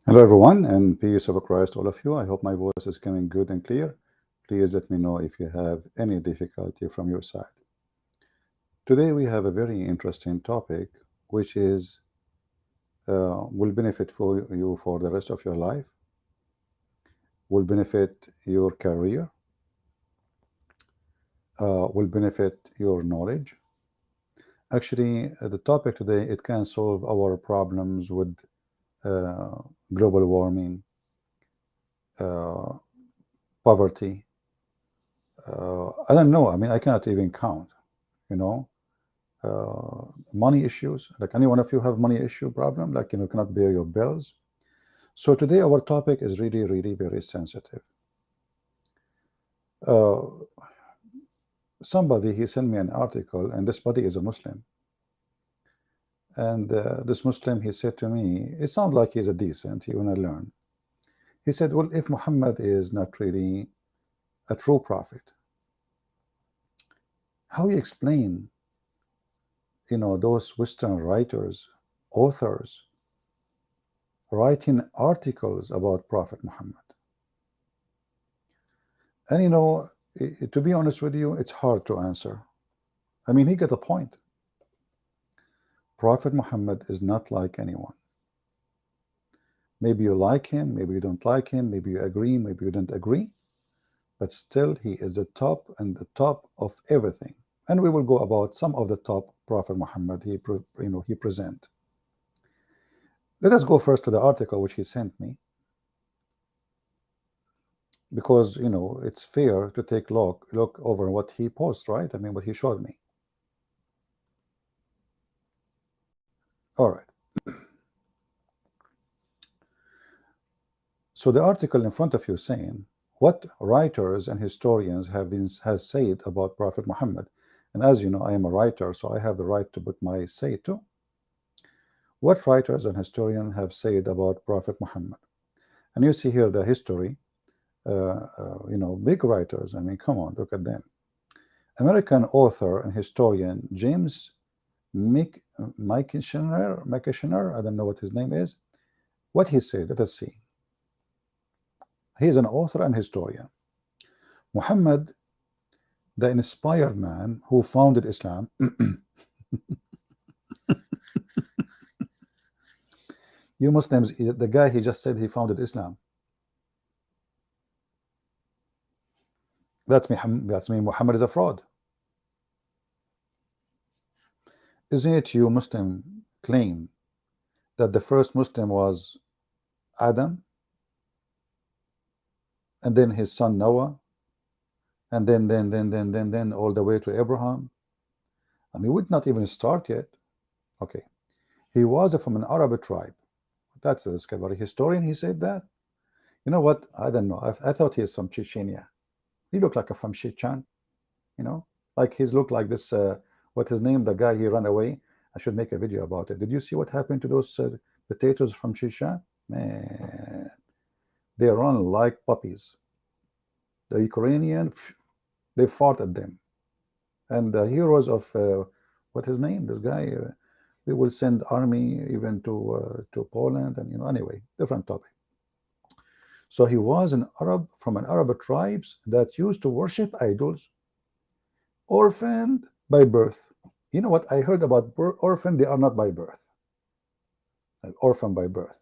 Hello, everyone, and peace of Christ, all of you. I hope my voice is coming good and clear. Please let me know if you have any difficulty from your side. Today, we have a very interesting topic, which is will benefit for you for the rest of your life, will benefit your career, will benefit your knowledge. Actually, the topic today, it can solve our problems with uh, global warming, uh, poverty. I don't know. I mean, I cannot even count, you know. Money issues, like any one of you have money issue problem, like cannot pay your bills. So today our topic is really very sensitive. uh, Somebody, he sent me an article, and this body is a Muslim, and this Muslim, he said to me, it sounds like he's a decent, he wanna learn. He said, well, if Muhammad is not really a true prophet, how you explain those Western writers, authors, writing articles about Prophet Muhammad? And to be honest with you, it's hard to answer. I mean, he got a point. Prophet Muhammad is not like anyone. Maybe you like him, maybe you don't like him, maybe you agree, maybe you don't agree, but still he is the top and the top of everything. And we will go about some of the top Prophet Muhammad he present. Let us go first to the article which he sent me, because it's fair to take look over what he posts, right? I mean, what he showed me. All right. So the article in front of you saying what writers and historians has said about Prophet Muhammad. And as you know, I am a writer, so I have the right to put my say too. What writers and historians have said about Prophet Muhammad? And you see here the history, big writers. I mean, come on, look at them. American author and historian James McIshner, I don't know what his name is. What he said, let us see. He is an author and historian. Muhammad, the inspired man who founded Islam. You Muslims, the guy, he just said he founded Islam. That's mean Muhammad is a fraud. Isn't it you Muslim claim that the first Muslim was Adam, and then his son Noah, and then all the way to Abraham? I mean, we did not even start yet. Okay. He was from an Arab tribe. That's the discovery. Historian, he said that. You know what? I don't know. I thought he is from Chechnya. He looked like a from Chechen, like he's looked like this. What his name? The guy, he ran away. I should make a video about it. Did you see what happened to those potatoes from Chechen? Man, they run like puppies. The Ukrainian, they fought at them. And the heroes of what his name? This guy. We will send army even to Poland, and anyway, different topic. So he was an Arab from an Arab tribes that used to worship idols, orphaned by birth. You know what I heard about orphan? They are not by birth. Like orphan by birth.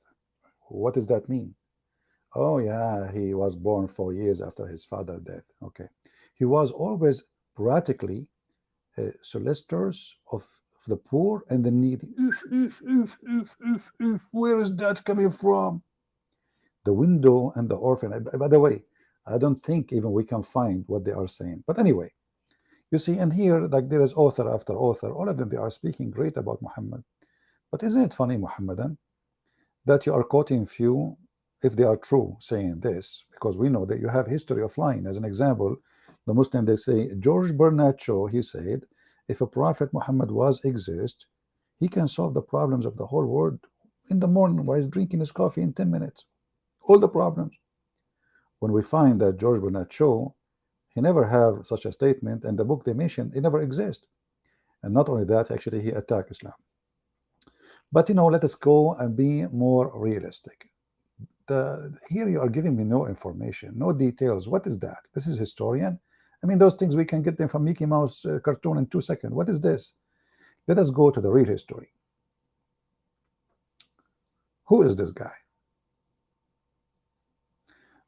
What does that mean? Oh yeah, he was born 4 years after his father's death. Okay, he was always practically solicitors of the poor and the needy. Where is that coming from? The widow and the orphan. By the way, I don't think even we can find what they are saying. But anyway, you see, and here, like there is author after author, all of them, they are speaking great about Muhammad. But isn't it funny, Muhammadan, that you are quoting few, if they are true, saying this, because we know that you have history of lying. As an example, the Muslim, they say, George Bernard Shaw, he said, if a prophet Muhammad was exist, he can solve the problems of the whole world in the morning while he's drinking his coffee in 10 minutes. All the problems. When we find that George Bernard Shaw, he never have such a statement, and the book they mentioned, it never exists. And not only that, actually he attacked Islam. But let us go and be more realistic. here you are giving me no information, no details. What is that? This is historian. I mean, those things we can get them from Mickey Mouse cartoon in 2 seconds. What is this? Let us go to the real history. Who is this guy?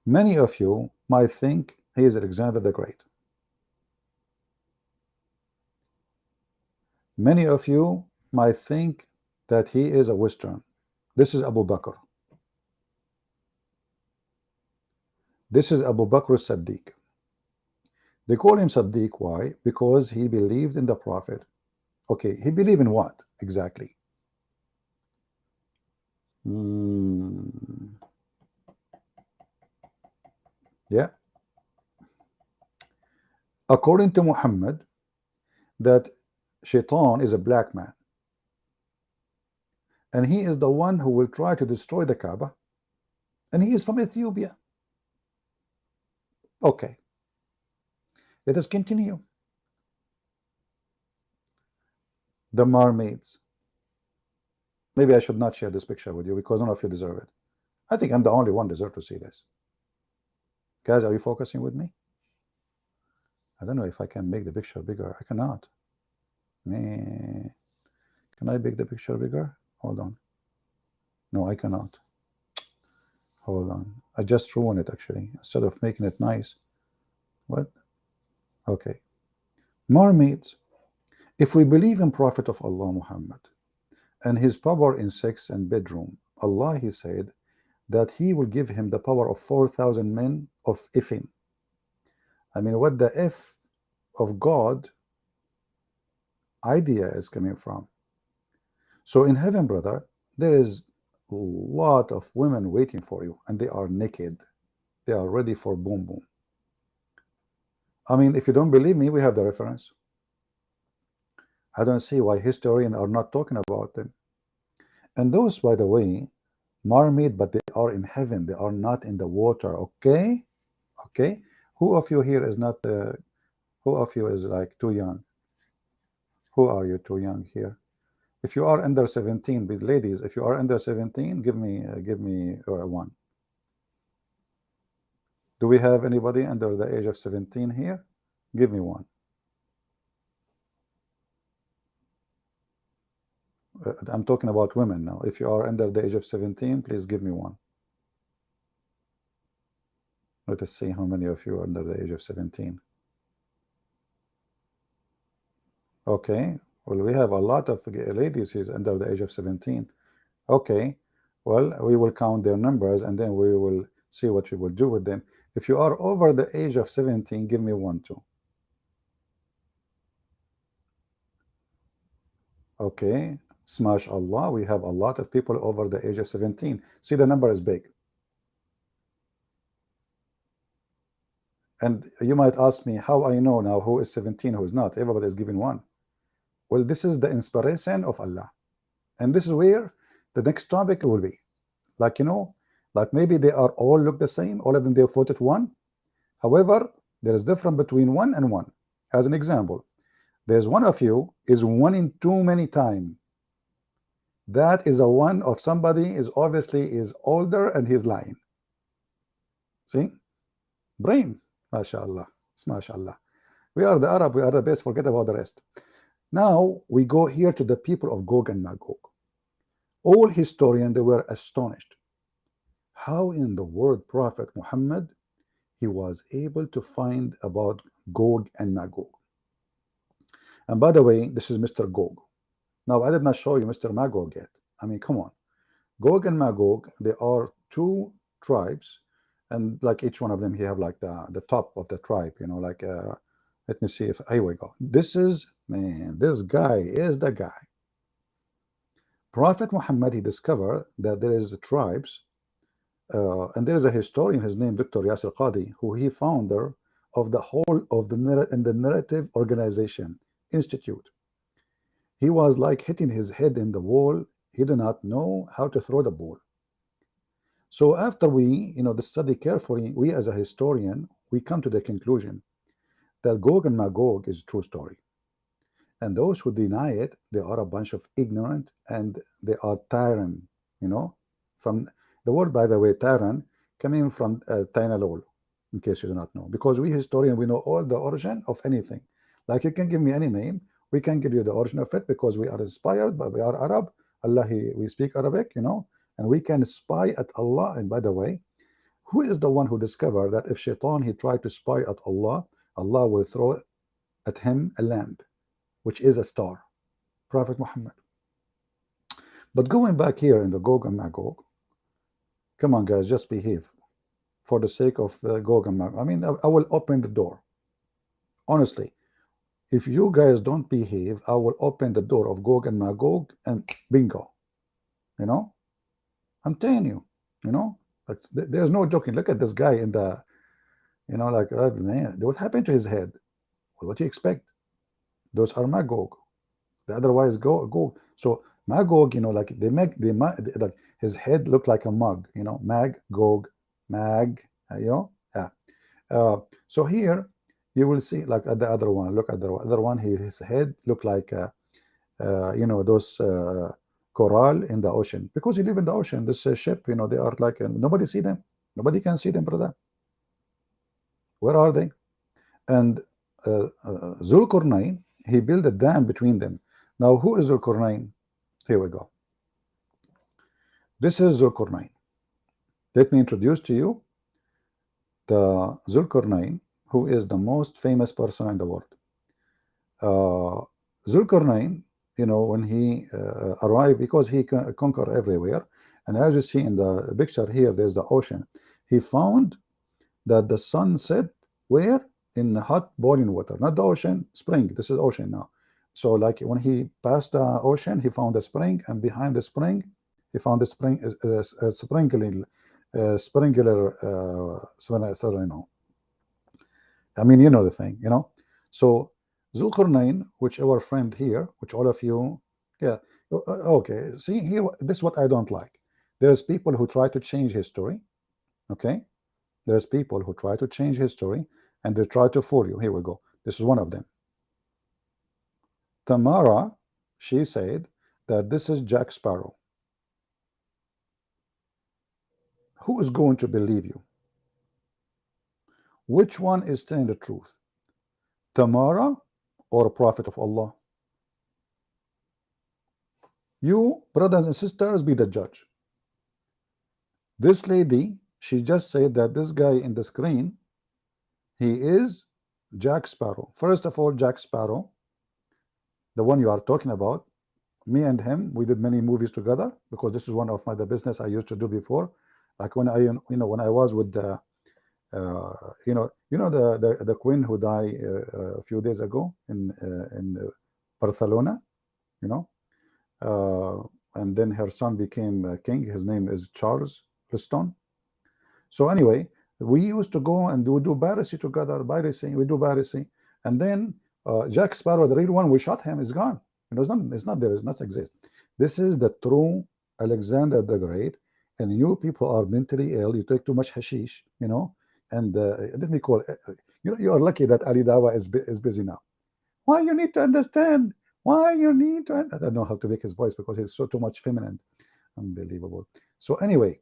Many of you might think he is Alexander the Great. Many of you might think that he is a Western. This is Abu Bakr. This is Abu Bakr as-Siddiq. They call him Siddiq. Why? Because he believed in the Prophet. Okay, he believed in what exactly? Yeah. According to Muhammad, that Shaitan is a black man, and he is the one who will try to destroy the Kaaba, and he is from Ethiopia. Okay, let us continue. The mermaids. Maybe I should not share this picture with you because none of you deserve it. I think I'm the only one deserve to see this. Guys, are you focusing with me? I don't know if I can make the picture bigger. I cannot. Man, can I make the picture bigger? Hold on. No, I cannot. Hold on. I just ruined it actually. Instead of making it nice. What? Okay. Mermaids. If we believe in Prophet of Allah Muhammad and his power in sex and bedroom, Allah, he said that he will give him the power of 4,000 men of Ifin. I mean, what the F of God idea is coming from? So in heaven, brother, there is a lot of women waiting for you, and they are naked. They are ready for boom boom. I mean, if you don't believe me, we have the reference. I don't see why historians are not talking about them. And those, by the way, mermaid, but they are in heaven. They are not in the water. Okay, okay. Who of you here is not? Who of you is like too young? Who are you too young here? If you are under 17, ladies, if you are under 17, give me one. Do we have anybody under the age of 17 here? Give me one. I'm talking about women now. If you are under the age of 17, please give me one. Let us see how many of you are under the age of 17. Okay, well, we have a lot of ladies who's under the age of 17. Okay, well, we will count their numbers and then we will see what we will do with them. If you are over the age of 17, give me one too. Okay, smash Allah, we have a lot of people over the age of 17. See, the number is big. And you might ask me how I know now who is 17, who is not. Everybody is giving one. Well, this is the inspiration of Allah. And this is where the next topic will be. Like, you know, like maybe they are all look the same. All of them, they voted one. However, there is difference between one and one. As an example, there's one of you is one in too many times. That is a one of somebody is obviously is older and he's lying. See? Brain. MashaAllah. MashaAllah. We are the Arab, we are the best, forget about the rest. Now we go here to the people of Gog and Magog. All historians, they were astonished. How in the world Prophet Muhammad, he was able to find about Gog and Magog. And by the way, this is Mr. Gog. Now, I did not show you Mr. Magog yet. I mean, come on. Gog and Magog, they are two tribes, and like each one of them, he have like the top of the tribe, you know, like, let me see if, here we go. This is, man, this guy is the guy. Prophet Muhammad, he discovered that there is tribes, and there is a historian, his name Dr. Yasir Qadi, who he founder of the whole of the narrative organization institute. He was like hitting his head in the wall. He did not know how to throw the ball. So after we, you know, the study carefully, we as a historian, we come to the conclusion that Gog and Magog is a true story. And those who deny it, they are a bunch of ignorant and they are tyrant, you know, from The word, by the way, Taran, coming from Tainalol, in case you do not know, because we historian, we know all the origin of anything. Like you can give me any name, we can give you the origin of it because we are inspired, but we are Arab. Allah, we speak Arabic, and we can spy at Allah. And by the way, who is the one who discovered that if Shaitan he tried to spy at Allah, Allah will throw at him a lamp, which is a star? Prophet Muhammad. But going back here in the Gog and Magog, come on, guys, just behave for the sake of Gog and Magog. I mean, I will open the door. Honestly, if you guys don't behave, I will open the door of Gog and Magog and bingo. I'm telling you, there's no joking. Look at this guy in the, like, man, what happened to his head? Well, what do you expect? Those are Magog. The otherwise Gog. So Magog, like like his head looked like a mug, Gog, Mag, yeah. So here you will see, like at the other one, look at the other one, his head looked like those coral in the ocean, because you live in the ocean. This ship, they are like, nobody see them, nobody can see them, brother. Where are they? And Zulkarnain, he built a dam between them. Now, who is Zulkarnain? Here we go. This is Zulkarnain. Let me introduce to you the Zulkarnain, who is the most famous person in the world. Zulkarnain, when he arrived, because he conquered everywhere, and as you see in the picture here, there's the ocean. He found that the sun set where? In hot boiling water, not the ocean, spring. This is ocean now. So like when he passed the ocean, he found a spring, and behind the spring, he found a spring, a sprinkler. I mean, you know the thing, So Zulkarnain, which our friend here, which all of you, yeah, okay. See here, this is what I don't like. There's people who try to change history, okay? There's people who try to change history, and they try to fool you. Here we go. This is one of them. Tamara, she said that this is Jack Sparrow. Who is going to believe you? Which one is telling the truth? Tamara or a prophet of Allah? You, brothers and sisters, be the judge. This lady, she just said that this guy in the screen, he is Jack Sparrow. First of all, Jack Sparrow, the one you are talking about, me and him, we did many movies together, because this is one of the business I used to do before. Like when I, when I was with the, the queen who died a few days ago in Barcelona, and then her son became king. His name is Charles Preston. So anyway, we used to go and do piracy together. We do piracy, and then Jack Sparrow, the real one, we shot him. Is gone. It's not there. It does not exist. This is the true Alexander the Great, and you people are mentally ill. You take too much hashish, and let me call it, you are lucky that Ali Dawa is busy now. Why you need to understand? Why you need to? I don't know how to make his voice because he's so too much feminine. Unbelievable. So anyway,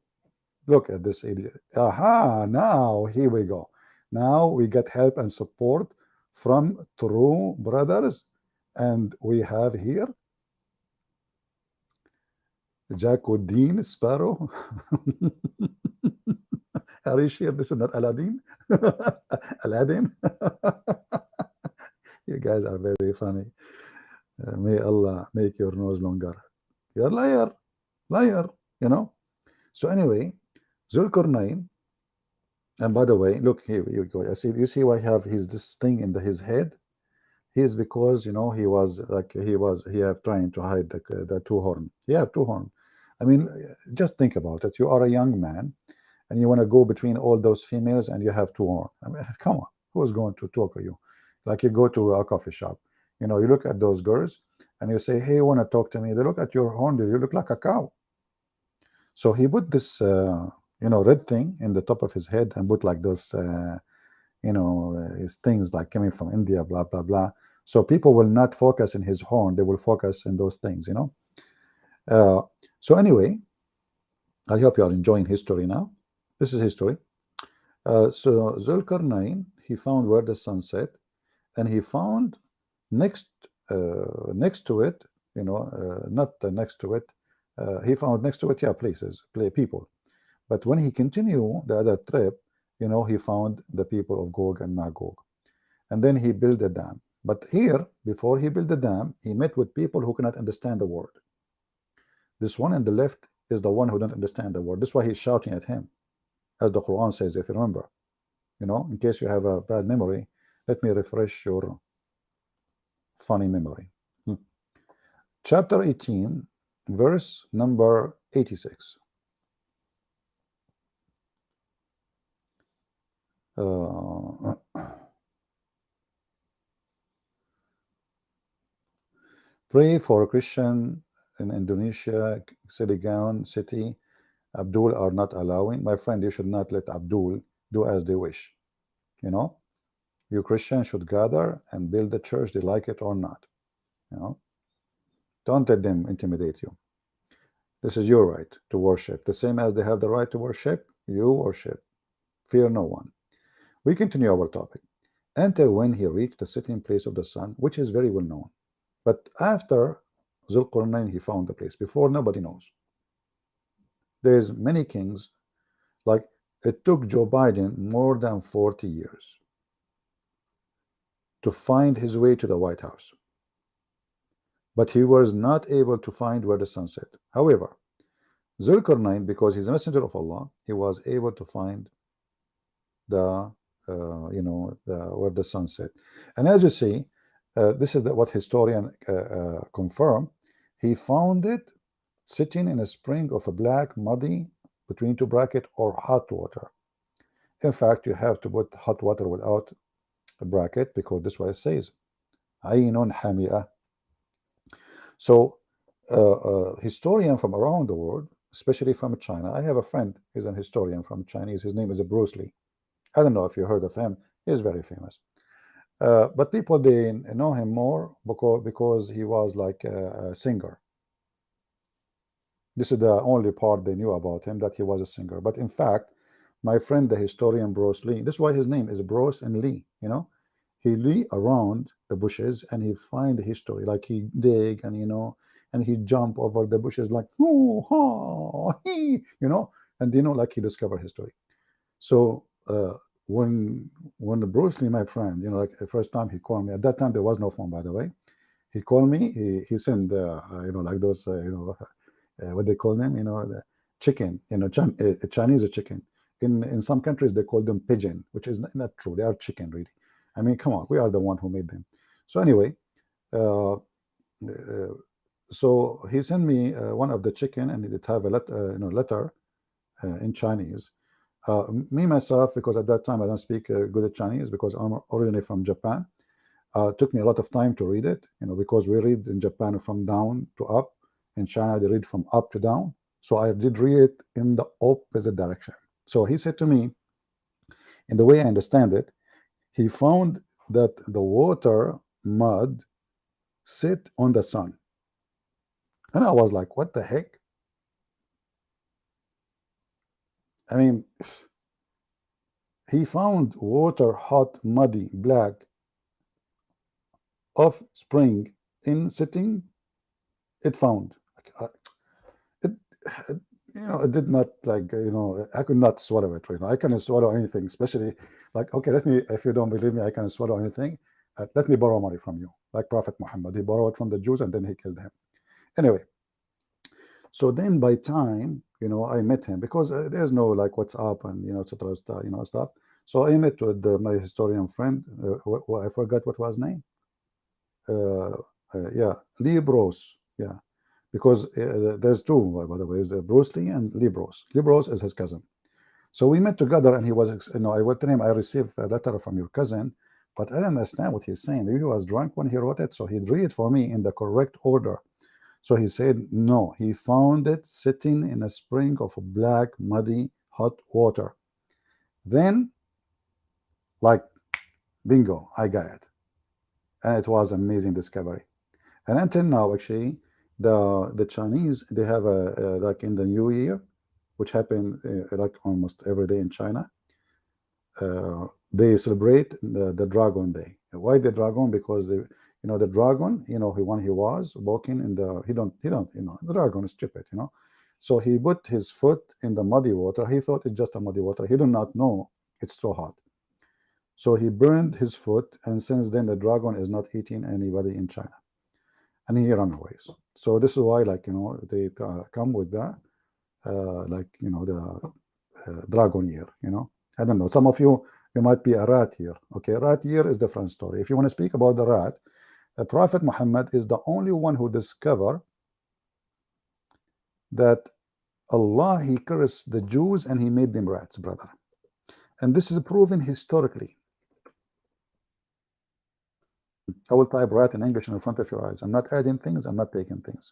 look at this idiot. Aha, now here we go. Now we get help and support from true brothers, and we have here Jacqueline Sparrow. Are you sure this is not Aladdin? Aladdin? You guys are very funny. May Allah make your nose longer. You're liar. So anyway, Zulkarnain, and by the way, look here you go. You see why I have this thing in his head? He's because he was like he have trying to hide the two horn. He have two horn. I mean, just think about it. You are a young man, and you want to go between all those females, and you have two horn. I mean, come on, who's going to talk to you? Like you go to a coffee shop, you look at those girls, and you say, "Hey, you want to talk to me?" They look at your horn. You look like a cow. So he put this, red thing in the top of his head, and put like those, his things like coming from India, blah blah blah. So people will not focus in his horn; they will focus in those things, So anyway, I hope you are enjoying history now. This is history. So Zulkarnain, he found where the sun set, and he found next next to it, not next to it. He found next to it, yeah, places, people. But when he continued the other trip, he found the people of Gog and Magog, and then he built a dam. But here, before he built the dam, he met with people who cannot understand the word. This one on the left is the one who don't understand the word. That's why he's shouting at him, as the Quran says, if you remember. In case you have a bad memory, let me refresh your funny memory. Chapter 18, verse number 86. Pray for a Christian in Indonesia, Siligan city. Abdul are not allowing. My friend, you should not let Abdul do as they wish. You Christians should gather and build the church, they like it or not. Don't let them intimidate you. This is your right to worship, the same as they have the right to worship. You worship. Fear no one. We continue our topic. Enter when he reached the sitting place of the sun, which is very well known. But after Zulqarnain, he found the place. Before, nobody knows. There's many kings. Like, it took Joe Biden more than 40 years to find his way to the White House. But he was not able to find where the sun set. However, Zulqarnain, because he's a messenger of Allah, he was able to find the where the sun set. And as you see, this is what historian confirm. He found it sitting in a spring of a black, muddy, between two bracket, or hot water. In fact, you have to put hot water without a bracket, because this is what it says. Aynun hamia. So historian from around the world, especially from China. I have a friend, he's an historian from Chinese. His name is Bruce Lee. I don't know if you heard of him. He's very famous. But people, they know him more because he was like a singer. This is the only part they knew about him, that he was a singer. But in fact, my friend, the historian Bruce Lee, this is why his name is Bruce and Lee. He lee around the bushes and he find the history. Like, he dig and and he jump over the bushes like, oh, ha, he, and like he discover history. So when Bruce Lee, my friend, like the first time he called me, at that time there was no phone, by the way. He called me. He sent like those what they call them, the chicken, Chinese chicken. In some countries they call them pigeon, which is not true. They are chicken, really. I mean, come on, we are the one who made them. So anyway, so he sent me one of the chicken, and it have a letter in Chinese. Me myself, because at that time I don't speak good Chinese, because I'm originally from Japan. Took me a lot of time to read it, because we read in Japan from down to up. In China, they read from up to down. So I did read it in the opposite direction. So he said to me, in the way I understand it, he found that the water mud sit on the sun. And I was like, what the heck? I mean, he found water hot, muddy, black, of spring in sitting. It found it, it did not, like, I could not swallow it. I cannot swallow anything, especially like, okay, let me, if you don't believe me, I can swallow anything. Let me borrow money from you, like Prophet Muhammad. He borrowed from the Jews and then he killed him. Anyway, so then by time I met him, because there's no like WhatsApp and etc. Stuff. So I met with my historian friend. I forgot what was his name. Yeah, Lee Bruce. Yeah, because there's two, by the way, is Bruce Lee and Lee Bruce. Lee Bruce is his cousin. So we met together, and he was, I went to him. I received a letter from your cousin, but I didn't understand what he's saying. Maybe he was drunk when he wrote it, so he'd read it for me in the correct order. So he said, no, he found it sitting in a spring of black, muddy, hot water. Then, like, bingo, I got it. And it was amazing discovery. And until now, actually, the Chinese, they have like in the new year, which happen like almost every day in China. They celebrate the Dragon Day. Why the dragon? Because the the dragon, when he was walking in the he don't the dragon is stupid, so he put his foot in the muddy water. He thought it's just a muddy water. He did not know it's so hot. So he burned his foot, and since then the dragon is not eating anybody in China, and he ran away. So this is why, like, they come with that, like, the dragon year. I don't know. Some of you might be a rat year. Okay, rat year is different story. If you want to speak about the rat, Prophet Muhammad is the only one who discovered that Allah, he cursed the Jews and he made them rats, brother. And this is proven historically. I will type rat in English in front of your eyes. I'm not adding things, I'm not taking things.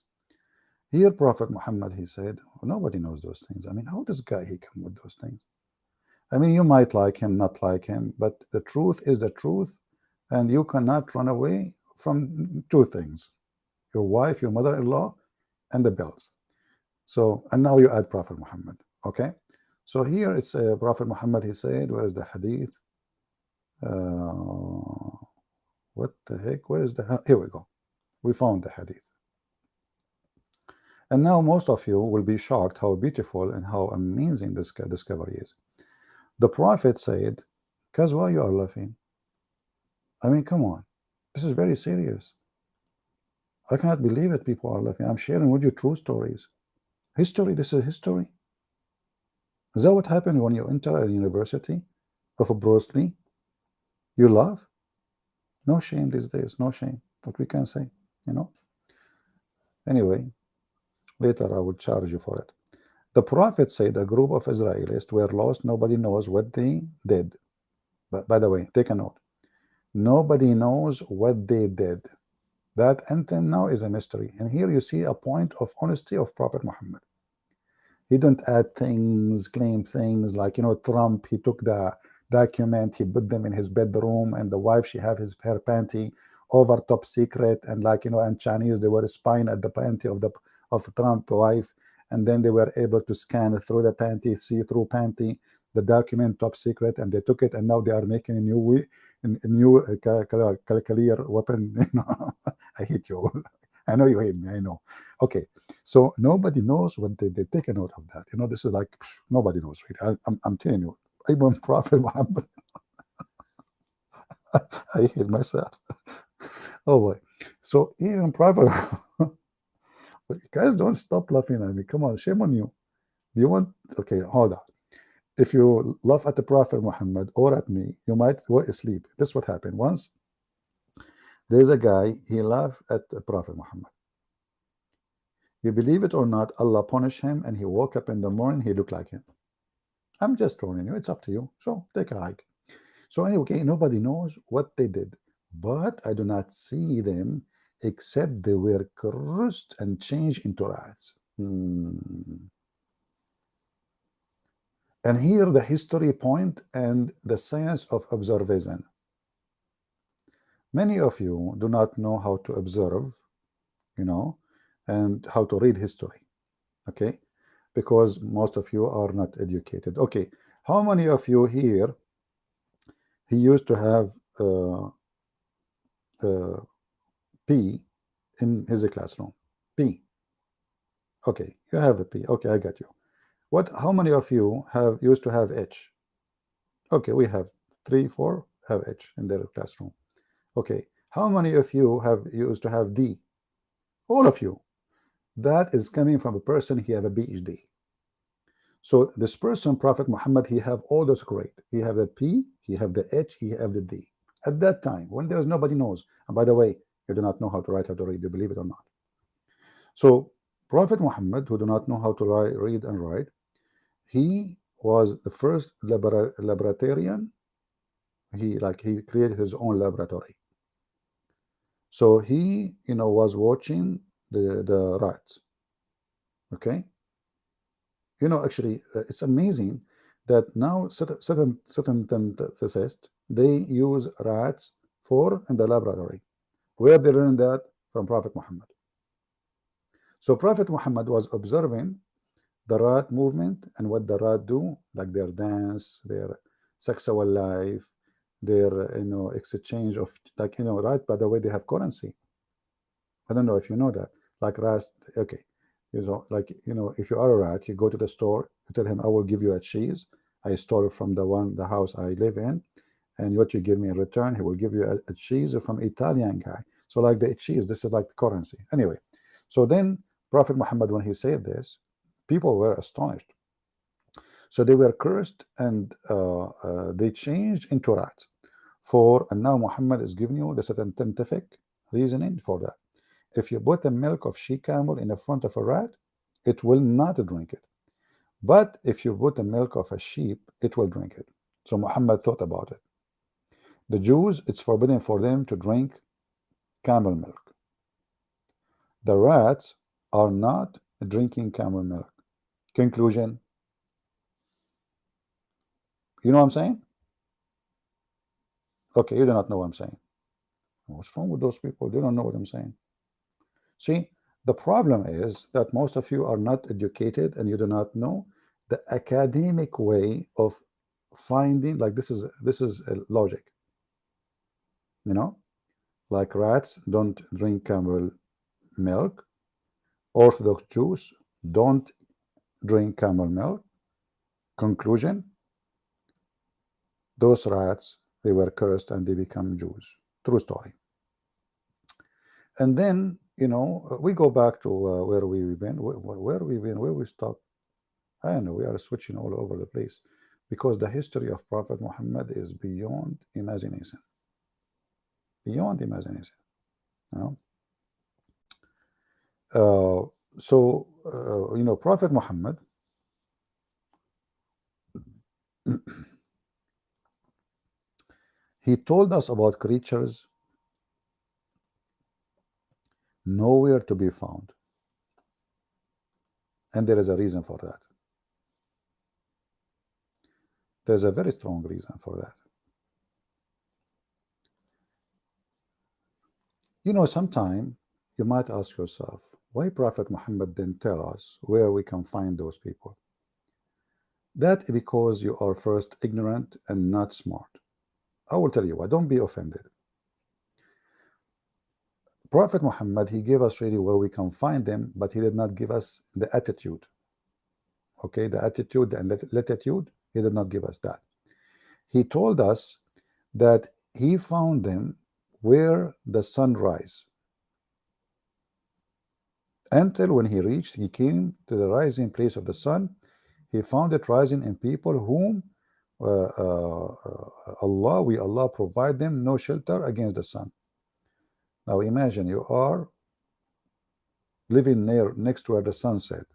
Here, Prophet Muhammad, he said, nobody knows those things. I mean, how this guy, he come with those things? I mean, you might like him, not like him, but the truth is the truth, and you cannot run away from two things: your wife, your mother-in-law, and the bills. So, and now you add Prophet Muhammad. Okay, so here it's Prophet Muhammad, he said, where is the hadith? What the heck? Where is the, here we go. We found the hadith. And now most of you will be shocked how beautiful and how amazing this discovery is. The Prophet said, "Cause why you are laughing? I mean, come on, this is very serious. I cannot believe it. People are laughing. I'm sharing with you true stories. History. This is history. Is that what happened when you enter a university of Bruce Lee? You laugh? No shame these days. No shame. What we can say, Anyway, later I will charge you for it. The Prophet said a group of Israelis were lost. Nobody knows what they did. But by the way, take a note. Nobody knows what they did. That until now is a mystery. And here you see a point of honesty of Prophet Muhammad. He don't add things, claim things like, Trump, he took the document, he put them in his bedroom, and the wife, she have her panty over top secret, and like, and Chinese, they were spying at the panty of Trump wife, and then they were able to scan through the panty, see through panty, the document top secret, and they took it, and now they are making a new clear weapon. I hate you. I know you hate me. I know. Okay, so nobody knows what they take a note of that. This is like nobody knows, right? I'm telling you, even Prophet Muhammad. I hate myself. Oh boy. So even Prophet, but you guys don't stop laughing at me. Come on, shame on you. Do you want? Okay, hold on. If you laugh at the Prophet Muhammad or at me, you might go asleep. This is what happened once. There's a guy, he laughed at the Prophet Muhammad. You believe it or not, Allah punished him, and he woke up in the morning, he looked like him. I'm just warning you, it's up to you. So take a hike. So anyway, okay, nobody knows what they did, but I do not see them except they were cursed and changed into rats. And here the history point and the science of observation. Many of you do not know how to observe, and how to read history, okay? Because most of you are not educated. Okay, how many of you here, he used to have P in his classroom? P. Okay, you have a P. Okay, I got you. How many of you have used to have H? Okay, we have 3, 4 have H in their classroom. Okay, how many of you have used to have D? All of you. That is coming from a person, he have a PhD. So this person, Prophet Muhammad, he have all those great. He have the P, he have the H, he have the D. At that time, when there is nobody knows, and by the way, you do not know how to write, how to read, you believe it or not. So Prophet Muhammad, who do not know how to read and write, he was the first laboratorian. He created his own laboratory. So he, was watching the rats. Okay. Actually, it's amazing that now certain physicists, they use rats in the laboratory. Where they learned that? From Prophet Muhammad. So Prophet Muhammad was observing the rat movement and what the rat do, like their dance, their sexual life, their exchange of, like, right, by the way, they have currency. I don't know if you know that. Like rats, okay. Like, if you are a rat, you go to the store, you tell him, I will give you a cheese. I stole it from the house I live in. And what you give me in return, he will give you a cheese from Italian guy. So like the cheese, this is like the currency. Anyway, so then Prophet Muhammad, when he said this, people were astonished. So they were cursed, and they changed into rats. And now Muhammad is giving you the scientific reasoning for that. If you put the milk of she camel in the front of a rat, it will not drink it. But if you put the milk of a sheep, it will drink it. So Muhammad thought about it. The Jews, it's forbidden for them to drink camel milk. The rats are not drinking camel milk. Conclusion, you know what I'm saying? Okay, you do not know what I'm saying. What's wrong with those people? They don't know what I'm saying. See, the problem is that most of you are not educated and you do not know the academic way of finding, like, this is a logic. Like rats don't drink camel milk. Orthodox Jews don't drink camel milk. Conclusion, those rats, they were cursed and they become Jews. True story. And then, we go back to where we've been, where we stopped. I don't know, we are switching all over the place because the history of Prophet Muhammad is beyond imagination. Beyond imagination. Prophet Muhammad, he told us about creatures nowhere to be found. And there is a reason for that. There's a very strong reason for that. Sometime you might ask yourself, why Prophet Muhammad didn't tell us where we can find those people? That because you are first ignorant and not smart. I will tell you why. Don't be offended. Prophet Muhammad, he gave us really where we can find them, but he did not give us the attitude. Okay, the attitude and latitude, he did not give us that. He told us that he found them where the sun rises. Until when he came to the rising place of the sun, he found it rising in people whom Allah provide them no shelter against the sun. Now imagine you are living next to where the sun set.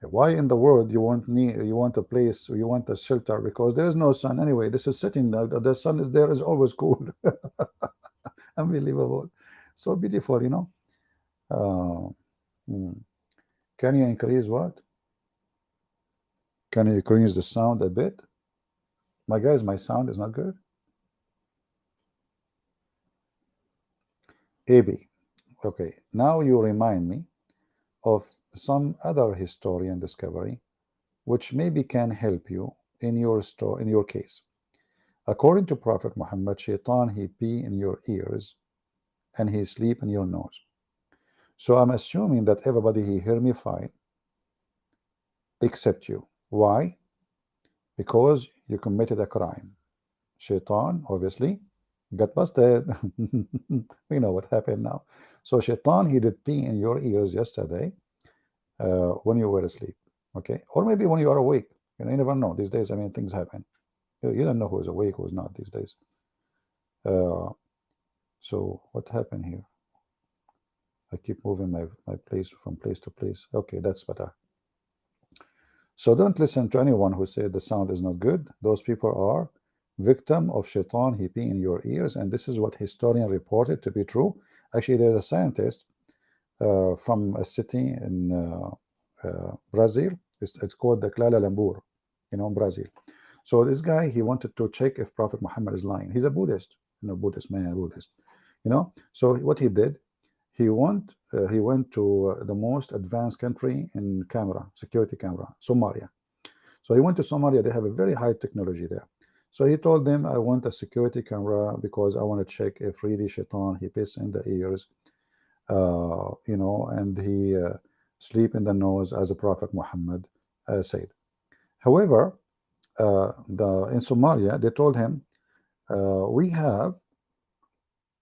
Why in the world you want a place, you want a shelter? Because there is no sun anyway. This is sitting, the sun is there, is always cool. Unbelievable. So beautiful, Can you increase what? Can you increase the sound a bit? My guys, my sound is not good. AB. Okay, now you remind me of some other historian discovery, which maybe can help you in your case. According to Prophet Muhammad, Shaitan, he pee in your ears and he sleep in your nose. So I'm assuming that everybody he hear me fine, except you. Why? Because you committed a crime. Shaitan, obviously, got busted. We know what happened now. So Shaitan, he did pee in your ears yesterday when you were asleep. Okay, or maybe when you are awake. You never know. These days, I mean, things happen. You don't know who's awake, who's not these days. So what happened here? I keep moving my place from place to place. Okay, that's better. So don't listen to anyone who said the sound is not good. Those people are victim of Shaitan, he pee in your ears, and this is what historian reported to be true. Actually, there's a scientist from a city in Brazil. It's called the Kuala Lumpur, Brazil. So this guy, he wanted to check if Prophet Muhammad is lying. He's a Buddhist, Buddhist man, Buddhist. So what he did, he went to the most advanced country in camera security camera, Somalia. So he went to Somalia. They have a very high technology there. So he told them, I want a security camera because I want to check if really Shaitan he piss in the ears, and he sleep in the nose, as the Prophet Muhammad said. However, in Somalia, they told him, we have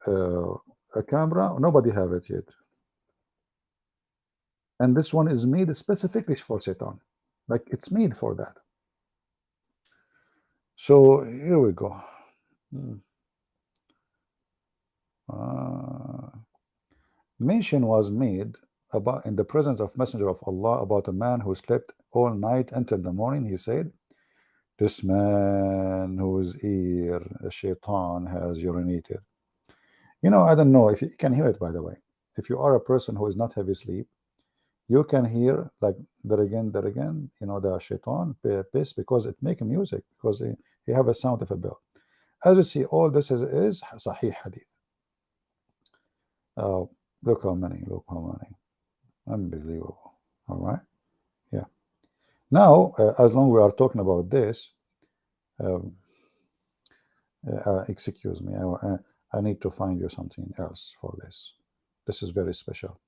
uh, a camera, nobody have it yet, and this one is made specifically for Satan, like it's made for that. So here we go. Hmm. Mention was made about in the presence of Messenger of Allah about a man who slept all night until the morning. He said, this man whose ear the Shaitan has urinated. I don't know if you can hear it, by the way. If you are a person who is not heavy sleep, you can hear like there again, the Shaitan piss, because it make music, because he have a sound of a bell. As you see, all this is Sahih Hadith. Uh, look how many, unbelievable. All right, yeah. Now, as long we are talking about this, um, excuse me, I need to find you something else for this. This is very special.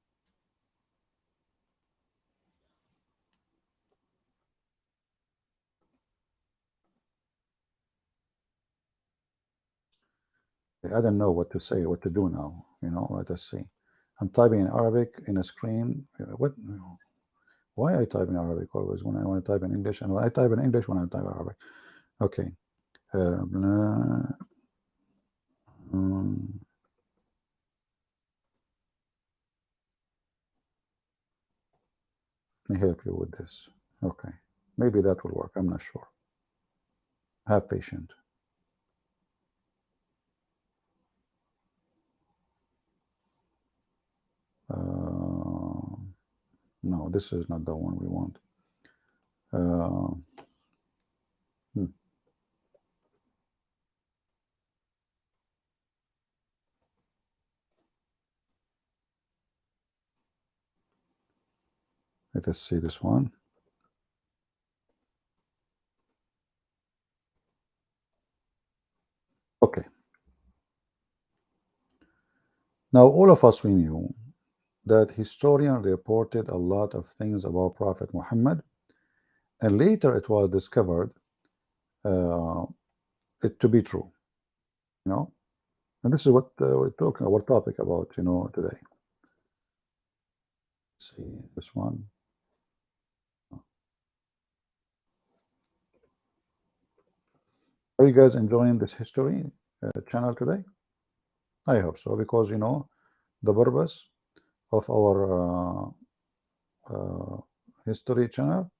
I don't know what to say, what to do now. Let us see. I'm typing in Arabic in a screen. What? Why I type in Arabic always when I want to type in English, and when I type in English when I type Arabic. Okay. Um, let me help you with this. Okay. Maybe that will work. I'm not sure. Have patience. No, this is not the one we want. Hmm. Let us see this one. Okay. Now, all of us, we knew that historian reported a lot of things about Prophet Muhammad, and later it was discovered it to be true. And this is what we're talking, our topic about, today. Let's see this one. Are you guys enjoying this history channel today? I hope so, because the purpose of our history channel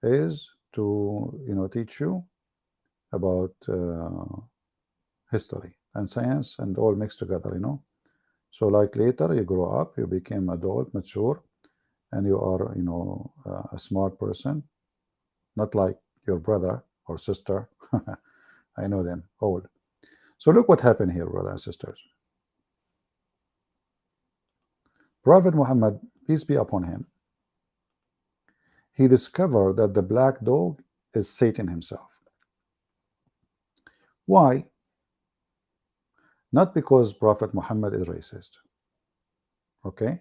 is to teach you about history and science and all mixed together. So like later you grow up, you became adult, mature, and you are a smart person, not like your brother or sister. I know them old. So look what happened here, brothers and sisters. Prophet Muhammad, peace be upon him, he discovered that the black dog is Satan himself. Why? Not because Prophet Muhammad is racist. Okay?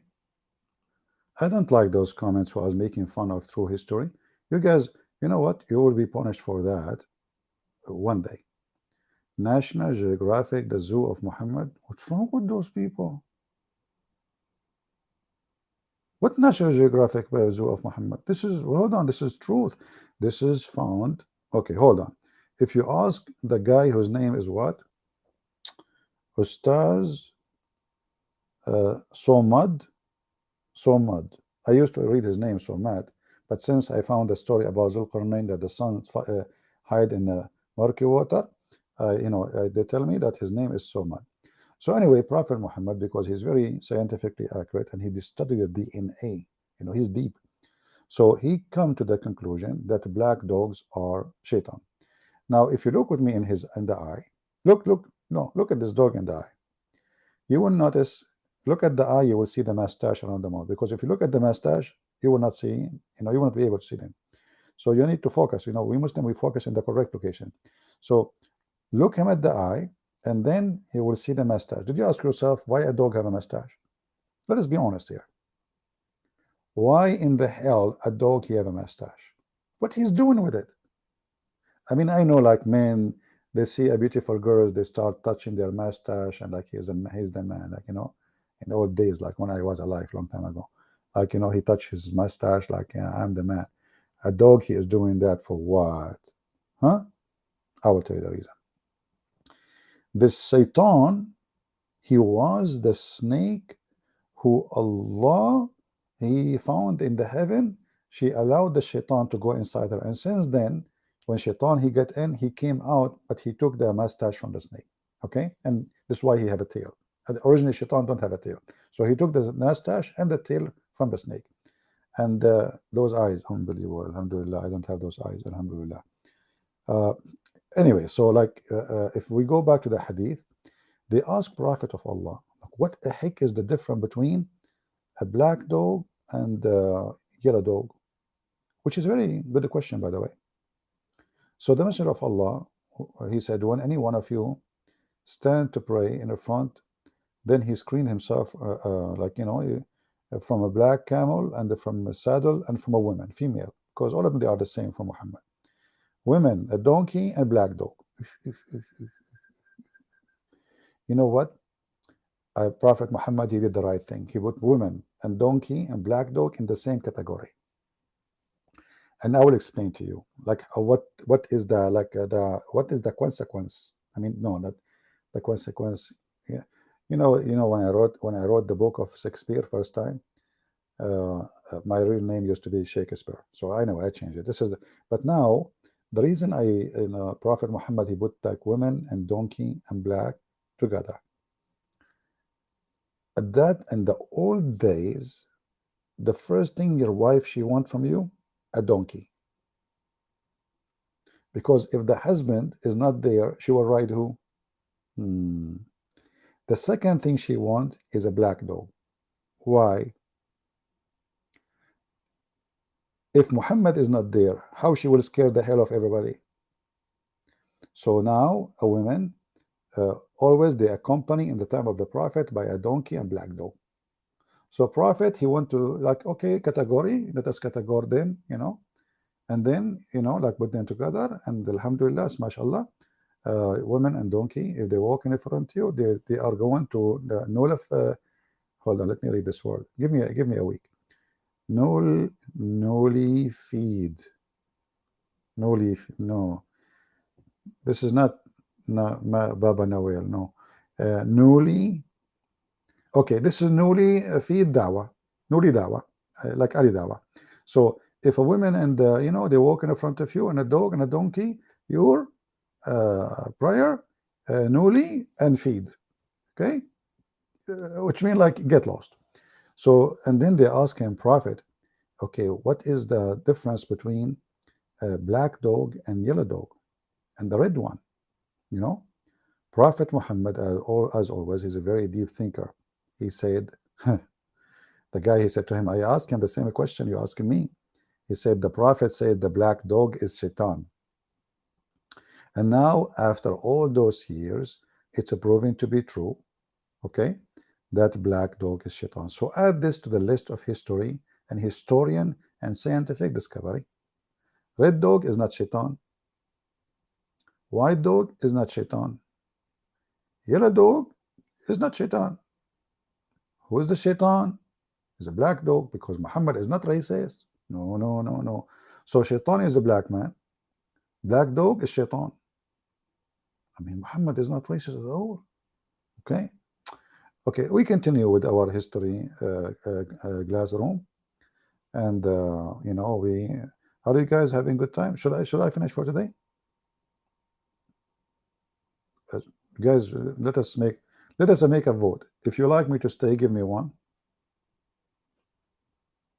I don't like those comments who are making fun of true history. You guys, you know what? You will be punished for that one day. National Geographic, the Zoo of Muhammad. What's wrong with those people? What National Geographic Zoo of Muhammad? This is, hold on, this is truth. This is found. Okay, hold on. If you ask the guy whose name is what? Ustaz Somad. Somad. I used to read his name Somad, but since I found the story about Zulqarnain that the sun hide in murky water, they tell me that his name is Somad. So anyway, Prophet Muhammad, because he's very scientifically accurate and he studied the DNA, he's deep. So he come to the conclusion that black dogs are shaitan. Now, if you look with me in the eye, look at this dog in the eye. You will notice Look at the eye, you will see the mustache around the mouth. Because if you look at the mustache, you will not see, you will not be able to see them. So you need to focus. We Muslim, we focus in the correct location. So look him at the eye, and then you will see the mustache. Did you ask yourself why a dog have a mustache? Let us be honest here. Why in the hell a dog he have a mustache? What he's doing with it? I mean, I know like men, they see a beautiful girl, they start touching their mustache, and like he's the man, like in the old days, like when I was alive, long time ago, like he touched his mustache, like yeah, I'm the man. A dog, he is doing that for what? Huh? I will tell you the reason. This Shaitan, he was the snake who Allah he found in the heaven. She allowed the Shaitan to go inside her, and since then, when Shaitan he got in, he came out, but he took the mustache from the snake. Okay, and this is why he have a tail. Originally, Shaitan don't have a tail, so he took the mustache and the tail from the snake. And those eyes, unbelievable, alhamdulillah, I don't have those eyes, alhamdulillah. Anyway, so like if we go back to the hadith, they ask Prophet of Allah, what the heck is the difference between a black dog and a yellow dog? Which is a very good question, by the way. So the Messenger of Allah, he said, when any one of you stand to pray in the front, then he screened himself from a black camel and from a saddle and from a woman, female, because all of them, they are the same for Muhammad. Women, a donkey and black dog. You know what? Prophet Muhammad, he did the right thing. He put women and donkey and black dog in the same category. And I will explain to you, like what is the consequence? I mean, no, not the consequence. Yeah, when I wrote the book of Shakespeare first time, my real name used to be Shakespeare. So I know I changed it. But now the reason Prophet Muhammad, he put like women and donkey and black together. At that, in the old days, the first thing your wife she want from you, a donkey. Because if the husband is not there, she will ride who? The second thing she wants is a black dog. Why? If Muhammad is not there, how she will scare the hell of everybody? So now a woman, always they accompany in the time of the Prophet by a donkey and black dog. So Prophet, he want to like, okay, category, let us categorize them, and then, like put them together, and alhamdulillah, mashallah, women and donkey, if they walk in front of you, they are going to the nullify. Hold on, let me read this word. Give me a week. Nully feed. No. This is not Baba Noel, no. Nuli. Okay, this is Nuli feed dawa. Nuli dawa, like Ali dawa. So if a woman and they walk in front of you, and a dog and a donkey, your prayer, Nuli and feed. Okay, which means like get lost. So and then they ask him, Prophet, okay, what is the difference between a black dog and yellow dog and the red one? Prophet Muhammad, as always, is a very deep thinker. He said, the guy, he said to him, I asked him the same question you asking me. He said, the Prophet said the black dog is Shaitan. And now, after all those years, it's proving to be true, okay, that black dog is Shaitan. So add this to the list of history and historian and scientific discovery. Red dog is not Shaitan. White dog is not Shaitan. Yellow dog is not Shaitan. Who is the Shaitan? Is a black dog, because Muhammad is not racist. No. So Shaitan is a black man. Black dog is Shaitan. I mean, Muhammad is not racist at all. Okay, we continue with our history class room, and are you guys having good time? Should I finish for today? Guys, let us make a vote. If you like me to stay, give me one.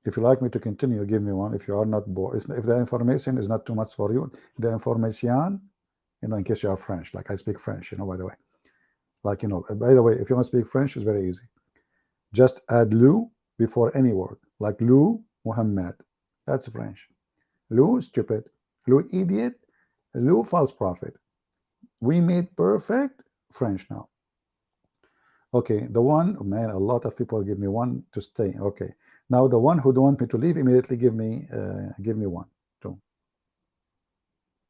If you like me to continue, give me one. If you are not bored, if the information is not too much for you, the information, in case you are French, like I speak French, by the way. Like, by the way, if you want to speak French, it's very easy. Just add Lou before any word, like Lou Muhammad. That's French. Lou stupid, Lou idiot, Lou false prophet. We made perfect French now. Okay, the one, oh man, a lot of people give me one to stay. Okay, now the one who don't want me to leave immediately give me one, two.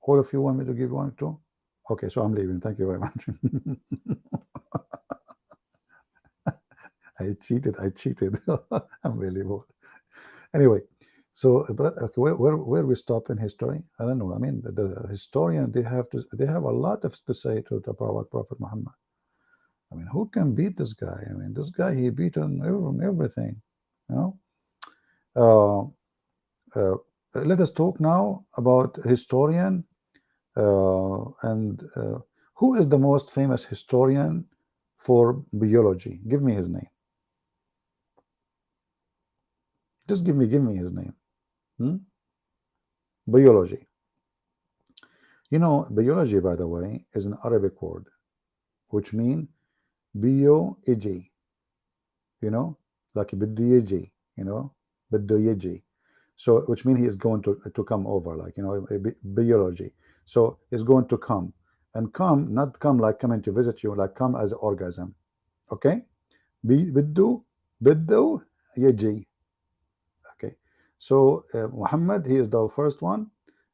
All of you want me to give one, two? Okay, so I'm leaving. Thank you very much. I cheated. I cheated. Unbelievable. Anyway, so but okay, where we stop in history? I don't know. I mean, the historian they have a lot of to say to about Prophet Muhammad. I mean, who can beat this guy? I mean, this guy he beat on everything. You know. Uh, let us talk now about historian and who is the most famous historian for biology? Give me his name. Just give me his name. Hmm? Biology. You know, biology, by the way, is an Arabic word, which means bio-iji, you know, like biddu you know, biddu So, which means he is going to come over, like, you know, biology. So, he's going to come. And come, not come like coming to visit you, like come as an orgasm. Okay? Biddu yaji. Okay. So, Muhammad, he is the first one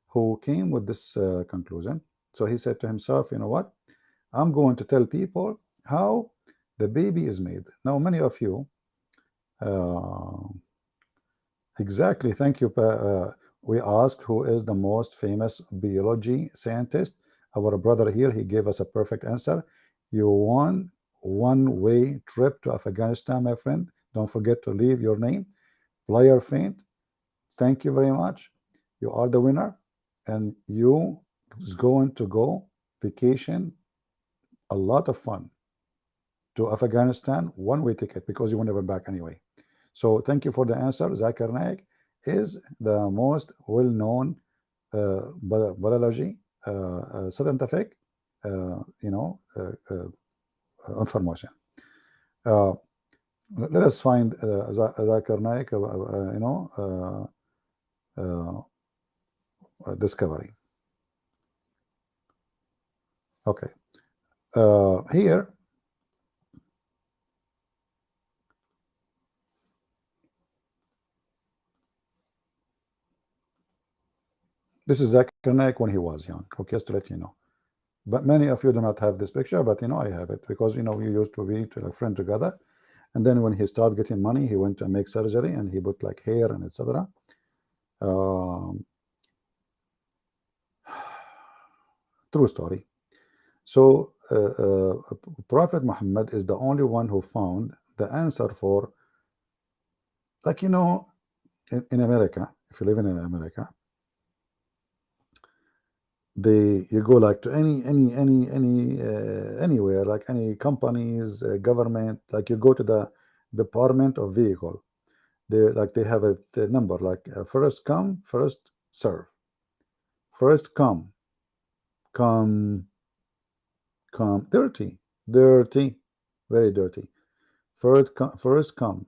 who came with this conclusion. So, he said to himself, you know what? I'm going to tell people how the baby is made. Now, many of you, uh, exactly, thank you. We asked who is the most famous biology scientist. Our brother here, he gave us a perfect answer. You won one-way trip to Afghanistan, my friend. Don't forget to leave your name. Player Faint, thank you very much. You are the winner, and you is going to go vacation, a lot of fun to Afghanistan, one-way ticket because you will never back anyway. So thank you for the answer. Zakir Naik is the most well-known biology scientific, you know, information. Uh, let us find Zakir Naik, you know, discovery. Okay. Here, this is Zakir Naik when he was young. Okay, just to let you know. But many of you do not have this picture, but you know I have it because you know we used to be a friend together. And then when he started getting money, he went to make surgery and he put like hair and etc. True story. So Prophet Muhammad is the only one who found the answer for, like, you know, in America, if you live in America, you go like to anywhere, like any companies, government, like you go to the Department of Vehicle. They have a number like first come, first serve. First come, come, dirty, very dirty. First come, cum.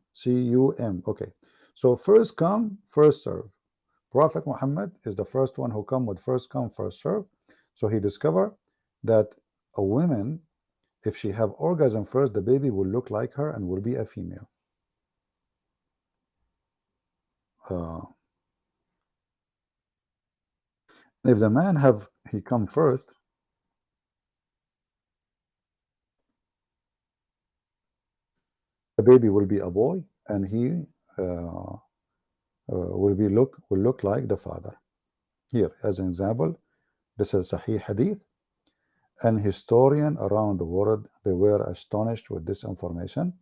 Okay, so first come, first serve. Prophet Muhammad is the first one who come with first come, first serve. So he discovered that a woman, if she have orgasm first, the baby will look like her and will be a female. If the man he come first, the baby will be a boy, and he will look like the father. Here, as an example, this is Sahih Hadith, and historians around the world, they were astonished with this information,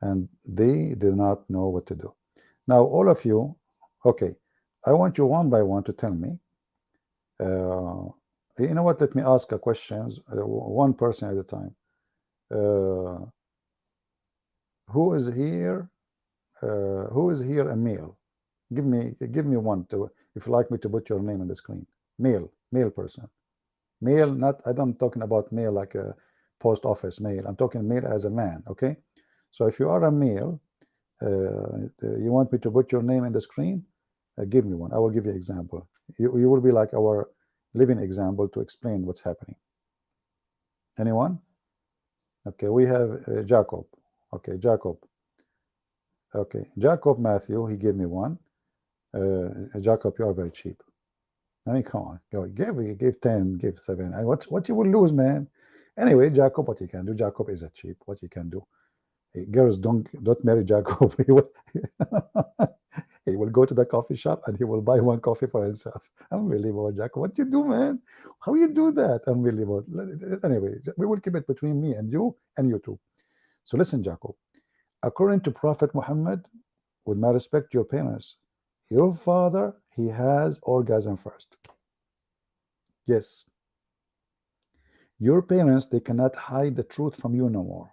and they did not know what to do. Now, all of you, okay, I want you one by one to tell me. You know what? Let me ask a questions, one person at a time. Who is here? Who is here a male? Give me one to, if you like me to put your name on the screen. Male person. Male, not, I'm talking about male like a post office male. I'm talking male as a man, okay? So if you are a male, you want me to put your name in the screen? Give me one. I will give you an example. You will be like our living example to explain what's happening. Anyone? Okay, we have Jacob. Okay, Jacob. Okay, Jacob Matthew, he gave me one. Jacob, you are very cheap. I mean, come on, give 10, give 7. What you will lose, man? Anyway, Jacob, what you can do? Jacob is a cheap. What you can do? Hey, girls, don't marry Jacob. He will go to the coffee shop and he will buy one coffee for himself. Unbelievable, Jacob. What you do, man? How you do that? Unbelievable. Anyway, we will keep it between me and you two. So listen, Jacob. According to Prophet Muhammad, with my respect to your parents, your father, he has orgasm first. Yes. Your parents, they cannot hide the truth from you no more.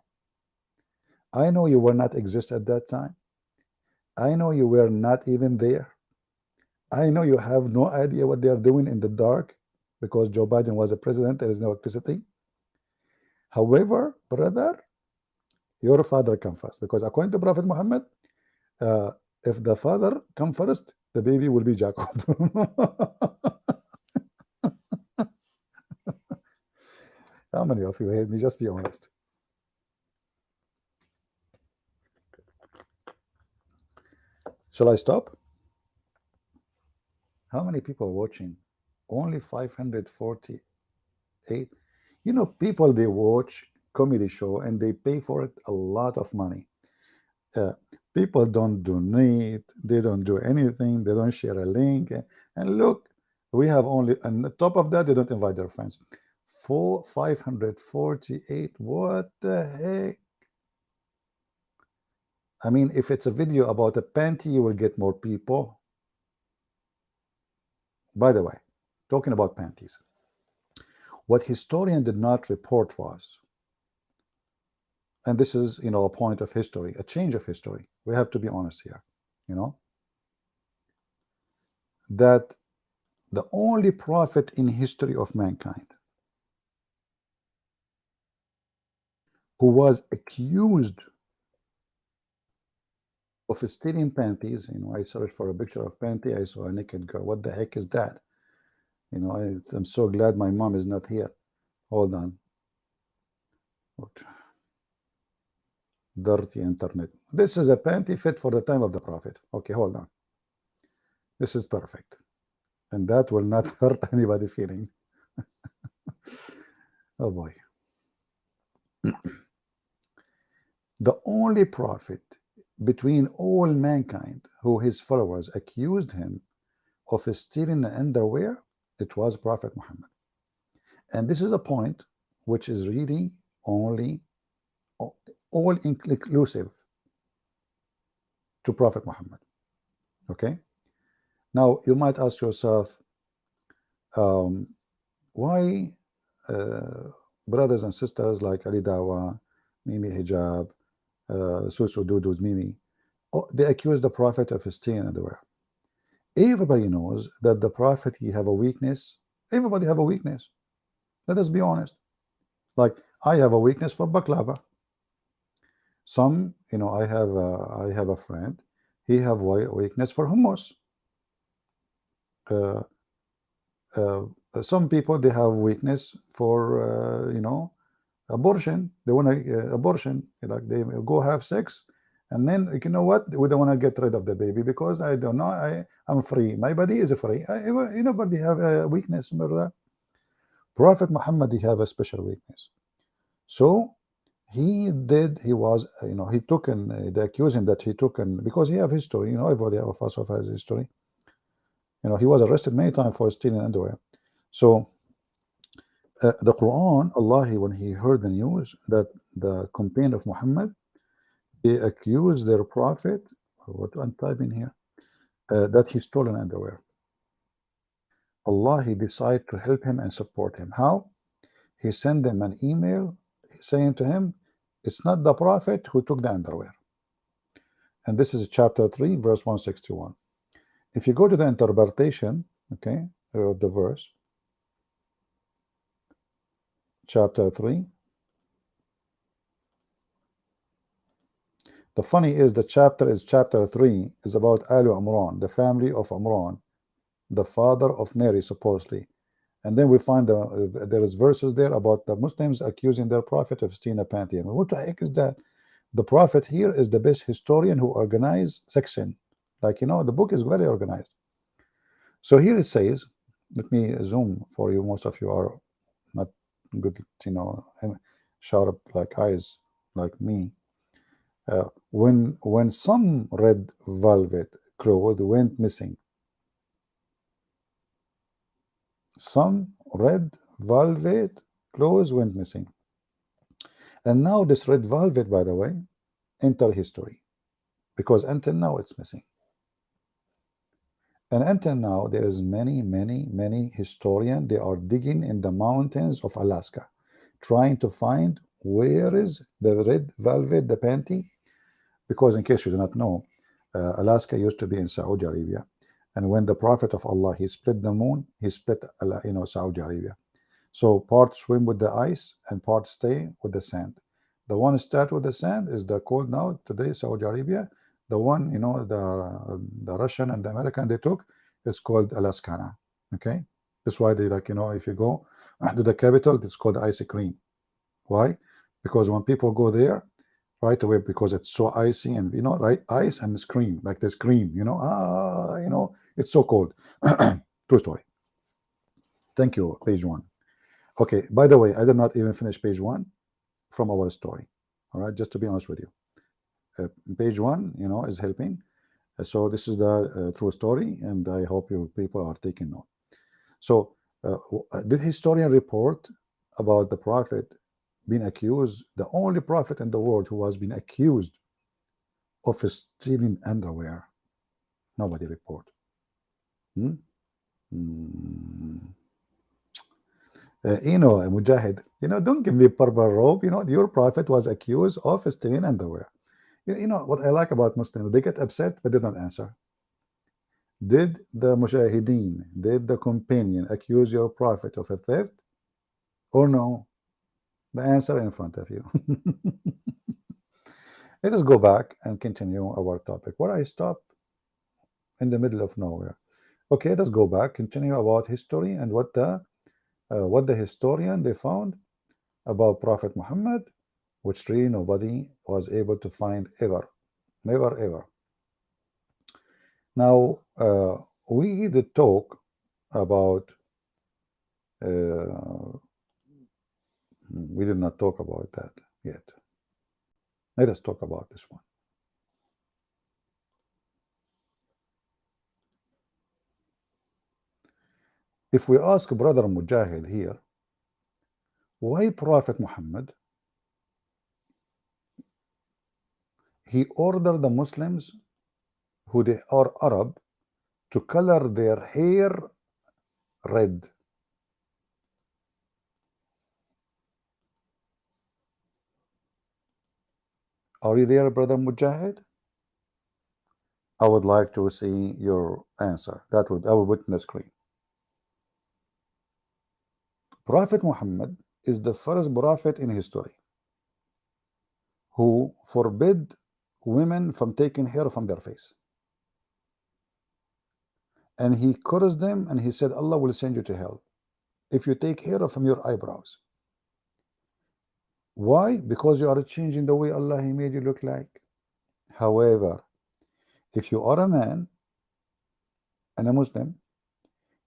I know you were not exist at that time. I know you were not even there. I know you have no idea what they are doing in the dark because Joe Biden was a president. There is no electricity. However, brother, your father come first because according to Prophet Muhammad, if the father come first, the baby will be Jacob. How many of you hate me? Just be honest. Shall I stop? How many people are watching? Only 548. You know, people, they watch comedy show and they pay for it a lot of money. People don't donate, they don't do anything, they don't share a link. And look, we have only, on the top of that, they don't invite their friends. 548, what the heck? I mean, if it's a video about a panty, you will get more people. By the way, talking about panties, what historian did not report was, and this is, you know, a point of history, a change of history. We have to be honest here, you know, that the only prophet in history of mankind who was accused of stealing panties, you know, I searched for a picture of panty, I saw a naked girl. What the heck is that? You know, I'm so glad my mom is not here. Hold on. Dirty internet. This is a panty fit for the time of the prophet. Okay, hold on. This is perfect. And that will not hurt anybody feeling. Oh boy. The only prophet between all mankind who his followers accused him of stealing an underwear, it was Prophet Muhammad. And this is a point which is really only all inclusive to Prophet Muhammad. Okay? Now, you might ask yourself, why brothers and sisters like Ali Dawa, Mimi Hijab, Susu Dudu's Mimi, they accuse the Prophet of stealing underwear. Everybody knows that the Prophet, he have a weakness. Everybody have a weakness. Let us be honest. Like, I have a weakness for baklava. Some, you know, I have a friend, he have a weakness for hummus. Some people, they have weakness for you know, abortion. They want to abortion, like they go have sex, and then, you know what, we don't want to get rid of the baby because I don't know, I'm free, my body is free. Nobody have a weakness. Remember that? Prophet Muhammad, he have a special weakness. So he was, you know, he took, and they accuse him that he took, and because he have history, you know, everybody of us has history. You know, he was arrested many times for stealing underwear. So the Quran, Allah, when he heard the news that the companion of Muhammad, they accused their prophet, what I'm typing here, that he stolen underwear. Allah, he decided to help him and support him. How? He sent them an email saying to him, it's not the prophet who took the underwear. And this is chapter 3, verse 161. If you go to the interpretation, okay, of the verse, chapter 3, The funny is the chapter is chapter 3 is about Alu Imran, the family of Imran, the father of Mary, supposedly. And then we find there is verses there about the Muslims accusing their prophet of stealing a panty. I mean, what the heck is that? The prophet here is the best historian who organized section. Like, the book is very organized. So here it says, let me zoom for you. Most of you are not good, sharp like eyes like me. When some red velvet cloth went missing, some red velvet clothes went missing, and now this red velvet, by the way, enter history, because until now it's missing. And until now there is many historians, they are digging in the mountains of Alaska trying to find where is the red velvet, the panty, because in case you do not know, Alaska used to be in Saudi Arabia, and when the Prophet of Allah, he split the moon, he split Saudi Arabia. So part swim with the ice and part stay with the sand. The one start with the sand is the cold now today Saudi Arabia. The one, the Russian and the American they took, it's called Alaskana. Okay, that's why they like, if you go to the capital, it's called ice cream. Why? Because when people go there right away, because it's so icy, and right, ice and scream, like they scream, it's so cold. True story. Thank you. Page 1. Okay, by the way, I did not even finish page 1 from our story. All right, just to be honest with you. Page 1, is helping. So this is the true story, and I hope you people are taking note. So did historian report about the prophet being accused, the only prophet in the world who has been accused of stealing underwear? Nobody report. Mujahid, don't give me purple robe. Your prophet was accused of stealing underwear. What I like about Muslims, they get upset but they don't answer. Did the Mujahideen, did the companion accuse your prophet of a theft or no? The answer in front of you. Let us go back and continue our topic. Where I stopped in the middle of nowhere. Okay, let us go back, continue about history and what the historian they found about Prophet Muhammad, which really nobody was able to find ever, never ever. Now we did talk about. We did not talk about that yet. Let us talk about this one. If we ask Brother Mujahid here, why Prophet Muhammad, he ordered the Muslims who they are Arab to color their hair red. Are you there, Brother Mujahid? I would like to see your answer. I will put on the screen. Prophet Muhammad is the first prophet in history who forbid women from taking hair from their face. And he cursed them and he said, Allah will send you to hell if you take hair from your eyebrows. Why? Because you are changing the way Allah He made you look like. However, if you are a man and a Muslim,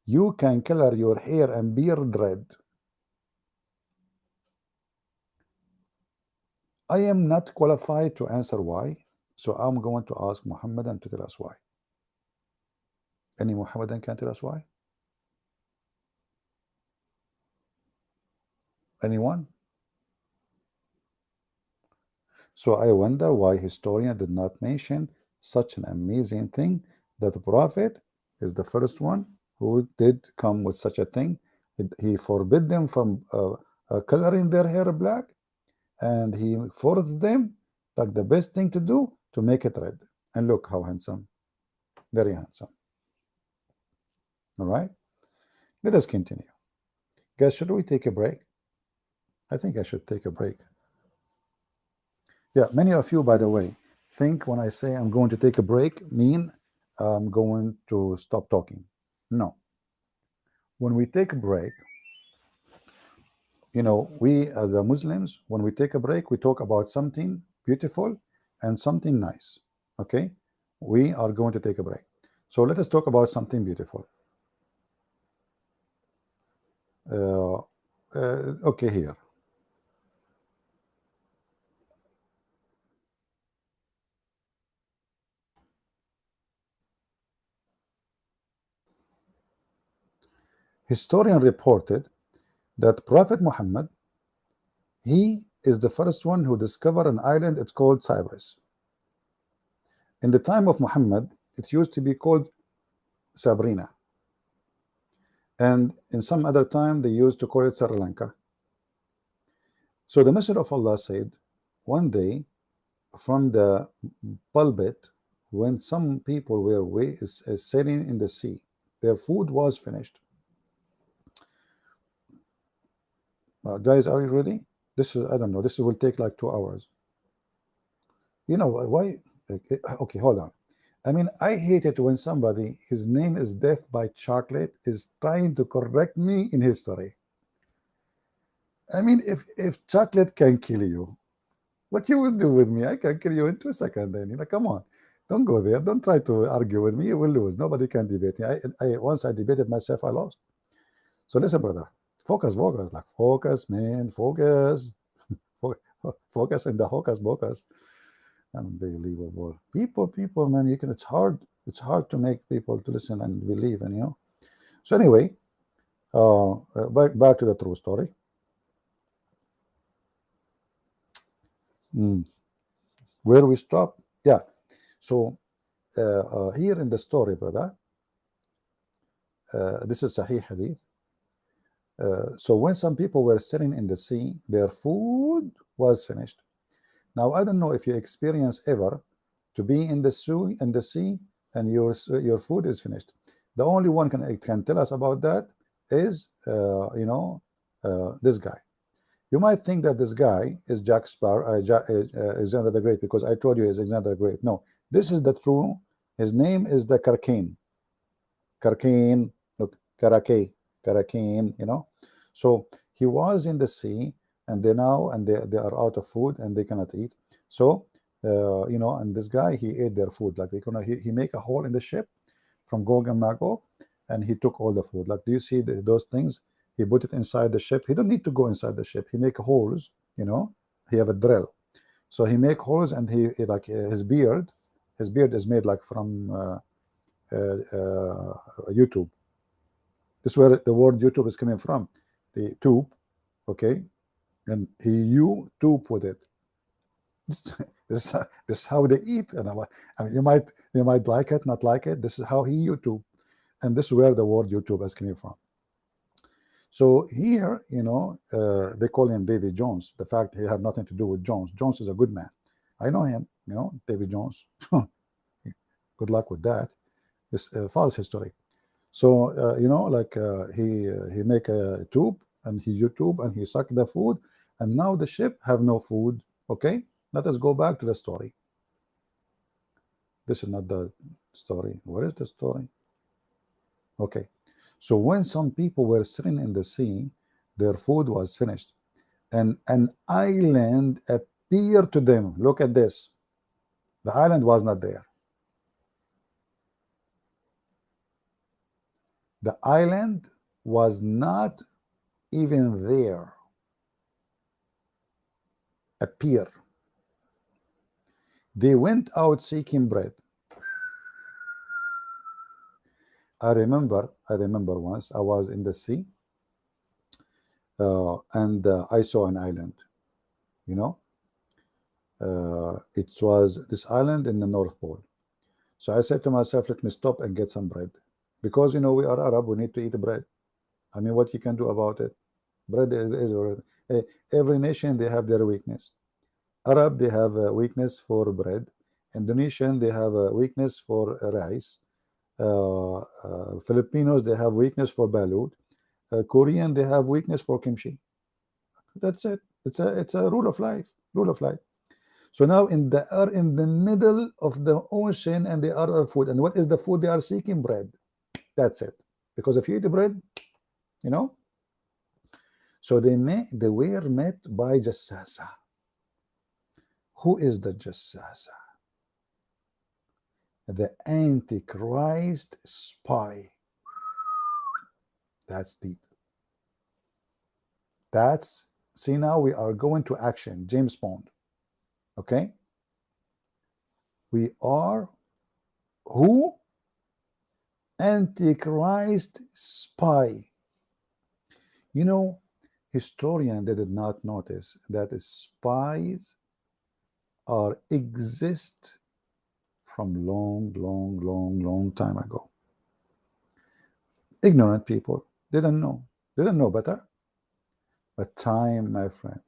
you can color your hair and beard red. I am not qualified to answer why, so I'm going to ask Muhammadan to tell us why. Any Muhammadan can tell us why? Anyone? So I wonder why historian did not mention such an amazing thing, that the Prophet is the first one who did come with such a thing. He forbid them from coloring their hair black, and he forced them, like the best thing to do, to make it red. And look how handsome, very handsome. All right, let us continue. Guys, should we take a break? I think I should take a break. Yeah, many of you, by the way, think when I say I'm going to take a break mean I'm going to stop talking. No. When we take a break, we as the Muslims, when we take a break, we talk about something beautiful and something nice. Okay? We are going to take a break. So let us talk about something beautiful. Uh, okay, here. Historian reported that Prophet Muhammad, he is the first one who discovered an island. It's called Cyprus. In the time of Muhammad, it used to be called Sabrina, and in some other time they used to call it Sri Lanka. So the Messenger of Allah said, one day from the pulpit, when some people were sailing in the sea, their food was finished. Guys, are you ready? This is, I don't know, this will take like 2 hours. You know why? Okay, hold on. I mean, I hate it when somebody, his name is Death by Chocolate, is trying to correct me in history. I mean, if chocolate can kill you, what you will do with me? I can kill you in 2 seconds. Then come on, don't go there. Don't try to argue with me. You will lose. Nobody can debate me. I once I debated myself, I lost. So listen, brother, focus, like focus, man, focus, focus in the hocus pocus. Unbelievable. People, man, it's hard. It's hard to make people to listen and believe, and. So anyway, back to the true story. Where we stop? Yeah. So here in the story, brother, this is Sahih Hadith. So when some people were sitting in the sea, their food was finished. Now I don't know if you experience ever to be in the sea, and your food is finished. The only one can tell us about that is this guy. You might think that this guy is Jack Sparrow, Alexander the Great, because I told you he's Alexander the Great. No, this is the true. His name is the Karkane. Karkane, look, Karakane, So he was in the sea, and they are out of food and they cannot eat. So and this guy, he ate their food. Like he make a hole in the ship from Gog and Magog, and he took all the food. Like, do you see those things? He put it inside the ship. He don't need to go inside the ship. He make holes. He have a drill. So he make holes, and he like his beard is made like from YouTube. This is where the word YouTube is coming from, the tube, okay? And he YouTube with it. This is how they eat, and I mean, you might like it, not like it. This is how he YouTube, and this is where the word YouTube is coming from. So here, they call him Davy Jones. The fact he have nothing to do with Jones. Jones is a good man. I know him. Davy Jones. Good luck with that. It's false history. So he make a tube, and he YouTube, and he suck the food, and now the ship have no food. Okay, let us go back to the story. This is not the story. What is the story? Okay, so when some people were sitting in the sea, their food was finished, and an island appeared to them. Look at this. The island was not there. The island was not even there. Appear. They went out seeking bread. I remember once I was in the sea, and I saw an island. It was this island in the North Pole. So I said to myself, let me stop and get some bread, because we are Arab. We need to eat bread. I mean, what you can do about it? Bread is every nation, they have their weakness. Arab, they have a weakness for bread. Indonesian, they have a weakness for rice. Filipinos, they have weakness for balut. Korean, they have weakness for kimchi. That's it. It's a rule of life. So now they are in the middle of the ocean and they are of food. And what is the food they are seeking? Bread. That's it. Because if you eat bread, you know. So they were met by Jassasa. Who is the Jassasa? The Antichrist spy. That's deep. That's, see, now we are going to action. James Bond. Okay. We are who? Antichrist spy. You know, historian they did not notice that spies are exist from long time ago. Ignorant people didn't know better. But time, my friend,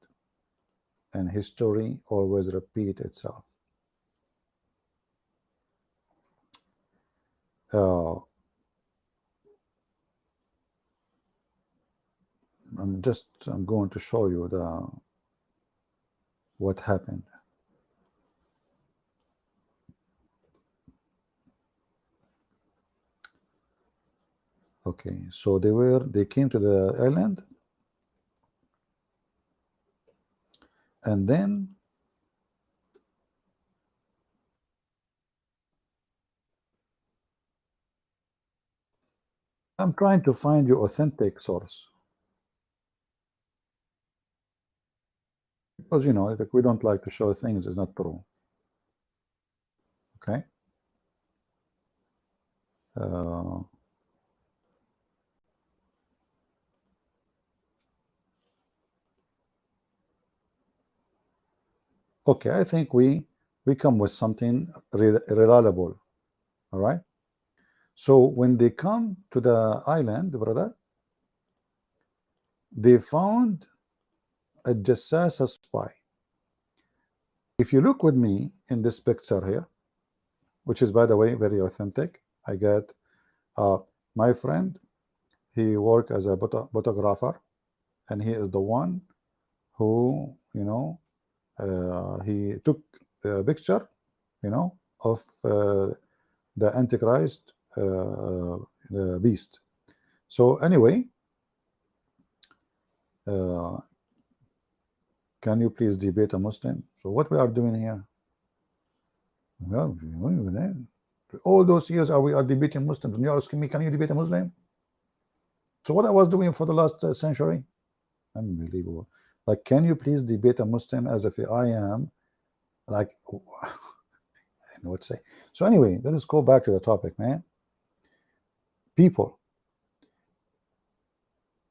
and history always repeat itself. I'm going to show you what happened. Okay, so they came to the island, and then I'm trying to find your authentic source, because you know, like, we don't like to show things is not true. Okay. Okay, I think we come with something reliable. All right. So when they come to the island, brother, they found a Jassasa spy. If you look with me in this picture here, which is, by the way, very authentic, I got my friend, he worked as a photographer, and he is the one who, you know, he took a picture, you know, of the Antichrist the beast. So anyway, can you please debate a Muslim? So what we are doing here? Well, all those years we are debating Muslims, and you're asking me, can you debate a Muslim? So what I was doing for the last century? Unbelievable. Like, can you please debate a Muslim as if I am like, I know what to say. So anyway, let us go back to the topic, man. People,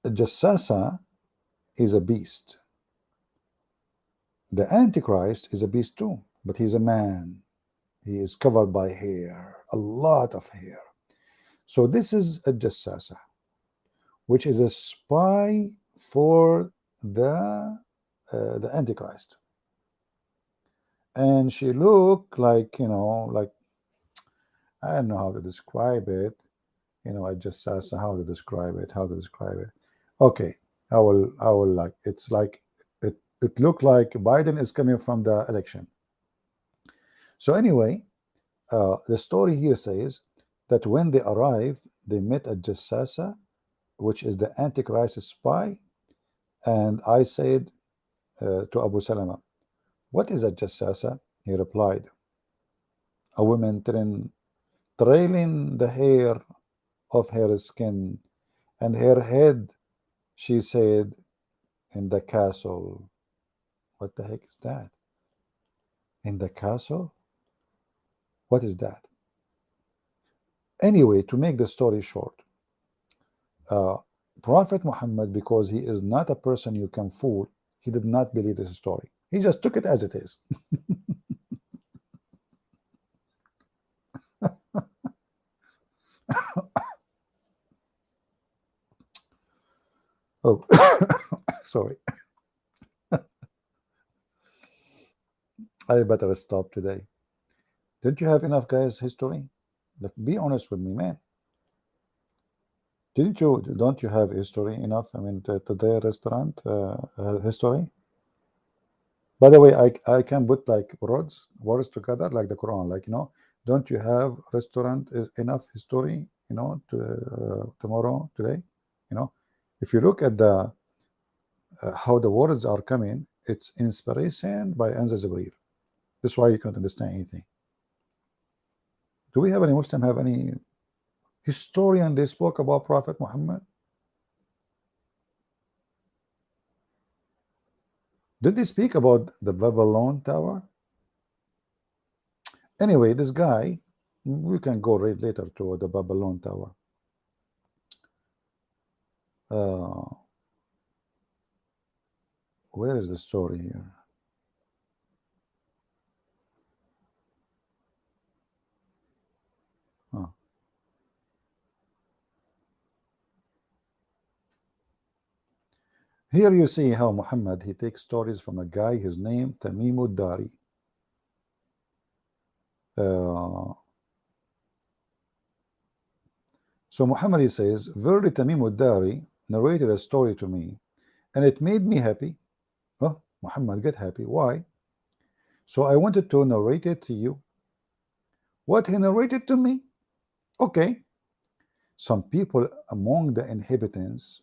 Jassasa is a beast. The Antichrist is a beast too, but he's a man. He is covered by hair, a lot of hair. So this is a Jassasa, which is a spy for the Antichrist. And she looked like, you know, like, I don't know how to describe it. You know, I just asked how to describe it, Okay, I will like, it's like, it looked like Biden is coming from the election. So anyway, the story here says that when they arrived, they met a Jassasa, which is the Antichrist spy. And I said to Abu Salama, what is a Jassasa? He replied, a woman trailing the hair of her skin and her head, she said, in the castle. What the heck is that? In the castle? What is that? Anyway, to make the story short, Prophet Muhammad, because he is not a person you can fool, he did not believe this story. He just took it as it is. Oh, sorry. I better stop today. Didn't you have enough, guys, history? Like, be honest with me, man. Don't you have history enough? I mean, today restaurant history? By the way, I can put like words together like the Quran. Like, don't you have restaurant is enough history, to tomorrow, today? You know, if you look at the how the words are coming, it's inspiration by Anza Zubair. That's why you can't understand anything. Do we have any Muslim have any historian they spoke about Prophet Muhammad? Did they speak about the Babylon Tower? Anyway, this guy, we can go read later to the Babylon Tower. Where is the story here? Oh. Here you see how Muhammad, he takes stories from a guy, his name Tamim Dari. So Muhammad, he says, Verily Tamim Dari narrated a story to me, and it made me happy. Oh, Muhammad get happy. Why? So I wanted to narrate it to you. What he narrated to me? Okay. Some people among the inhabitants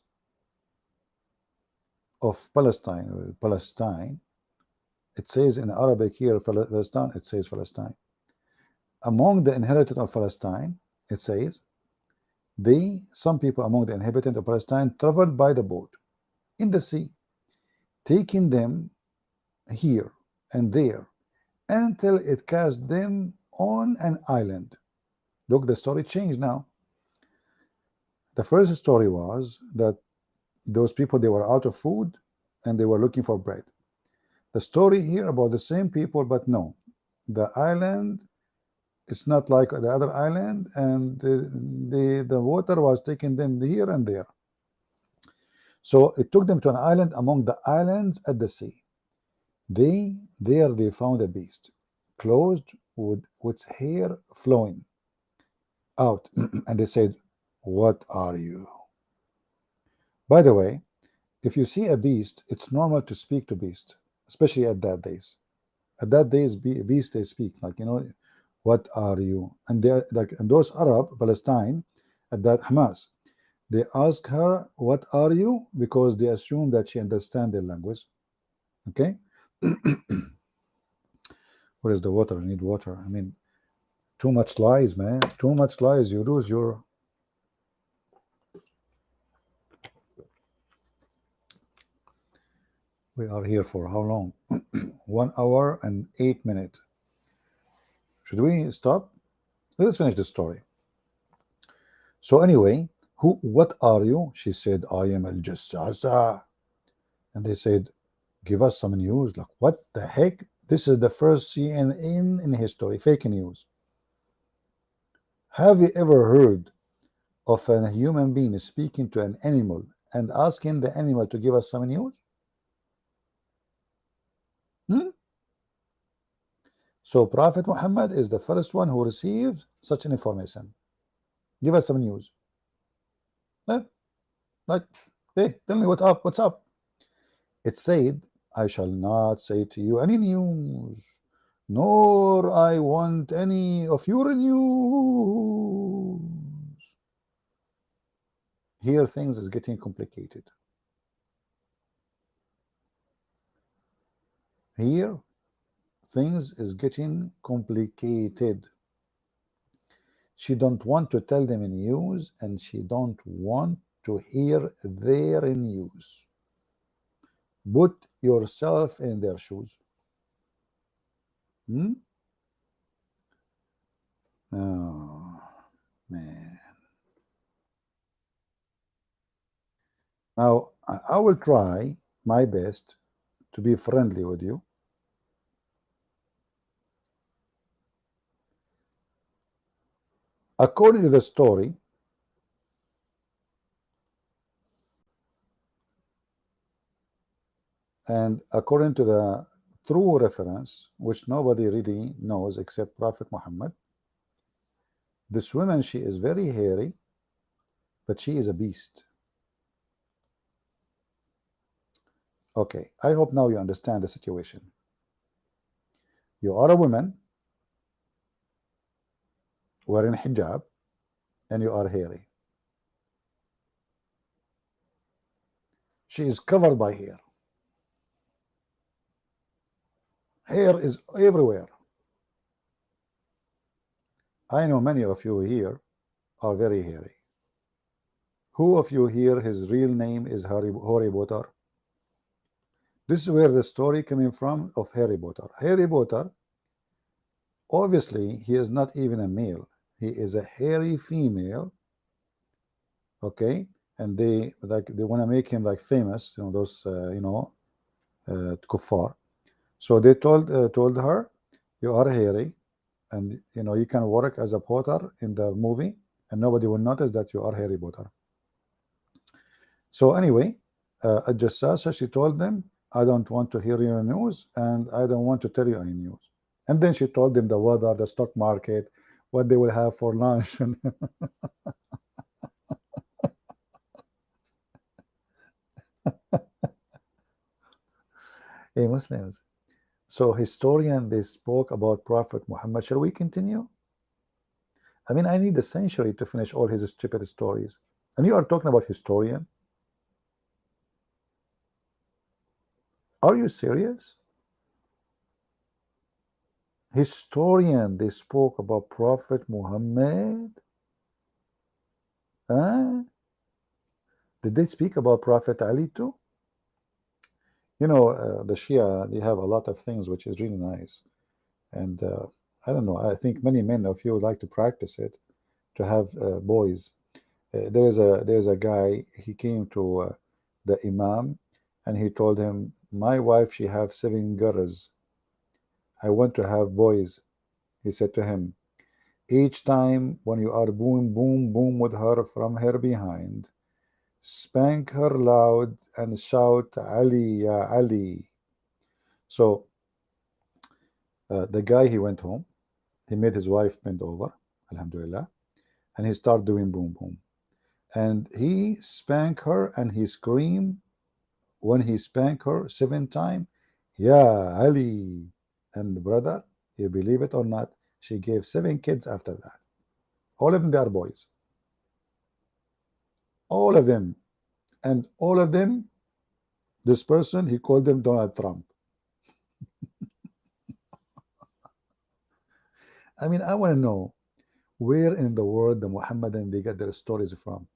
of Palestine, it says in Arabic here, Palestine, it says Palestine. Among the inhabitants of Palestine, it says, some people among the inhabitants of Palestine traveled by the boat in the sea, taking them here and there until it cast them on an island. Look, the story changed now. The first story was that those people, they were out of food and they were looking for bread. The story here about the same people, but no, the island, it's not like the other island, and the water was taking them here and there. So it took them to an island among the islands at the sea. There they found a beast, clothed with its hair flowing out, and they said, "What are you?" By the way, if you see a beast, it's normal to speak to beast, especially at that days. At that days, beast they speak like, what are you? And they like, and those Arab Palestine at that Hamas, they ask her, what are you? Because they assume that she understands their language. Okay. Where is the water? I need water. I mean, too much lies, man. Too much lies. You lose your. We are here for how long? 1 hour and 8 minutes. Should we stop? Let's finish the story. So anyway, what are you? She said, I am Al Jassasa. And they said, give us some news. Like, what the heck? This is the first CNN in history, fake news. Have you ever heard of a human being speaking to an animal and asking the animal to give us some news? So Prophet Muhammad is the first one who received such an information. Give us some news. Like, hey, tell me what's up. It said, I shall not say to you any news, nor I want any of your news. Here things is getting complicated. Here things is getting complicated. She don't want to tell them news, and she don't want to hear their news. Put yourself in their shoes. Oh, man. Now, I will try my best to be friendly with you. According to the story, and according to the true reference, which nobody really knows except Prophet Muhammad, this woman, she is very hairy, but she is a beast. Okay, I hope now you understand the situation. You are a woman wearing hijab and you are hairy. She is covered by hair. Hair is everywhere. I know many of you here are very hairy. Who of you here, his real name is Harry Potter? This is where the story coming from of Harry Potter. Harry Potter, obviously, he is not even a male. He is a hairy female, okay? And they want to make him like famous, you know, those kuffar. So they told her, you are hairy, and you know you can work as a Potter in the movie, and nobody will notice that you are Harry Potter. So anyway, Jassasa, she told them, I don't want to hear your news, and I don't want to tell you any news. And then she told them the weather, the stock market, what they will have for lunch. And hey, Muslims. So historian, they spoke about Prophet Muhammad. Shall we continue? I mean, I need a century to finish all his stupid stories. And you are talking about historian? Are you serious? Historian, they spoke about Prophet Muhammad? Huh? Did they speak about Prophet Ali too? You know, the Shia, they have a lot of things which is really nice. And I don't know, I think many men of you would like to practice it, to have boys. There's a guy, he came to the Imam, and he told him, my wife, she have 7 girls. I want to have boys. He said to him, each time when you are boom, boom, boom with her from her behind, spank her loud and shout, Ali, ya Ali. So the guy, he went home. He made his wife bend over, alhamdulillah, and he started doing boom, boom. And he spanked her and he screamed when he spanked her 7 times, Ya Ali. And brother, you believe it or not, she gave 7 kids after that. All of them, they are boys. All of them. And all of them, this person, he called them Donald Trump. I mean, I want to know where in the world the Muhammadan they get their stories from.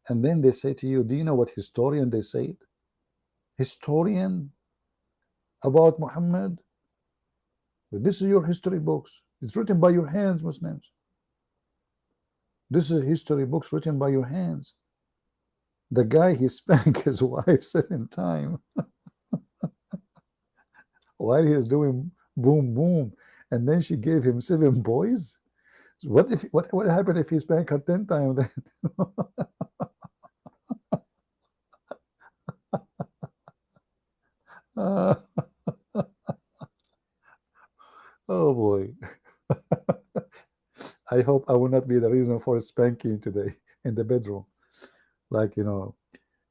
And then they say to you, do you know what historian they said? Historian about Muhammad? This is your history books. It's written by your hands, Muslims. This is history books written by your hands. The guy, he spanked his wife 7 times while he is doing boom, boom. And then she gave him 7 boys. So what happened if he spanked her 10 times then? Oh boy. I hope I will not be the reason for spanking today in the bedroom. Like, you know,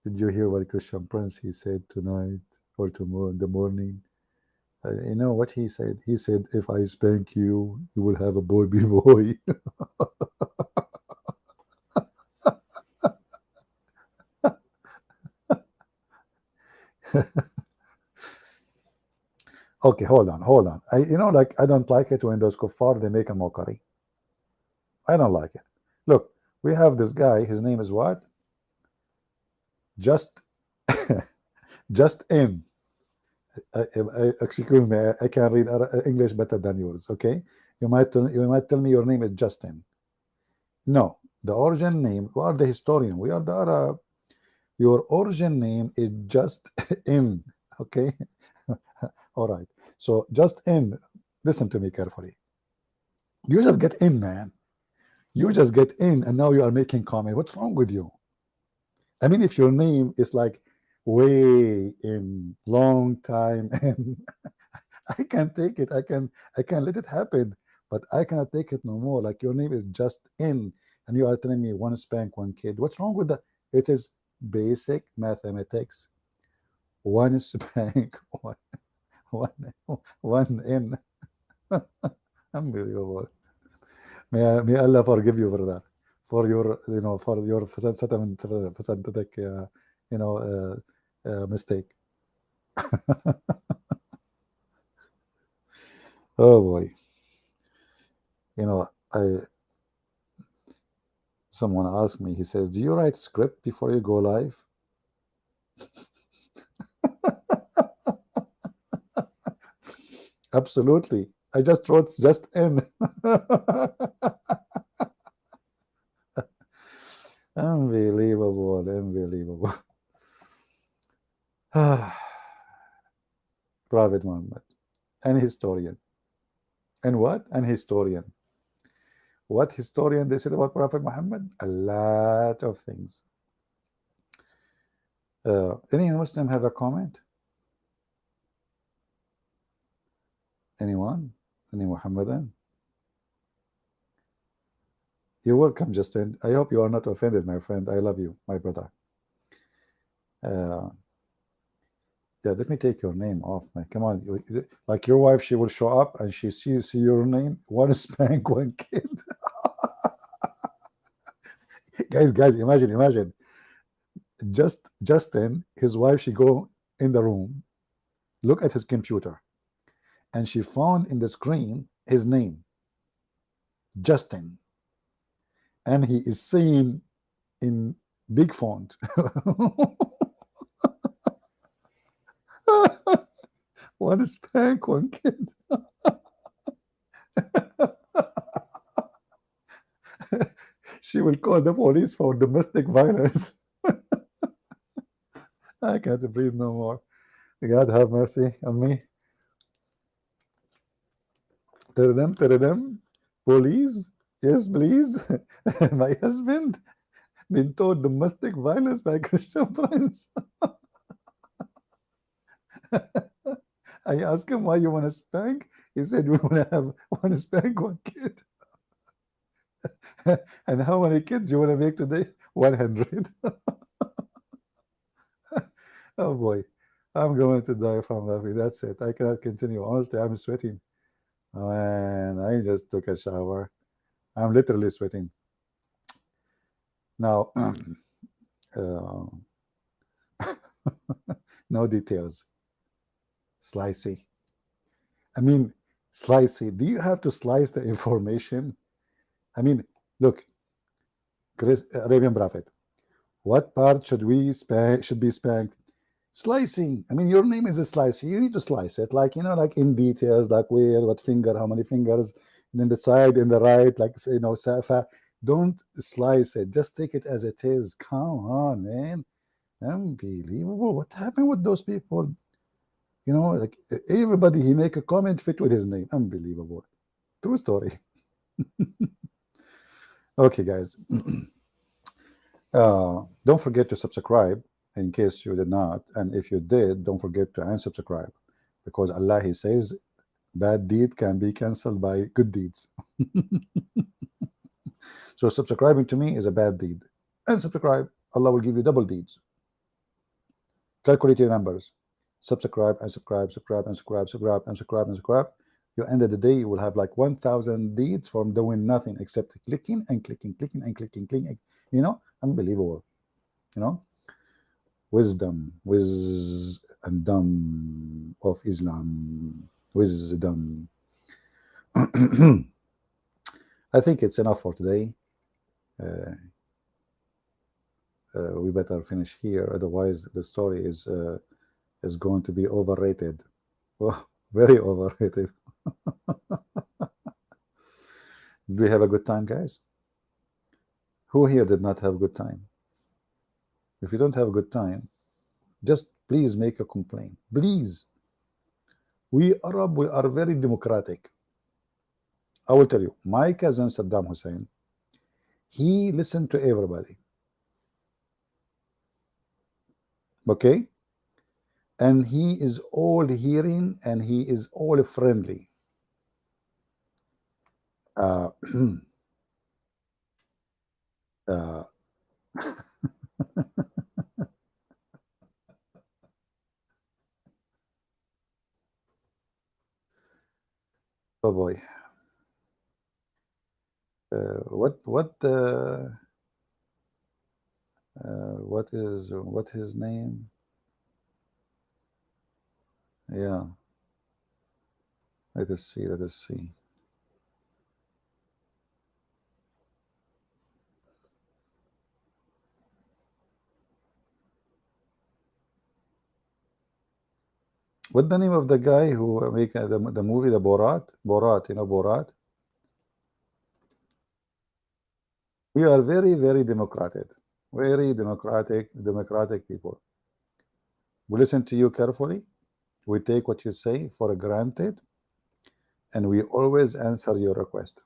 did you hear what Christian Prince he said tonight or tomorrow in the morning? You know what he said? He said, if I spank you, you will have a baby boy. Okay, hold on. You know, like, I don't like it when those kuffar, they make a mockery. I don't like it. Look, we have this guy, his name is what? Just, just in. Excuse me, I can read English better than yours. Okay, you might tell me your name is Justin. No, the origin name. We are the historian. We are the Arab. Your origin name is just in. Okay, all right. So just in. Listen to me carefully. You just get in, man. You just get in, and now you are making comment. What's wrong with you? I mean, if your name is like way in, long time, and I can take it. I can let it happen, but I cannot take it no more. Like, your name is just in, and you are telling me one spank, one kid. What's wrong with that? It is basic mathematics. One spank, one in. Unbelievable. May Allah forgive you for that, for your, for your pathetic, mistake. Oh boy. I Someone asked me, he says, do you write script before you go live? Absolutely. I just wrote just in. Unbelievable, unbelievable. Prophet Muhammad, an historian. And what? An historian. What historian they said about Prophet Muhammad? A lot of things. Any Muslim have a comment? Anyone? Any Muhammadan? You're welcome, Justin. I hope you are not offended, my friend. I love you, my brother. Yeah, let me take your name off, man. Come on. Like your wife, she will show up and she sees your name, one spank, one kid. Guys, imagine. Justin, his wife, she go in the room, look at his computer, and she found in the screen his name, Justin, and he is saying in big font, one spank, one kid. She will call the police for domestic violence. I can't breathe no more. God have mercy on me. Tell them, police, yes, please. My husband been told domestic violence by Christian Prince. I asked him why you want to spank. He said we want to have one spank, one kid. And how many kids you want to make today? 100. Oh boy, I'm going to die from laughing. That's it. I cannot continue. Honestly, I'm sweating. Oh, man, I just took a shower. I'm literally sweating. Now, uh, no details. Slicey. I mean, slicey. Do you have to slice the information? I mean, look, Chris, Arabian Prophet. What part should be spanked? Slicing. I mean, your name is a slicing. You need to slice it, like like in details, like where, what finger, how many fingers, and then the side and the right, like Safa. Don't slice it. Just take it as it is. Come on, man. Unbelievable. What happened with those people? Like everybody he make a comment fit with his name. Unbelievable. True story. Okay, guys. Don't forget to subscribe in case you did not, and if you did, don't forget to unsubscribe, because Allah, he says bad deed can be cancelled by good deeds. So subscribing to me is a bad deed. Unsubscribe, Allah will give you double deeds. Calculate your numbers. Subscribe and subscribe, subscribe and subscribe, subscribe and subscribe and subscribe. You end of the day, you will have like 1,000 deeds from doing nothing except clicking and clicking, clicking and clicking, clicking. Unbelievable. Wisdom, and dumb of Islam. Wisdom. I think it's enough for today. We better finish here, otherwise the story is going to be overrated. Well, very overrated. Did we have a good time, guys? Who here did not have a good time? If you don't have a good time, just please make a complaint. Please. We Arab, we are very democratic. I will tell you, my cousin Saddam Hussein, he listened to everybody. Okay? And he is all hearing and he is all friendly. uh, Oh boy. What his name? Yeah, let us see. Let us see. What the name of the guy who make the movie, the Borat? Borat, you know Borat? We are very democratic, democratic people. We listen to you carefully. We take what you say for granted, and we always answer your request.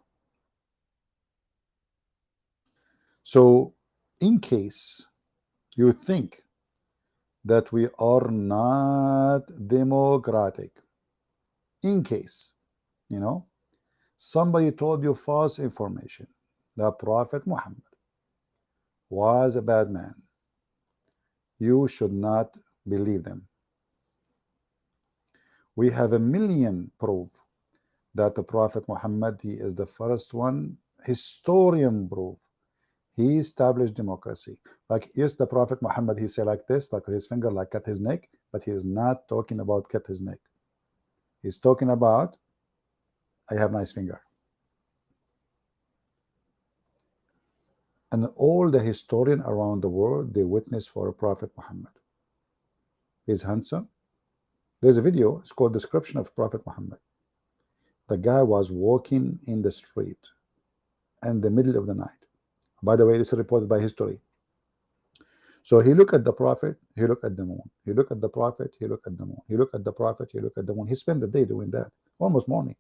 So, in case you think that we are not democratic, in case, you know, somebody told you false information, the Prophet Muhammad was a bad man, you should not believe them. We have a million proof that the Prophet Muhammad, he is the first one, historian proof. He established democracy. Like, yes, the Prophet Muhammad, he said like this, like his finger, like cut his neck, but he is not talking about cut his neck. He's talking about, I have nice finger. And all the historian around the world, they witness for Prophet Muhammad. He's handsome. There's a video, it's called Description of Prophet Muhammad. The guy was walking in the street in the middle of the night. By the way, this is reported by history. So he looked at the Prophet, he looked at the moon. He looked at the Prophet, he looked at the moon. He looked at the Prophet, he looked at the moon. He spent the day doing that, almost morning.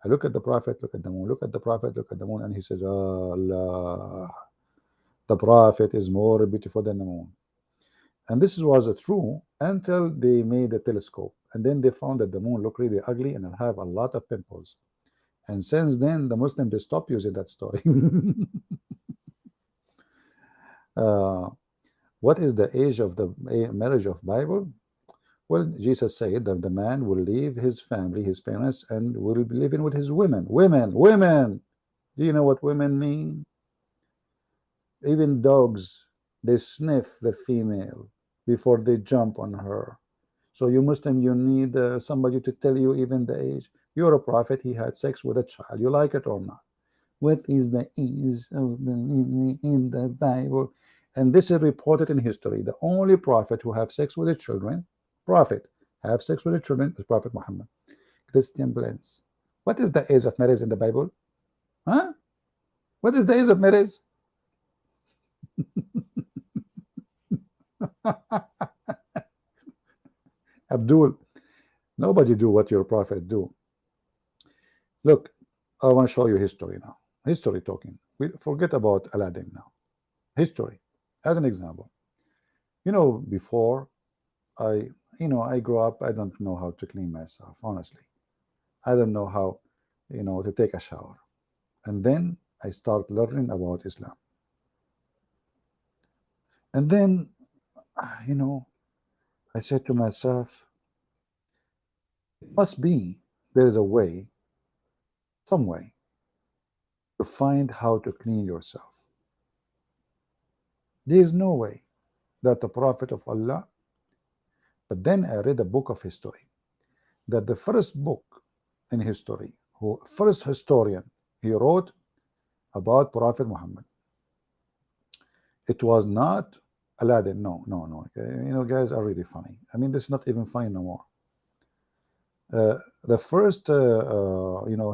I look at the Prophet, look at the moon, look at the Prophet, look at the moon, and he says, Allah, the Prophet is more beautiful than the moon. And this was true until they made a telescope. And then they found that the moon looked really ugly and it have a lot of pimples. And since then, the Muslims, they stopped using that story. What is the age of the marriage of Bible? Well, Jesus said that the man will leave his family, his parents, and will be living with his women. Women. Do you know what women mean? Even dogs, they sniff the female before they jump on her. So you Muslim, you need somebody to tell you even the age. You're a prophet, he had sex with a child. You like it or not? What is the age of in the Bible? And this is reported in history. The only prophet who have sex with the children, have sex with the children is Prophet Muhammad. Christian Blends. What is the age of marriage in the Bible? Huh? What is the age of marriage? Abdul, nobody do what your prophet do. Look, I want to show you history now. History talking. We forget about Aladdin now. History, as an example. You know, before I grew up, I don't know how to clean myself, honestly. I don't know how, to take a shower. And then I start learning about Islam. And then, you know, I said to myself, it must be there is a way, some way, to find how to clean yourself. There is no way that the Prophet of Allah, but then I read a book of history, that the first book in history, who first historian, he wrote about Prophet Muhammad. It was not Aladdin. No. Okay? Guys are really funny. I mean, this is not even funny no more. The first,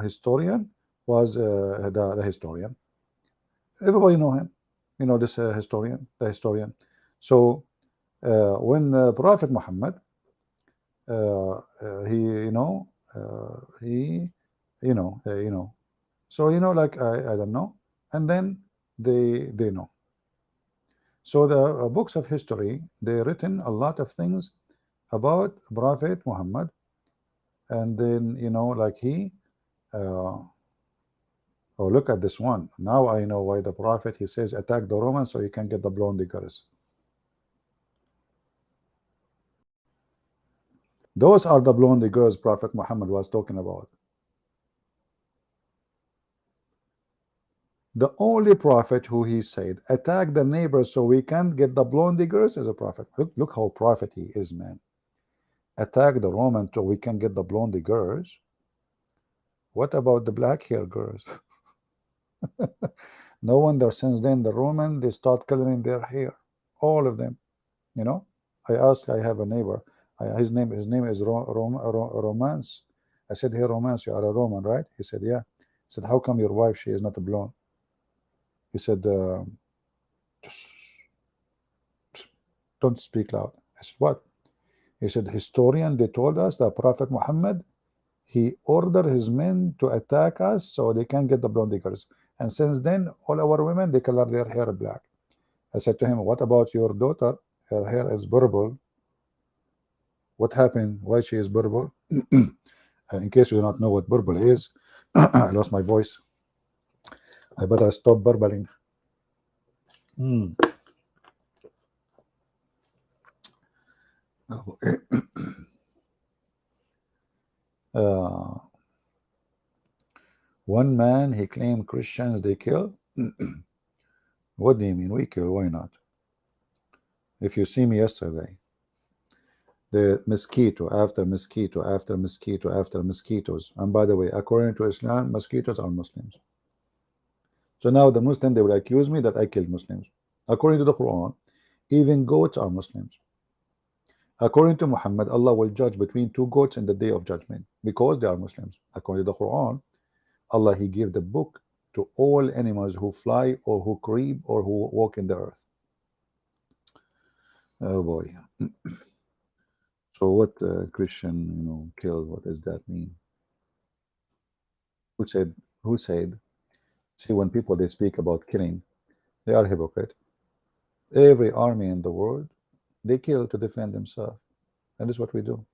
historian was the historian. Everybody know him. This historian, the historian. So when Prophet Muhammad, he, he, so like I don't know, and then they know. So the books of history, they written a lot of things about Prophet Muhammad, and then like he. Oh, look at this one. Now I know why the Prophet, he says, attack the Romans so you can get the blonde girls. Those are the blonde girls Prophet Muhammad was talking about. The only prophet who he said attack the neighbors so we can't get the blondie girls is a prophet. Look how prophet he is, man. Attack the Roman so we can get the blondie girls. What about the black hair girls? No wonder since then the Roman they start coloring their hair, all of them. You know, I have a neighbor. His name is Romance. I said, hey Romance, you are a Roman, right? He said, yeah. I said, how come your wife she is not a blonde? He said, don't speak loud. I said, what? He said, historian, they told us that Prophet Muhammad, he ordered his men to attack us so they can get the blonde girls. And since then, all our women, they color their hair black. I said to him, what about your daughter? Her hair is purple. What happened? Why she is purple? In case you do not know what purple is, I lost my voice. I better stop burbling. Mm. One man, he claimed Christians they kill. What do you mean we kill? Why not? If you see me yesterday, the mosquito after mosquito after mosquito after mosquitoes. And by the way, according to Islam, mosquitoes are Muslims. So now the Muslim, they will accuse me that I killed Muslims. According to the Quran, even goats are Muslims. According to Muhammad, Allah will judge between two goats in the day of judgment because they are Muslims. According to the Quran, Allah, he gave the book to all animals who fly or who creep or who walk in the earth. Oh boy. So what Christian, kill, what does that mean? Who said, who said? See, when people, they speak about killing, they are hypocrite. Every army in the world, they kill to defend themselves. And this is what we do.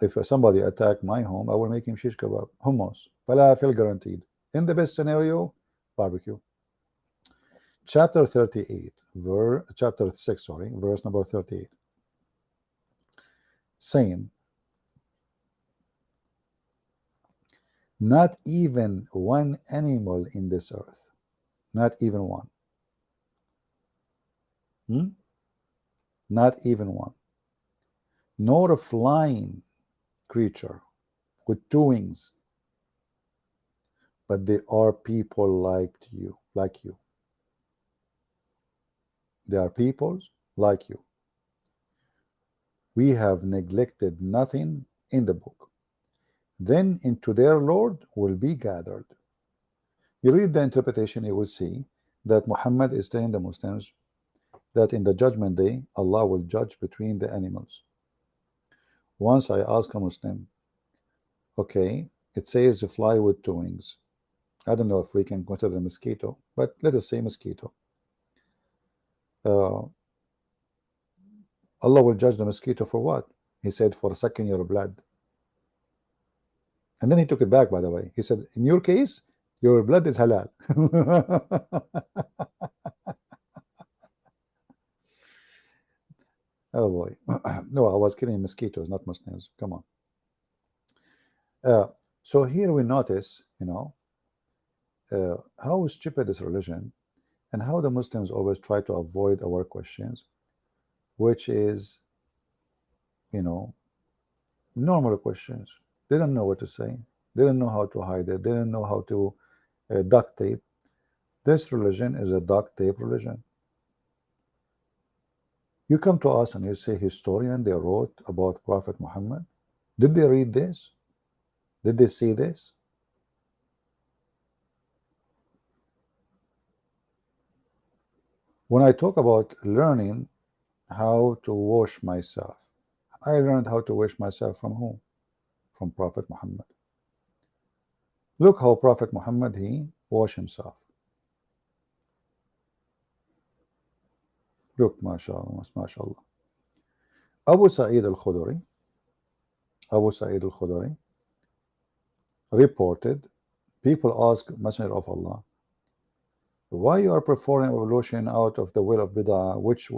If somebody attack my home, I will make him shish kebab, hummus, falafel guaranteed. In the best scenario, barbecue. Chapter 38, chapter 6, sorry, verse number 38. Saying, not even one animal in this earth, not even one. Not even one. Nor a flying creature with two wings, but they are people like you. They are peoples like you. We have neglected nothing in the book. Then into their Lord will be gathered. You read the interpretation, you will see that Muhammad is telling the Muslims that in the judgment day, Allah will judge between the animals. Once I ask a Muslim, okay, it says a fly with two wings. I don't know if we can consider the mosquito, but let us say mosquito. Allah will judge the mosquito for what? He said, for sucking your blood. And then he took it back, by the way. He said, in your case, your blood is halal. Oh boy. No, I was killing mosquitoes, not Muslims. Come on. So here we notice, how stupid is religion and how the Muslims always try to avoid our questions, which is, normal questions. They don't know what to say. They don't know how to hide it. They don't know how to duct tape. This religion is a duct tape religion. You come to us and you say, historian, they wrote about Prophet Muhammad. Did they read this? Did they see this? When I talk about learning how to wash myself, I learned how to wash myself from whom? From Prophet Muhammad. Look how Prophet Muhammad, he washed himself. Look, mashallah, mashallah. Abu Sa'id al-Khudri reported, people ask Messenger of Allah, why you are performing evolution out of the will of bid'ah, which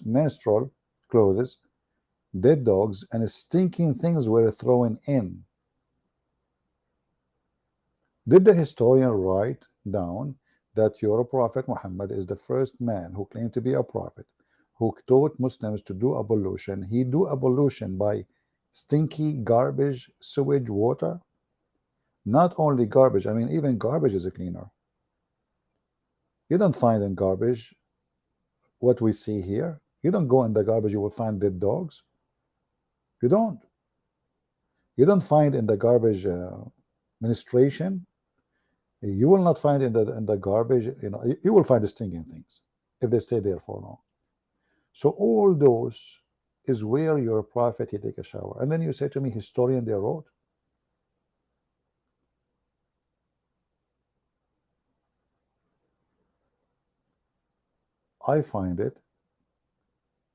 menstrual clothes, dead dogs, and stinking things were thrown in. Did the historian write down that your prophet Muhammad is the first man who claimed to be a prophet, who taught Muslims to do ablution? He do ablution by stinky garbage sewage water. Not only garbage, I mean even garbage is a cleaner. You don't find in garbage what we see here. You don't go in the garbage, you will find dead dogs. You don't. You don't find in the garbage ministration. You will not find in the garbage. You will find the stinking things if they stay there for long. So all those is where your prophet he take a shower, and then you say to me, historian they wrote. I find it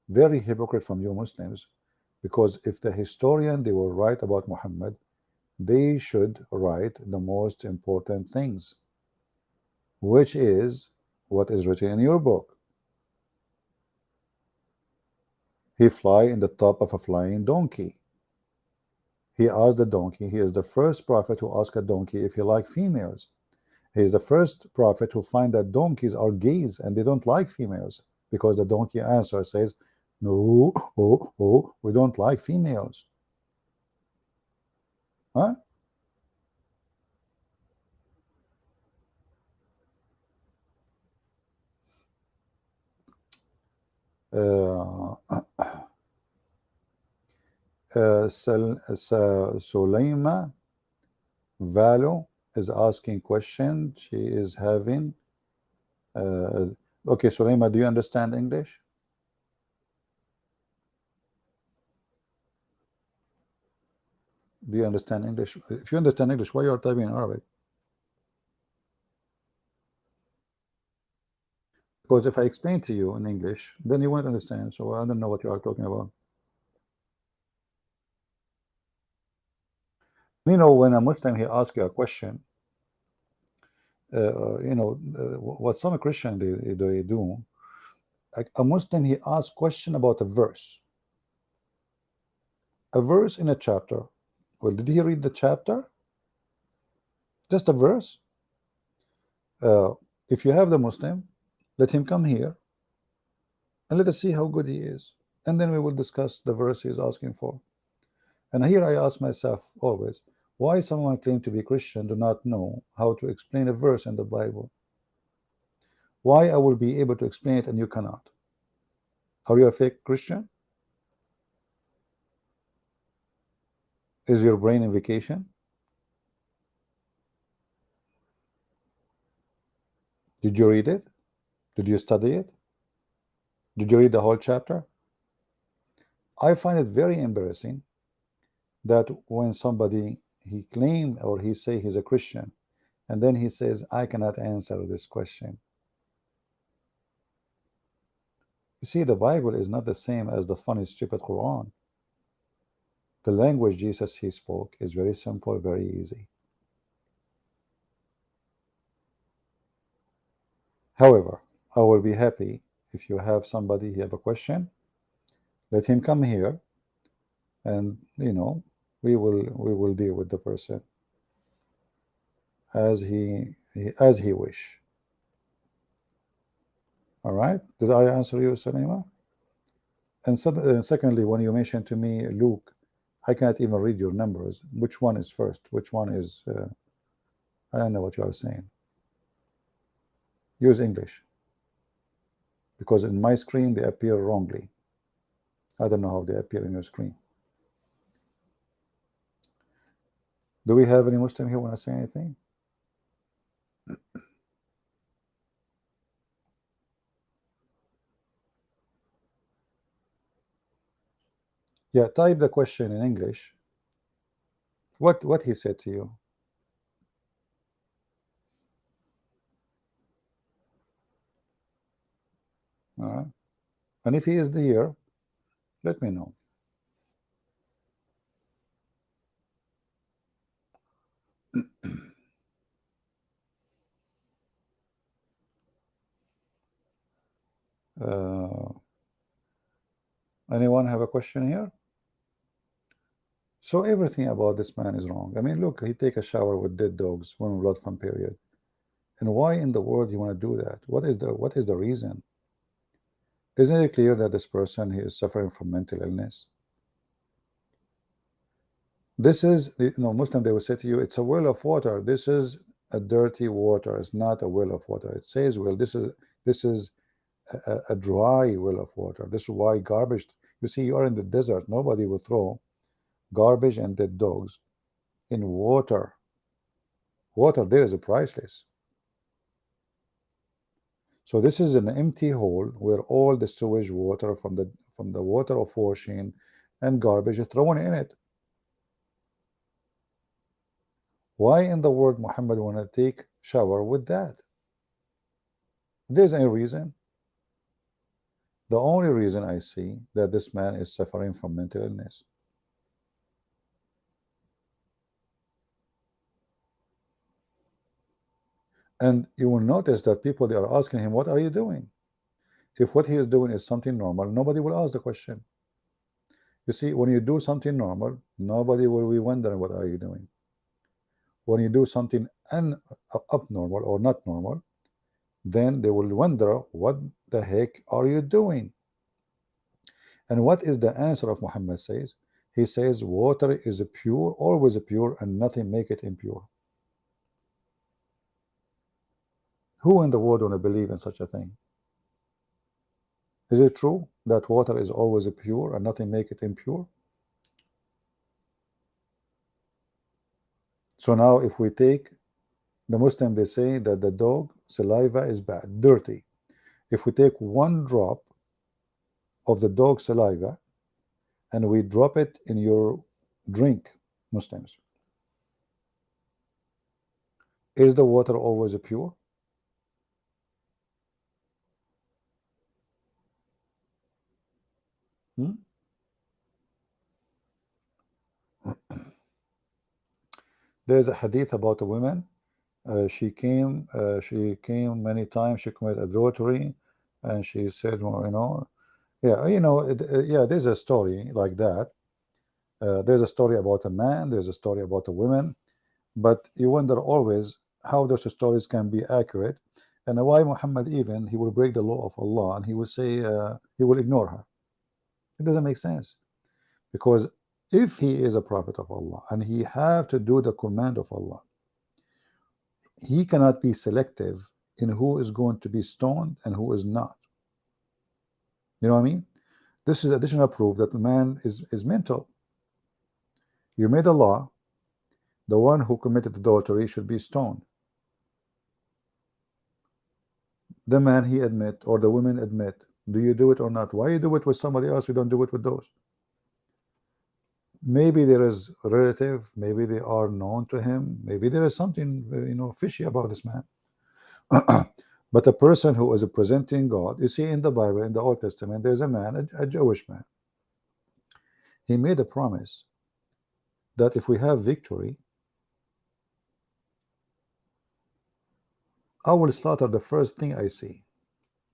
very hypocrite from you Muslims, because if the historian they will write about Muhammad, they should write the most important things, which is what is written in your book. He fly in the top of a flying donkey. He asked the donkey. He is the first prophet who asked a donkey if he liked females. He is the first prophet who find that donkeys are gays and they don't like females, because the donkey answer says, no, we don't like females. Huh? Uh, Suleima Valo is asking question. She is having okay, Suleima, do you understand English? Do you understand English? If you understand English, why you are typing in Arabic? Because if I explain to you in English, then you won't understand. So I don't know what you are talking about. When a Muslim he asks you a question, what some Christian they do, like a Muslim he asks question about a verse in a chapter. Well, did he read the chapter? Just a verse. If you have the Muslim, let him come here and let us see how good he is, and then we will discuss the verse he is asking for. And here I ask myself always, why someone claim to be Christian do not know how to explain a verse in the Bible? Why I will be able to explain it and you cannot? Are you a fake Christian? Is your brain in vacation? Did you read it? Did you study it? Did you read the whole chapter? I find it very embarrassing that when somebody he claim or he say he's a Christian, and then he says, I cannot answer this question. You see, the Bible is not the same as the funny, stupid Quran. The language Jesus he spoke is very simple, very easy. However, I will be happy if you have somebody, you have a question, let him come here, and we will deal with the person as he wish. All right? Did I answer you, Salima? And secondly, when you mentioned to me Luke, I cannot even read your numbers. Which one is first? Which one is? I don't know what you are saying. Use English, because in my screen they appear wrongly. I don't know how they appear in your screen. Do we have any Muslim here want to say anything? Yeah, type the question in English. What he said to you? All right. And if he is here, let me know. Anyone have a question here? So everything about this man is wrong. I mean, look, he take a shower with dead dogs, women blood from period. And why in the world you want to do that? What is the reason? Isn't it clear that this person, he is suffering from mental illness? This is, Muslim, they will say to you, it's a well of water. This is a dirty water. It's not a well of water. It says, well, this is a dry well of water. This is why garbage. You see, you are in the desert. Nobody will throw garbage and dead dogs in water. Water there is a priceless. So this is an empty hole where all the sewage water from the water of washing and garbage is thrown in it. Why in the world Muhammad want to take shower with that? If there's any reason. The only reason I see that this man is suffering from mental illness. And you will notice that people, they are asking him, what are you doing? If what he is doing is something normal, nobody will ask the question. You see, when you do something normal, nobody will be wondering what are you doing. When you do something abnormal or not normal, then they will wonder, what the heck are you doing? And what is the answer of Muhammad says? He says, water is pure, always pure, and nothing make it impure. Who in the world want to believe in such a thing? Is it true that water is always pure and nothing make it impure? So now if we take the Muslim, they say that the dog saliva is bad, dirty. If we take one drop of the dog saliva and we drop it in your drink, Muslims, is the water always pure? There's a hadith about a woman. She came many times. She committed adultery, and she said, well, yeah, there's a story like that. There's a story about a man. There's a story about a woman, but you wonder always how those stories can be accurate, and why Muhammad, even he will break the law of Allah and he will say he will ignore her. It doesn't make sense, because if he is a prophet of Allah and he have to do the command of Allah, he cannot be selective in who is going to be stoned and who is not. You know what I mean? This is additional proof that man is mental. You made a law, the one who committed adultery should be stoned. The man, he admit, or the women admit. Do you do it or not? Why you do it with somebody else? You don't do it with those. Maybe there is a relative, maybe they are known to him, maybe there is something fishy about this man. But a person who is presenting God, you see in the Bible, in the Old Testament, there's a man, a Jewish man. He made a promise that if we have victory, I will slaughter the first thing I see.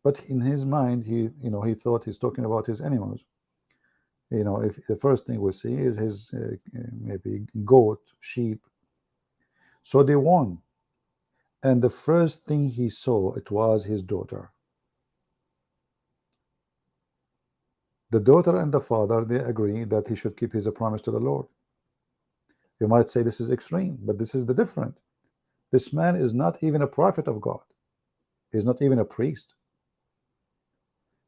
But in his mind, he thought he's talking about his animals. If the first thing we see is his maybe goat, sheep. So they won, and the first thing he saw, it was his daughter. The daughter and the father, they agree that he should keep his promise to the Lord. You might say this is extreme, but this is the different. This man is not even a prophet of God. He's not even a priest.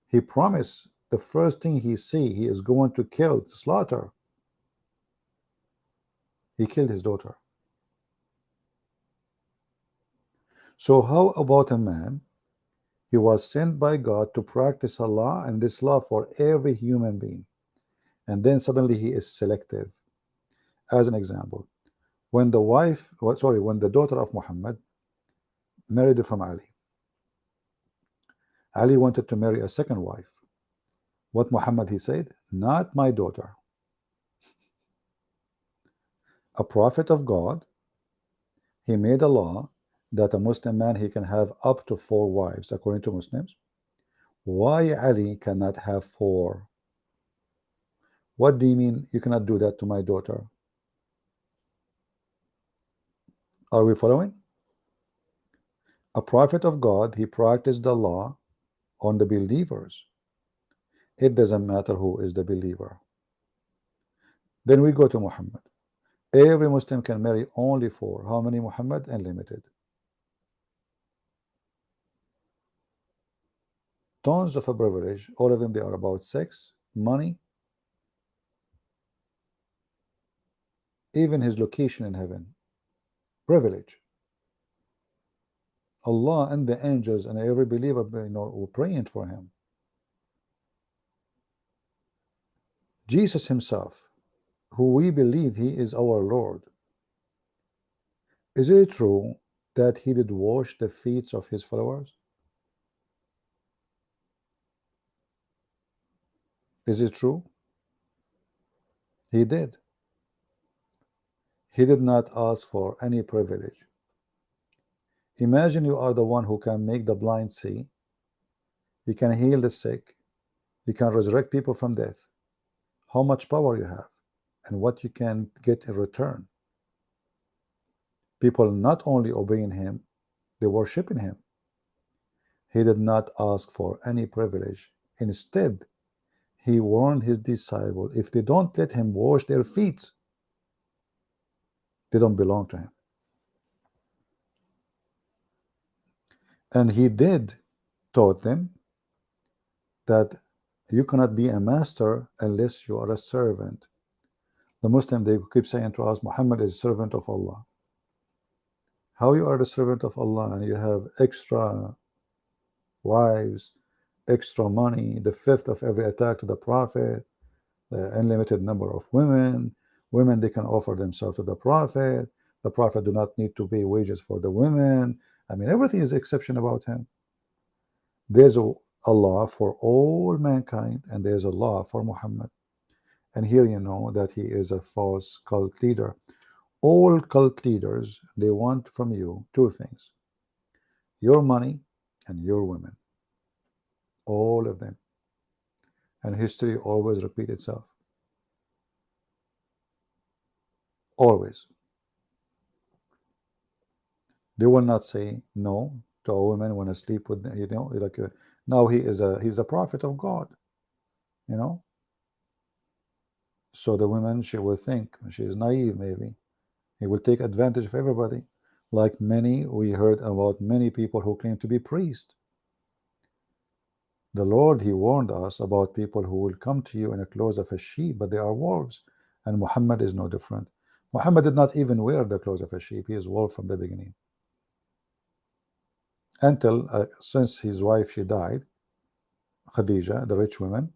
He promised the first thing he see, he is going to kill, to slaughter. He killed his daughter. So how about a man? He was sent by God to practice Allah and this law for every human being, and then suddenly he is selective. As an example, when the daughter of Muhammad married from Ali, Ali wanted to marry a second wife. What Muhammad, he said, not my daughter. A prophet of God, he made a law that a Muslim man, he can have up to 4 wives according to Muslims. Why Ali cannot have 4? What do you mean you cannot do that to my daughter? Are we following? A prophet of God, he practiced the law on the believers. It doesn't matter who is the believer. Then we go to Muhammad. Every Muslim can marry only for how many, Muhammad? Unlimited. Tons of a privilege. All of them, they are about sex, money, even his location in heaven. Privilege. Allah and the angels and every believer, were praying for him. Jesus himself, who we believe he is our Lord, is it true that he did wash the feet of his followers? Is it true? He did. He did not ask for any privilege. Imagine you are the one who can make the blind see, you can heal the sick, you can resurrect people from death. How much power you have and what you can get in return. People not only obeying him, they worshiping him. He did not ask for any privilege. Instead, he warned his disciples, if they don't let him wash their feet, they don't belong to him. And he did taught them that you cannot be a master unless you are a servant. The Muslim, they keep saying to us, Muhammad is a servant of Allah. How you are the servant of Allah and you have extra wives, extra money, the fifth of every attack to the Prophet, the unlimited number of women, they can offer themselves to the Prophet do not need to pay wages for the women. I mean, everything is exception about him. There's a law for all mankind and there's a law for Muhammad. And here you know that he is a false cult leader. All cult leaders, they want from you two things: your money and your women. All of them. And history always repeats itself. Always. They will not say no to a woman when I sleep with them, like now he's a prophet of God, So the woman, she will think she is naive, maybe. He will take advantage of everybody. Like we heard about many people who claim to be priests. The Lord, he warned us about people who will come to you in the clothes of a sheep, but they are wolves. And Muhammad is no different. Muhammad did not even wear the clothes of a sheep. He is wolf from the beginning. Until, since his wife, she died, Khadija, the rich woman,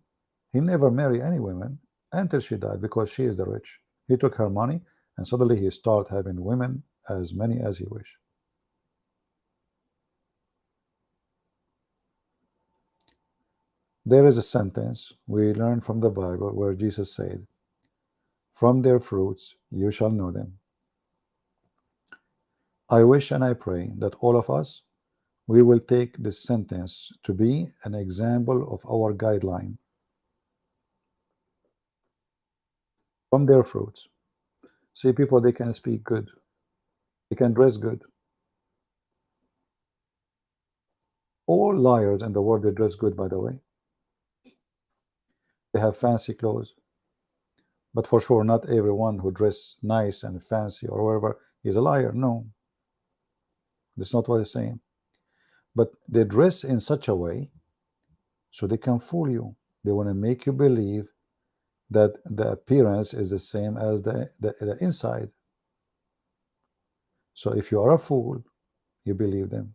he never married any women until she died because she is the rich. He took her money and suddenly he started having women as many as he wished. There is a sentence we learn from the Bible where Jesus said, from their fruits you shall know them. I wish and I pray that all of us, we will take this sentence to be an example of our guideline. From their fruits. See, people, they can speak good. They can dress good. All liars in the world, they dress good, by the way. They have fancy clothes. But for sure, not everyone who dress nice and fancy or whatever is a liar. No. That's not what he's saying. But they dress in such a way so they can fool you. They want to make you believe that the appearance is the same as the inside. So if you are a fool, you believe them.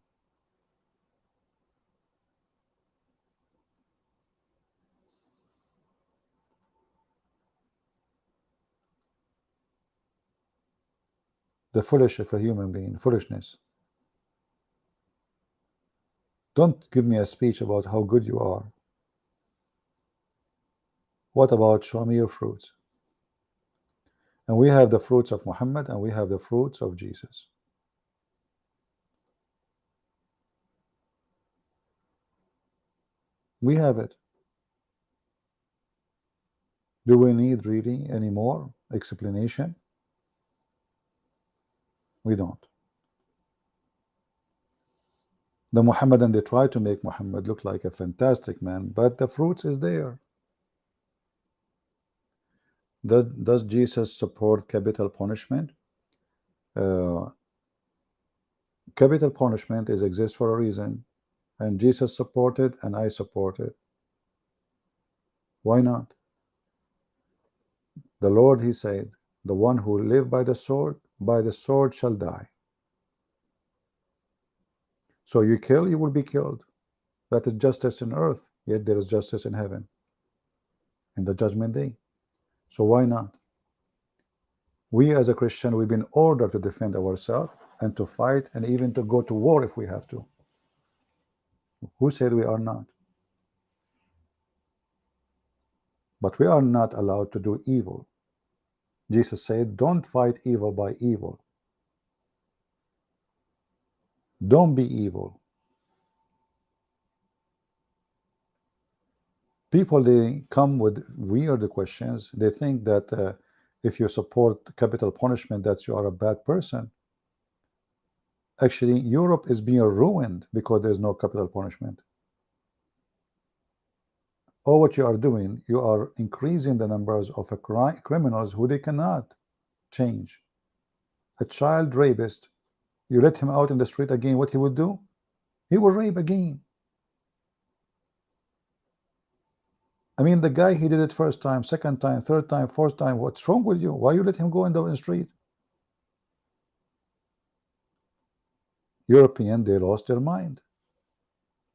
The foolish of a human being, foolishness. Don't give me a speech about how good you are. What about show me your fruits? And we have the fruits of Muhammad and we have the fruits of Jesus. We have it. Do we need really any more explanation? We don't. The Muhammadan, they try to make Muhammad look like a fantastic man, but the fruits is there. Does Jesus support capital punishment? Uh, Capital punishment is exists for a reason, and Jesus supported and I support it. Why not? The Lord, he said, the one who live by the sword shall die. So you kill, you will be killed. That is justice in earth, yet there is justice in heaven, in the judgment day. So why not? We as a Christian, we've been ordered to defend ourselves and to fight and even to go to war if we have to. Who said we are not? But we are not allowed to do evil. Jesus said, don't fight evil by evil. Don't be evil. People, they come with weird questions. They think that if you support capital punishment, that you are a bad person. Actually, Europe is being ruined because there's no capital punishment. Or what you are doing, you are increasing the numbers of criminals who they cannot change. A child rapist, you let him out in the street again, what he would do? He will rape again. I mean, the guy, he did it first time, second time, third time, fourth time. What's wrong with you? Why you let him go in the street? European, they lost their mind.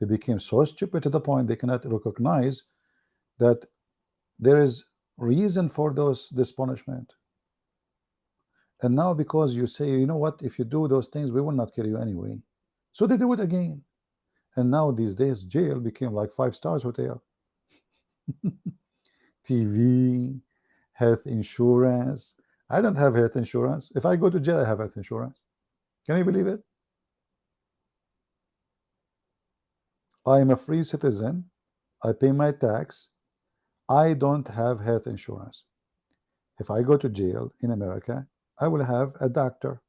They became so stupid to the point they cannot recognize that there is reason for this punishment. And now because you say, you know what, if you do those things, we will not kill you anyway. So they do it again. And now these days, jail became like 5 stars hotel. TV, health insurance. I don't have health insurance. If I go to jail, I have health insurance. Can you believe it? I am a free citizen. I pay my tax. I don't have health insurance. If I go to jail in America, I will have a doctor,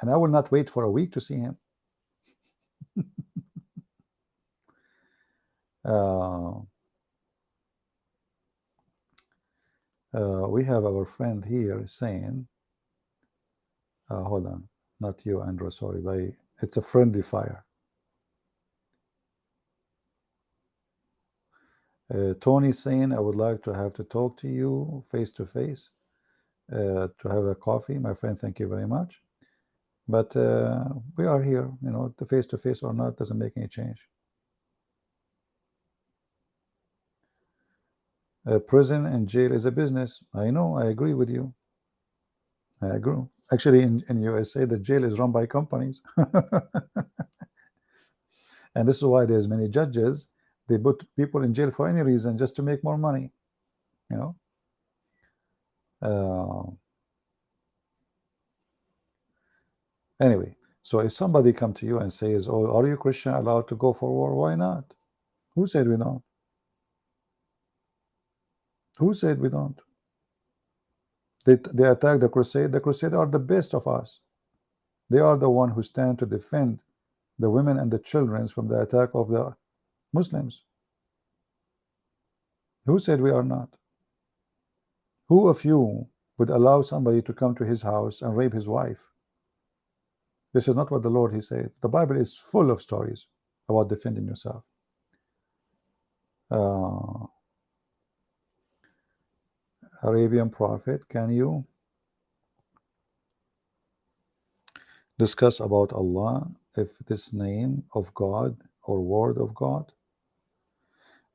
and I will not wait for a week to see him. We have our friend here saying, hold on, not you, Andrew, sorry, it's a friendly fire. Tony saying, I would like to have to talk to you face to face, to have a coffee. My friend, thank you very much. But we are here, you know, the face to face or not doesn't make any change. Prison and jail is a business. I know, I agree with you. I agree. Actually, in USA, the jail is run by companies. And this is why there's many judges. They put people in jail for any reason just to make more money, you know. Anyway, so if somebody come to you and says, oh, are you Christian allowed to go for war? Why not? Who said we don't? Who said we don't? They attack the crusade. The crusade are the best of us. They are the one who stand to defend the women and the children from the attack of the Muslims. Who said we are not? Who of you would allow somebody to come to his house and rape his wife? This is not what the Lord, he said. The Bible is full of stories about defending yourself. Arabian prophet, can you discuss about Allah, if this name of God or word of God?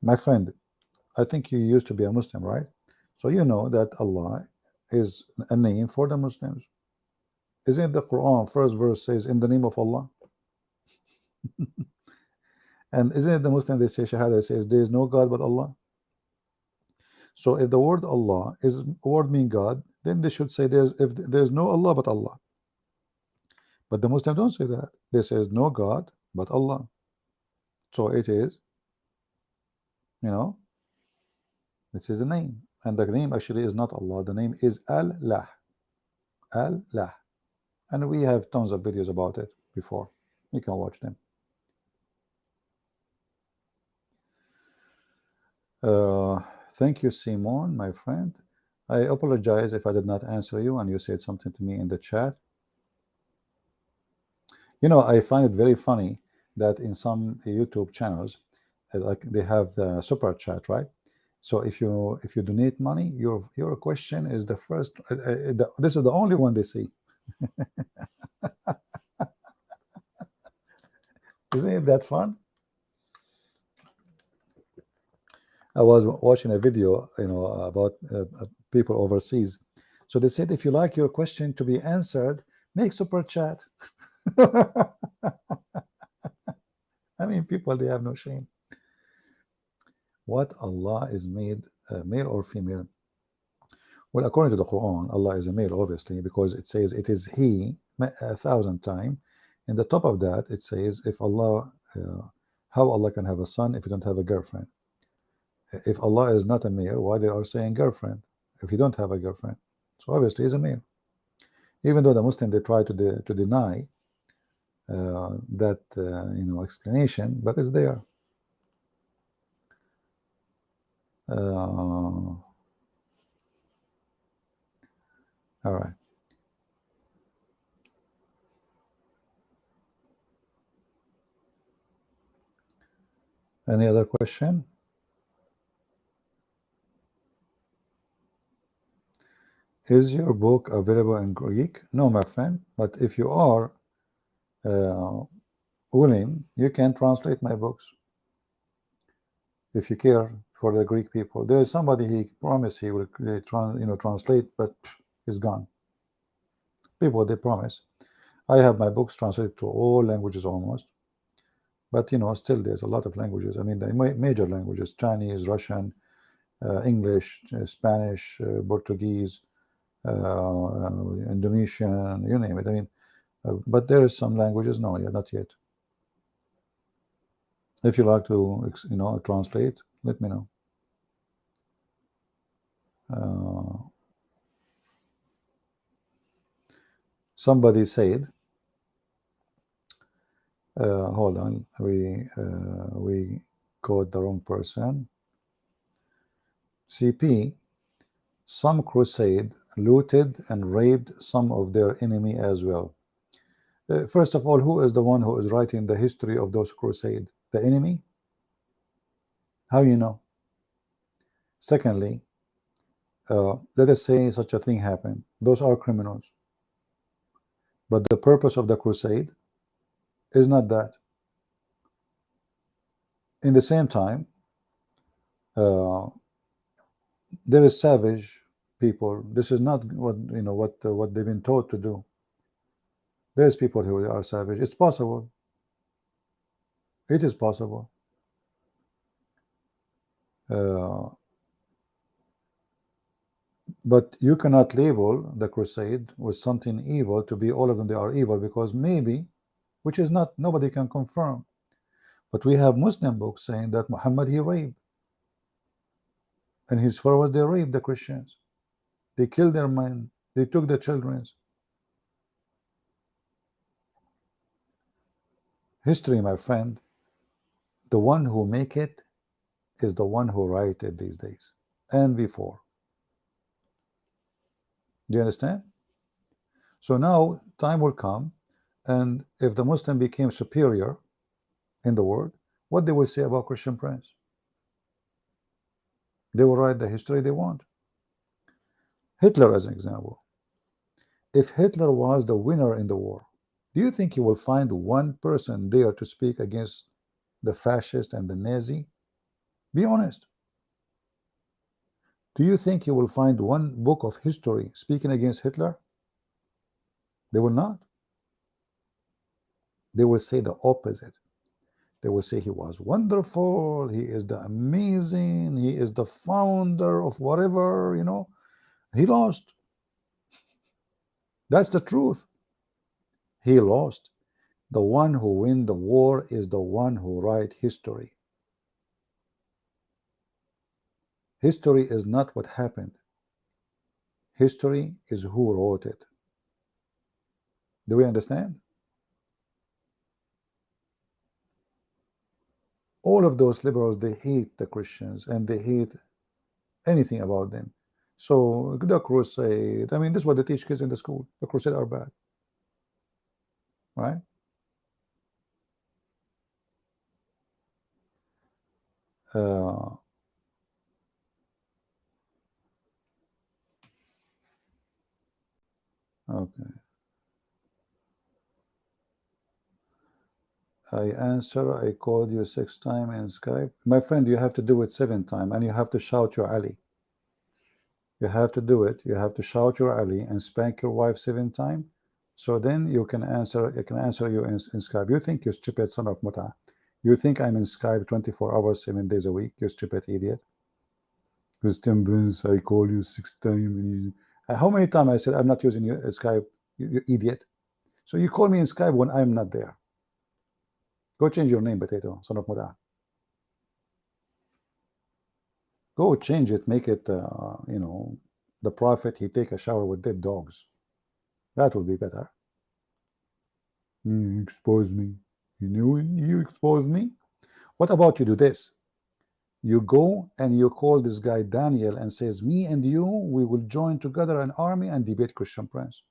My friend, I think you used to be a Muslim, right? So you know that Allah is a name for the Muslims. Isn't the Quran first verse says in the name of Allah? And isn't it the Muslim, they say Shahada, says there is no God but Allah? So if the word Allah is word mean God, then they should say there's no Allah but Allah. But the Muslims don't say that. They say no God but Allah. So it is, you know, this is a name. And the name actually is not Allah. The name is Al-Lah. Al-Lah. And we have tons of videos about it before. You can watch them. Uh, Thank you, Simon, my friend. I apologize if I did not answer you and you said something to me in the chat. I find it very funny that in some YouTube channels, like they have the super chat, right? So if you donate money, your question is the first. This is the only one they see. Isn't it that fun? I was watching a video, about people overseas. So they said, if you like your question to be answered, make super chat. I mean, people, they have no shame. What Allah is made, male or female? Well, according to the Quran, Allah is a male, obviously, because it says it is He 1,000 times. In the top of that, it says, if Allah, how Allah can have a son if you don't have a girlfriend? If Allah is not a male, why they are saying girlfriend if you don't have a girlfriend? So obviously he's a male. Even though the Muslim, they try to deny that explanation, but it's there. All right. Any other question? Is your book available in Greek? No, my friend, but if you are willing, you can translate my books if you care for the Greek people. There is somebody, he promised he will translate, but he's gone. People, they promise. I have my books translated to all languages almost, but still there's a lot of languages. I mean, the major languages: Chinese, Russian, English, Spanish, Portuguese, Indonesian, you name it. I mean, but there is some languages, no, yeah, not yet. If you like to, translate, let me know. Somebody said, hold on, we called the wrong person. CP, some crusade looted and raped some of their enemy as well. First of all, who is the one who is writing the history of those crusades? The enemy? How you know? Secondly, let us say such a thing happened. Those are criminals. But the purpose of the crusade is not that. In the same time, there is savage people. This is not what they've been taught to do. There's people who are savage. It's possible. It is possible. But you cannot label the crusade with something evil to be all of them they are evil, because maybe, which is not, nobody can confirm, but we have Muslim books saying that Muhammad, he raped, and his followers, they raped the Christians, they killed their men, they took the children's. History, my friend, the one who make it is the one who write it these days and before. Do you understand? So now time will come, and if the Muslim became superior in the world, what they will say about Christian Prince? They will write the history they want. Hitler, as an example. If Hitler was the winner in the war, do you think you will find one person there to speak against the fascist and the Nazi? Be honest. Do you think you will find one book of history speaking against Hitler? They will not. They will say the opposite. They will say he was wonderful, he is the amazing, he is the founder of whatever, he lost. That's the truth. He lost. The one who win the war is the one who write history. History is not what happened. History is who wrote it. Do we understand? All of those liberals, they hate the Christians and they hate anything about them. So the crusade, I mean, this is what they teach kids in the school. The crusade are bad, right? Uh, okay. I answer, I called you 6 times in Skype. My friend, you have to do it 7 times and you have to shout your Ali. You have to do it. You have to shout your Ali and spank your wife 7 times. So then you can answer, you in Skype. You think, you stupid son of Muta. You think I'm in Skype 24 hours, 7 days a week, you stupid idiot. Christian Prince, I call you 6 times. How many times I said I'm not using Skype, you idiot? So you call me in Skype when I'm not there. Go change your name, potato, son of Muta. Go change it, make it, the prophet, he take a shower with dead dogs. That would be better. You expose me. You knew you expose me? What about you do this? You go and you call this guy Daniel and says, me and you, we will join together an army and debate Christian Prince.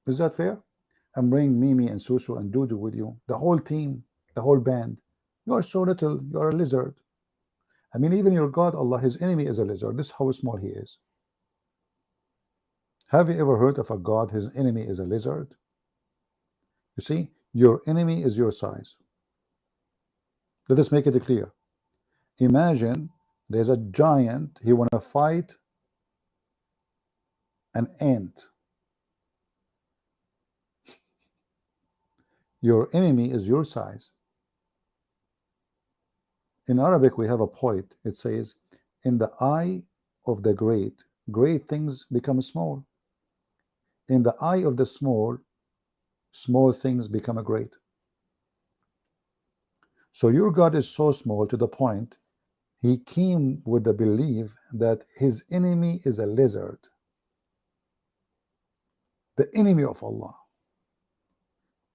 Is that fair? And bring Mimi and Susu and Dudu with you, the whole team, the whole band. You are so little, you are a lizard. I mean, even your God, Allah, his enemy is a lizard. This is how small he is. Have you ever heard of a God, his enemy is a lizard? You see, your enemy is your size. Let us make it clear. Imagine there's a giant, he want to fight an ant. Your enemy is your size. In Arabic, we have a poet. It says, in the eye of the great, great things become small. In the eye of the small, small things become a great. So your God is so small to the point he came with the belief that his enemy is a lizard, the enemy of Allah.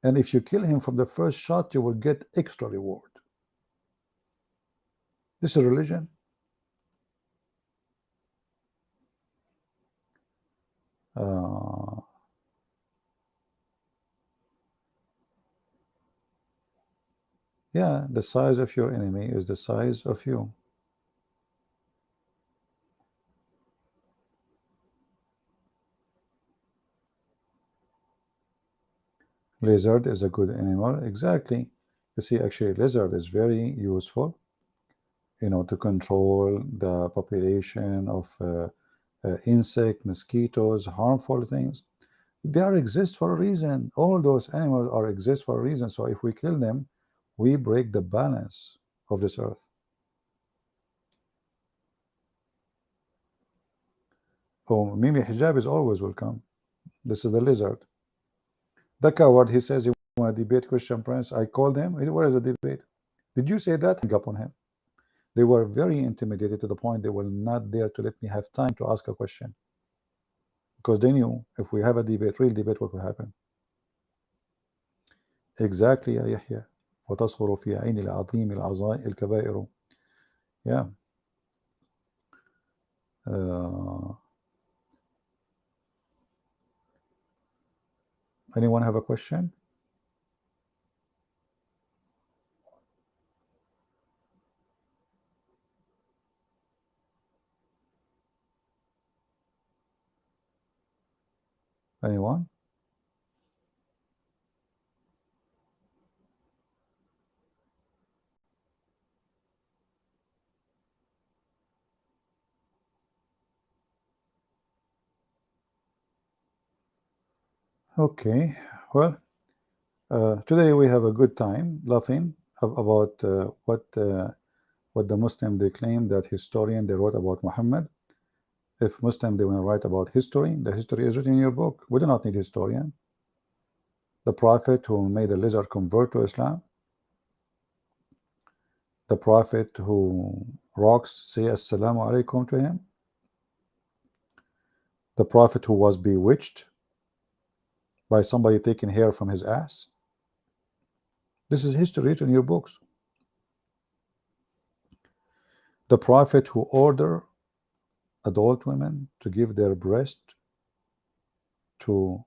And if you kill him from the first shot, you will get extra reward. This is religion. Yeah, the size of your enemy is the size of you. Lizard is a good animal. Exactly. You see, actually, lizard is very useful, to control the population of insect, mosquitoes, harmful things. They are exist for a reason. All those animals are exist for a reason. So if we kill them, we break the balance of this earth. Oh, Mimi Hijab is always welcome. This is the lizard. The coward, he says he want to debate Christian Prince. I called him. Where is the debate? Did you say that? Hang up on him. They were very intimidated to the point they were not there to let me have time to ask a question. Because they knew if we have a debate, real debate, what will happen. Exactly, يا يحيى. وتصغر في عين العظيم الكبائر. Yeah. Anyone have a question? Anyone? Okay. Well, today we have a good time laughing about what the Muslim they claim that historian they wrote about Muhammad. If Muslim they want to write about history, the history is written in your book. We do not need historian. The prophet who made a lizard convert to Islam, the prophet who rocks say assalamu alaikum to him, the prophet who was bewitched by somebody taking hair from his ass, This is history written in your books. The Prophet who ordered adult women to give their breast to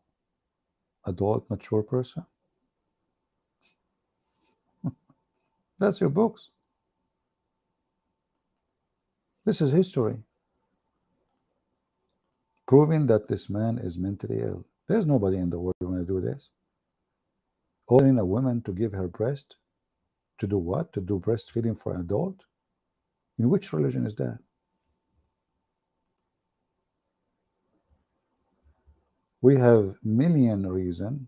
adult mature person. That's your books. This is history, proving that this man is mentally ill. There's nobody in the world going to do this. Ordering a woman to give her breast to do what? To do breastfeeding for an adult? In which religion is that? We have million reason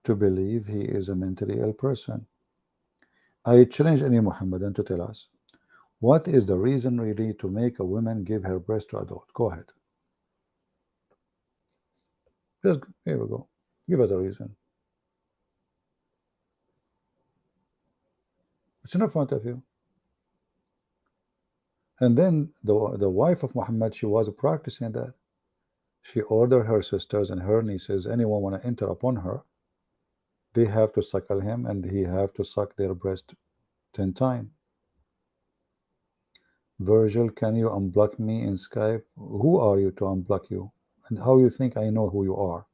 to believe he is a mentally ill person. I challenge any Muhammadan to tell us, what is the reason really to make a woman give her breast to adult? Go ahead. Just, here we go. Give us a reason. It's in front of you. And then the wife of Muhammad, she was practicing that. She ordered her sisters and her nieces, anyone want to enter upon her, they have to suckle him and he have to suck their breast 10 times. Virgil, can you unblock me in Skype? Who are you to unblock you? And how you think I know who you are?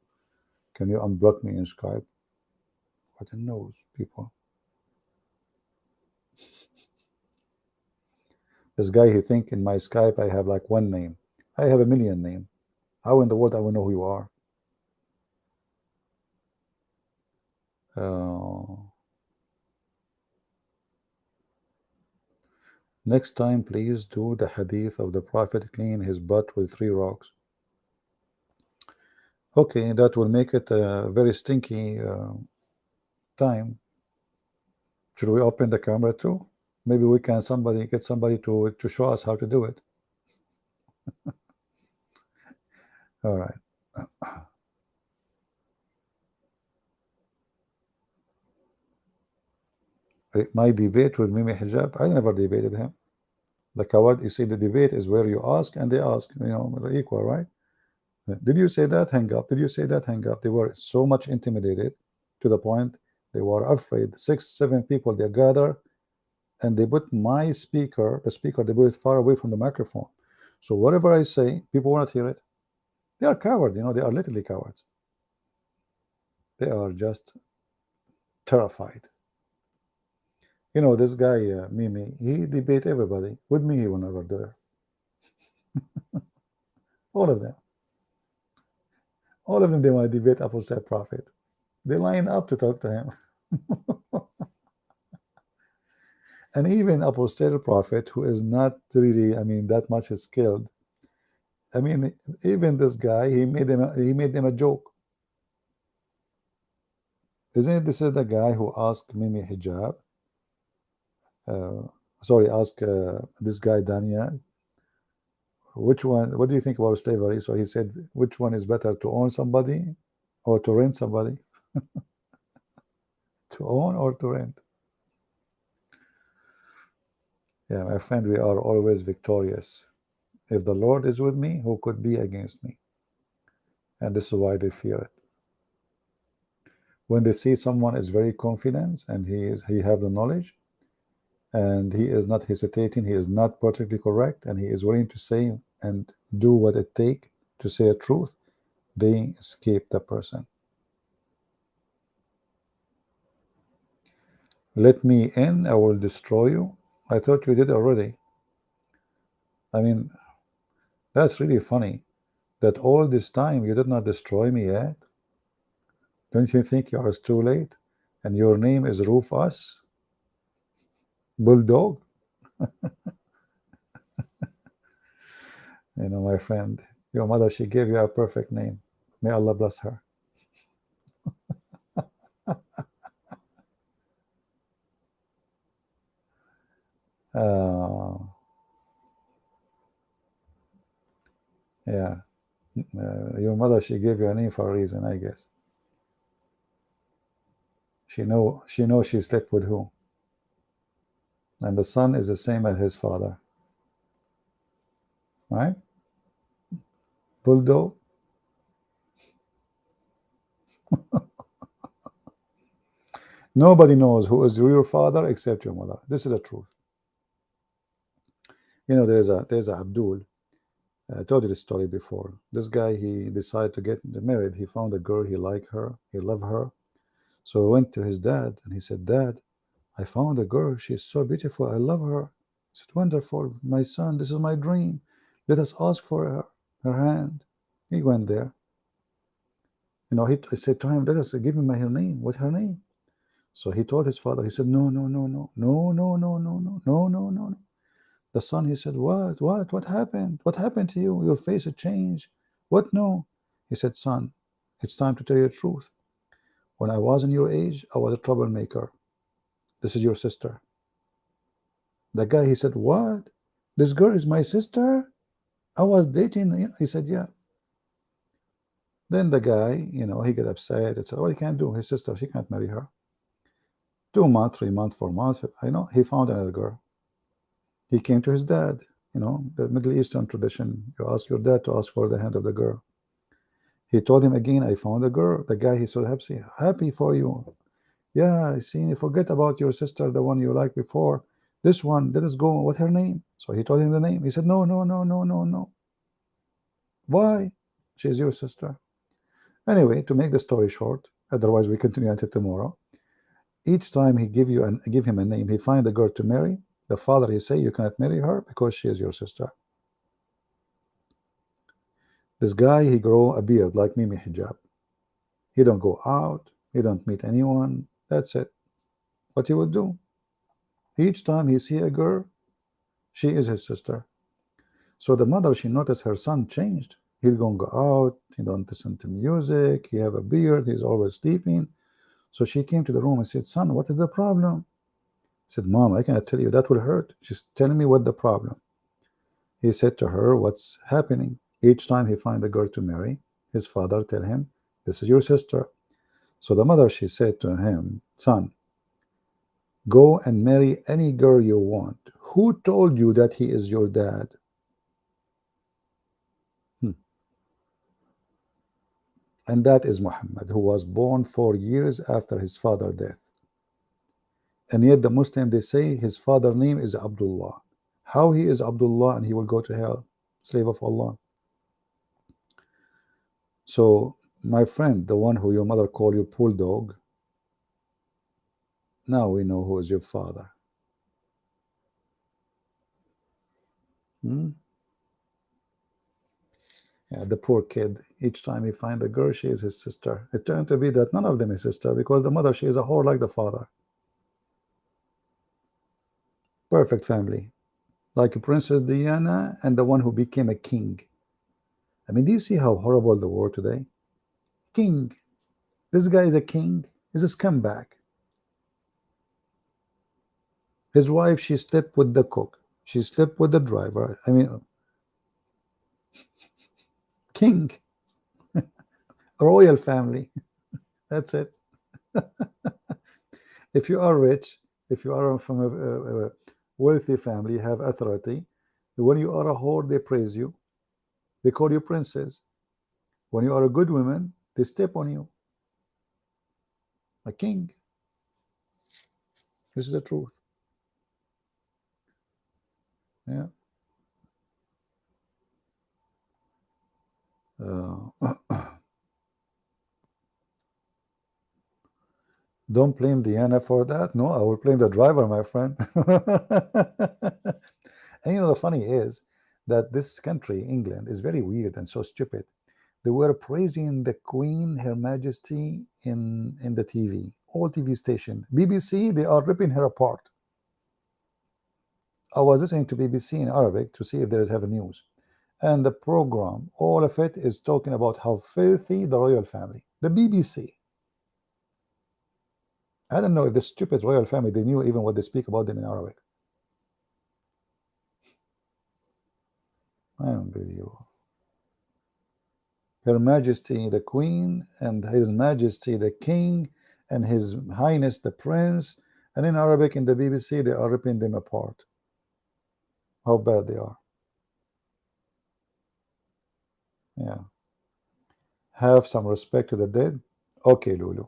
Can you unblock me in Skype? What a nose, people. This guy, he think in my Skype I have like one name. I have a million name. How in the world I will know who you are? Next time, please do the hadith of the Prophet clean his butt with 3 rocks. Okay, that will make it a very stinky time. Should we open the camera too? Maybe we can get somebody to show us how to do it. All right. My debate with Mimi Hijab, I never debated him. The coward, you see, the debate is where you ask and they ask, you know, they're equal, right? Did you say that? Hang up. Did you say that? Hang up. They were so much intimidated to the point they were afraid. 6, 7 people, they gather and they put my speaker, the speaker, they put it far away from the microphone. So whatever I say, people won't hear it. They are cowards, you know, they are literally cowards. They are just terrified. You know, this guy, Mimi, he debate everybody. With me, he will never do it. All of them. All of them, they want to debate Apostate Prophet. They line up to talk to him. And even Apostate Prophet, who is not really, I mean, that much skilled, I mean, even this guy, he made them a joke. Isn't it? This is the guy who asked Mimi Hijab, ask this guy Daniel, which one, what do you think about slavery? So he said, which one is better, to own somebody or to rent somebody? To own or to rent? Yeah, my friend, we are always victorious. If the Lord is with me, who could be against me? And this is why they fear it. When they see someone is very confident and he have the knowledge, and he is not hesitating, he is not politically correct, and he is willing to say and do what it takes to say a truth, they escape the person. Let me in, I will destroy you. I thought you did already. I mean, that's really funny that all this time you did not destroy me yet. Don't you think you are too late? And your name is Rufus Bulldog? You know, my friend, your mother, she gave you a perfect name. May Allah bless her. Yeah. Your mother, she gave you a name for a reason, I guess. She know she slept with who. And the son is the same as his father. Right? Bulldog. Nobody knows who is your father except your mother. This is the truth. You know, there's a Abdul. I told you this story before. This guy, he decided to get married. He found a girl, he liked her, he loved her. So he went to his dad and he said, Dad, I found a girl. She's so beautiful. I love her. He said, wonderful. My son, this is my dream. Let us ask for her hand. He went there. You know, I said to him, let us give him her name. What's her name? So he told his father, he said, no, no, no, no, no, no, no, no, no, no, no, no, no. The son, he said, what happened? What happened to you? Your face had changed. What? No. He said, son, it's time to tell you the truth. When I was in your age, I was a troublemaker. This is your sister. The guy, he said, what? This girl is my sister? I was dating. He said, yeah. Then the guy, you know, he got upset. He said, well, he can't do. His sister, she can't marry her. 2 months, 3 months, 4 months, he found another girl. He came to his dad, the Middle Eastern tradition. You ask your dad to ask for the hand of the girl. He told him again, I found a girl. The guy, he said, happy for you. Yeah, I see. Forget about your sister, the one you liked before. This one, let us go. What's her name? So he told him the name. He said, no, no, no, no, no, no. Why? She's your sister. Anyway, to make the story short, otherwise we continue until tomorrow. Each time he give him a name, he find a girl to marry. The father, he say, you cannot marry her because she is your sister. This guy, he grow a beard like Mimi Hijab. He don't go out. He don't meet anyone. That's it. What he would do? Each time he see a girl, she is his sister. So the mother, she noticed her son changed. He don't go out. He don't listen to music. He have a beard. He's always sleeping. So she came to the room and said, son, what is the problem? He said, Mom, I cannot tell you. That will hurt. She's telling me what the problem. He said to her, what's happening? Each time he find a girl to marry, his father tell him, this is your sister. So the mother, she said to him, son, go and marry any girl you want. Who told you that he is your dad? And that is Muhammad, who was born 4 years after his father's death. And yet the Muslim, they say his father's name is Abdullah. How he is Abdullah and he will go to hell? Slave of Allah. So my friend, the one who your mother called you bulldog, now we know who is your father. Yeah, the poor kid, each time he find a girl, she is his sister. It turned to be that none of them is sister because the mother, she is a whore like the father. Perfect family. Like Princess Diana and the one who became a king. I mean, do you see how horrible the world today? King. This guy is a king. He's a scumbag. His wife, she slept with the cook. She slept with the driver. I mean, king. Royal family. That's it. If you are rich, if you are from a wealthy family, have authority, when you are a whore, they praise you. They call you princess. When you are a good woman, they step on you. A king. This is the truth. Yeah. Don't blame Diana for that. No, I will blame the driver, my friend. And the funny is that this country, England, is very weird and so stupid. They were praising the Queen, Her Majesty, in the TV, all TV station. BBC, they are ripping her apart. I was listening to BBC in Arabic to see if there is have news. And the program, all of it is talking about how filthy the royal family. The BBC. I don't know if the stupid royal family, they knew even what they speak about them in Arabic. Unbelievable. Her Majesty the Queen and His Majesty the King and His Highness the Prince, and in Arabic in the BBC they are ripping them apart. How bad they are. Yeah. Have some respect to the dead. Okay, Lulu,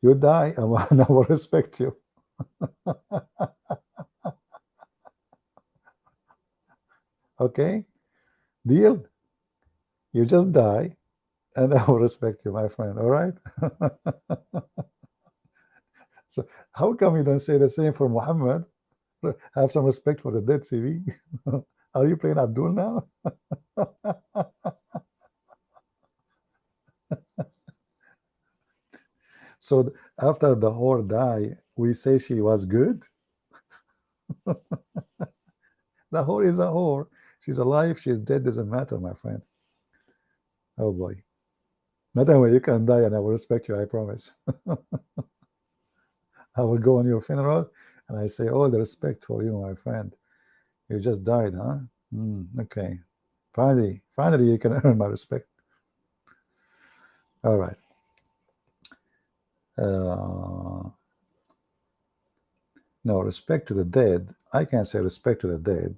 you die, and I will respect you. Okay, deal. You just die, and I will respect you, my friend. All right. So how come you don't say the same for Muhammad? Have some respect for the dead, CV. Are you playing Abdul now? So after the whore die, we say she was good. The whore is a whore. She's alive, she's dead, doesn't matter, my friend. Oh boy. Not that way you can die and I will respect you, I promise. I will go on your funeral and I say all the respect for you, my friend. You just died, huh? Okay. Finally, you can earn my respect. All right. No, respect to the dead. I can't say respect to the dead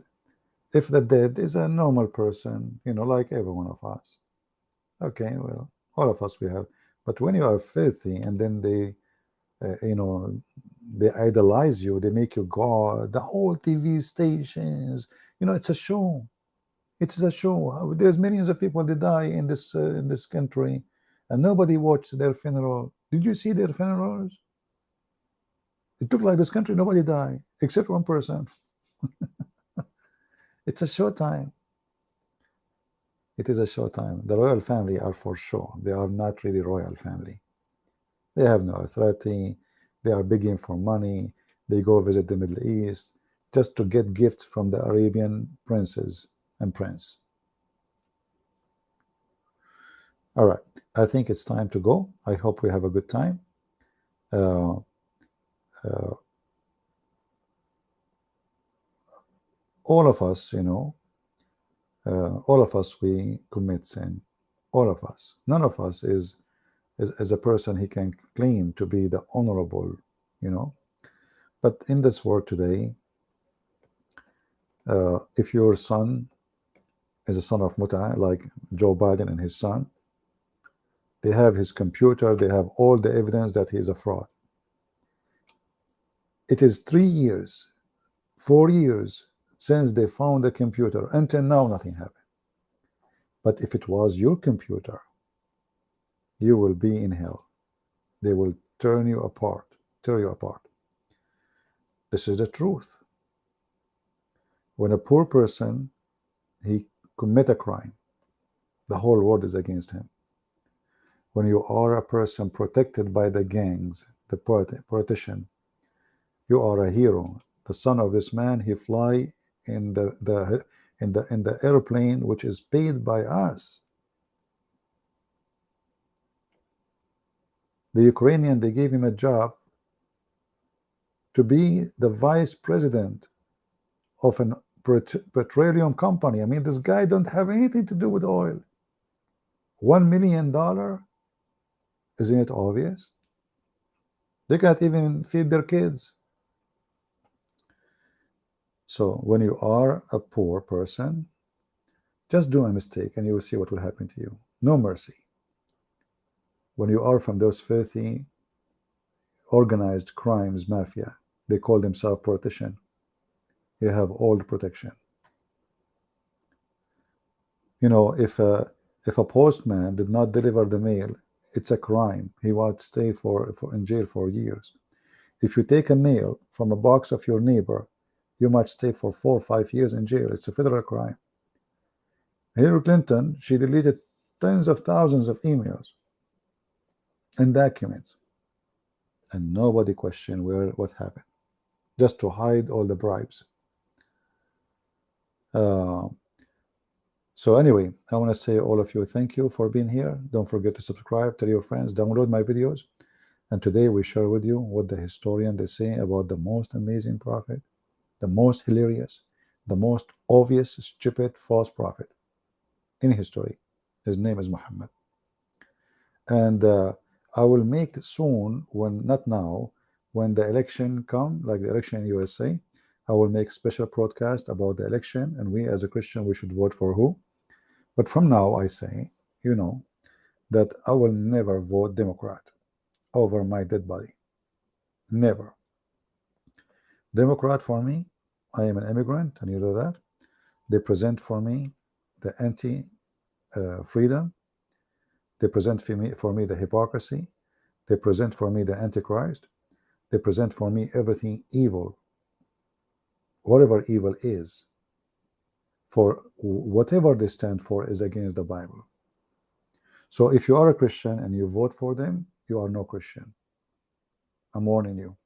if the dead is a normal person, like every one of us. Okay, well, all of us we have. But when you are filthy and then they idolize you, they make you God, the whole TV stations, it's a show. It's a show. There's millions of people that die in this country, and nobody watched their funeral. Did you see their funerals? It took like this country, nobody died except one person. It's a show time. It is a show time. The royal family are for show. They are not really royal family. They have no authority. They are begging for money. They go visit the Middle East just to get gifts from the Arabian princes and prince. All right. I think it's time to go. I hope we have a good time. Uh, all of us, all of us, we commit sin. All of us. None of us is a person he can claim to be the honorable, you know. But in this world today, if your son is a son of muta, like Joe Biden and his son, they have his computer, they have all the evidence that he is a fraud. It is 3 years, 4 years since they found the computer. Until now, nothing happened. But if it was your computer, you will be in hell. They will tear you apart. This is the truth. When a poor person, he commit a crime, the whole world is against him. When you are a person protected by the gangs, the politician, you are a hero. The son of this man, he fly in the airplane which is paid by us. The Ukrainian, they gave him a job to be the vice president of an petroleum company. I mean, this guy don't have anything to do with oil. $1 million, isn't it obvious? They can't even feed their kids. So when you are a poor person, just do a mistake and you will see what will happen to you. No mercy. When you are from those filthy, organized crimes mafia, they call themselves politician, you have all the protection. If a postman did not deliver the mail, it's a crime. He would stay in jail for years. If you take a mail from a box of your neighbor, you might stay for 4 or 5 years in jail. It's a federal crime. Hillary Clinton, she deleted tens of thousands of emails and documents, and nobody questioned what happened, just to hide all the bribes. So anyway, I want to say all of you thank you for being here. Don't forget to subscribe, tell your friends, download my videos. And today we share with you what the historian they say about the most amazing prophet, the most hilarious, the most obvious, stupid, false prophet in history. His name is Muhammad. And I will make soon, not now, when the election come, like the election in USA, I will make special broadcast about the election, and we as a Christian, we should vote for who. But from now, I say, that I will never vote Democrat. over my dead body. Never. Democrat for me, I am an immigrant, and you know that. They present for me the anti-freedom. They present for me the hypocrisy. They present for me the Antichrist. They present for me everything evil, whatever evil is. For whatever they stand for is against the Bible. So if you are a Christian and you vote for them, you are no Christian. I'm warning you.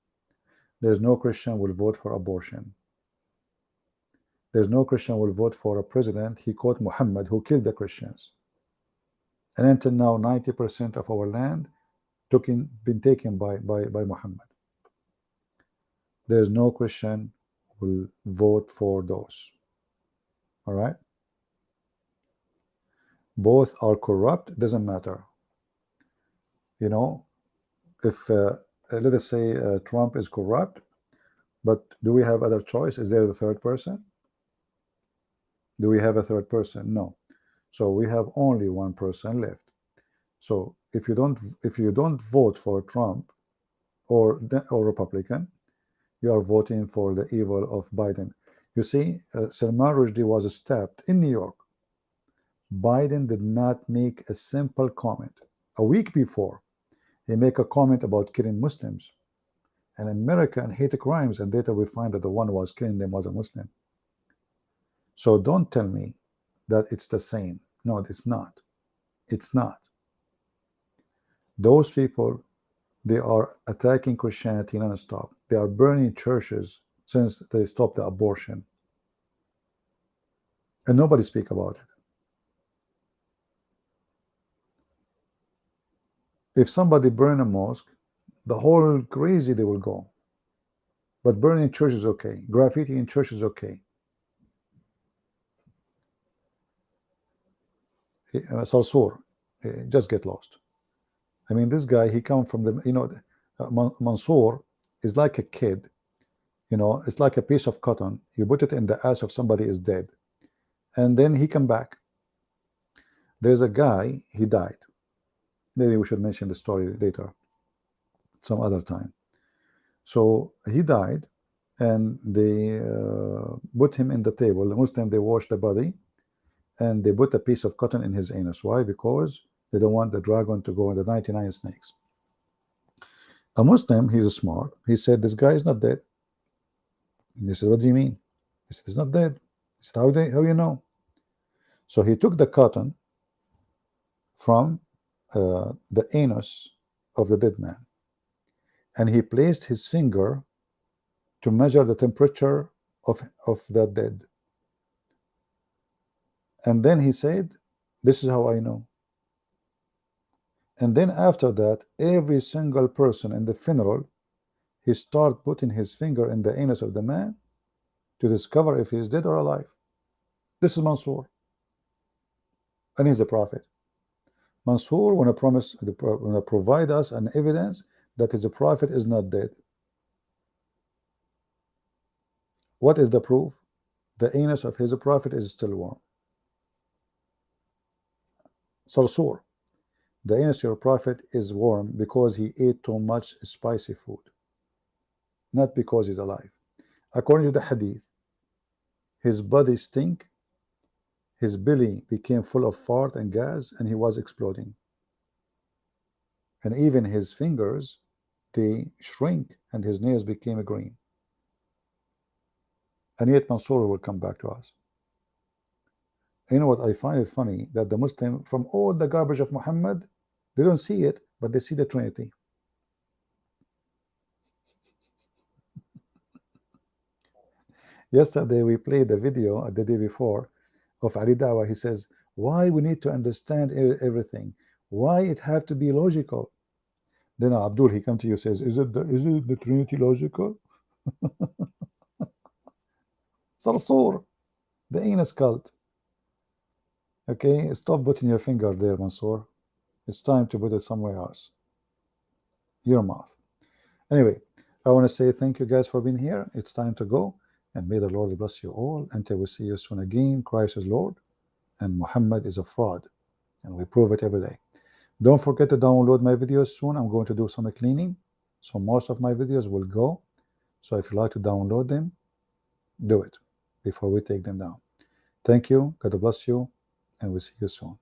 There's no Christian will vote for abortion. There's no Christian will vote for a president. He called Muhammad, who killed the Christians. And until now, 90% of our land been taken by Muhammad. There's no Christian will vote for those. All right? Both are corrupt, doesn't matter. You know, if let us say Trump is corrupt, but do we have other choice? Is there the third person? Do we have a third person? No. So we have only one person left. So if you don't vote for Trump or Republican, you are voting for the evil of Biden. You see, Salman Rushdie was stabbed in New York. Biden did not make a simple comment. A week before, he made a comment about killing Muslims and America and hate crimes, and later we find that the one who was killing them was a Muslim. So don't tell me that it's the same. No, it's not. It's not. Those people, they are attacking Christianity non-stop. They are burning churches since they stopped the abortion. And nobody speak about it. If somebody burn a mosque, the whole crazy they will go. But burning church is okay. Graffiti in church is okay. Sarsour, just get lost. I mean, this guy, he come from the, you know, Mansour is like a kid, you know, it's like a piece of cotton. You put it in the ass of somebody is dead, and then he come back. There's a guy, he died. Maybe we should mention the story later, some other time. So he died, and they put him in the table. The Muslim, they wash the body, and they put a piece of cotton in his anus. Why? Because they don't want the dragon to go in the 99 snakes. A Muslim, he's smart. He said, this guy is not dead. And they said, what do you mean? He said, he's not dead. He said, how you know? So he took the cotton from the anus of the dead man, and he placed his finger to measure the temperature of that dead. And then he said, this is how I know. And then after that, every single person in the funeral, he started putting his finger in the anus of the man to discover if he is dead or alive. This is Mansour, and he's a prophet. Mansour want to provide us an evidence that his prophet is not dead. What is the proof? The anus of his prophet is still warm. Sarsour, the anus of your prophet is warm because he ate too much spicy food, not because he's alive. According to the hadith, his body stink, his belly became full of fart and gas, and he was exploding. And even his fingers, they shrink, and his nails became green. And yet Mansour will come back to us. You know what I find it funny? That the Muslim, from all the garbage of Muhammad, they don't see it, but they see the Trinity. Yesterday we played the video the day before of Ali Dawah. He says, why we need to understand everything? Why it have to be logical? Then Abdul, he come to you, says, is it the Trinity logical? Sarsour, the anus cult. Okay, stop putting your finger there, Mansour. It's time to put it somewhere else. Your mouth. Anyway, I want to say thank you guys for being here. It's time to go, and may the Lord bless you all until we see you soon again. Christ is Lord, and Muhammad is a fraud, and we prove it every day. Don't forget to download my videos soon. I'm going to do some cleaning, so most of my videos will go. So if you like to download them, do it before we take them down. Thank you. God bless you, and we'll see you soon.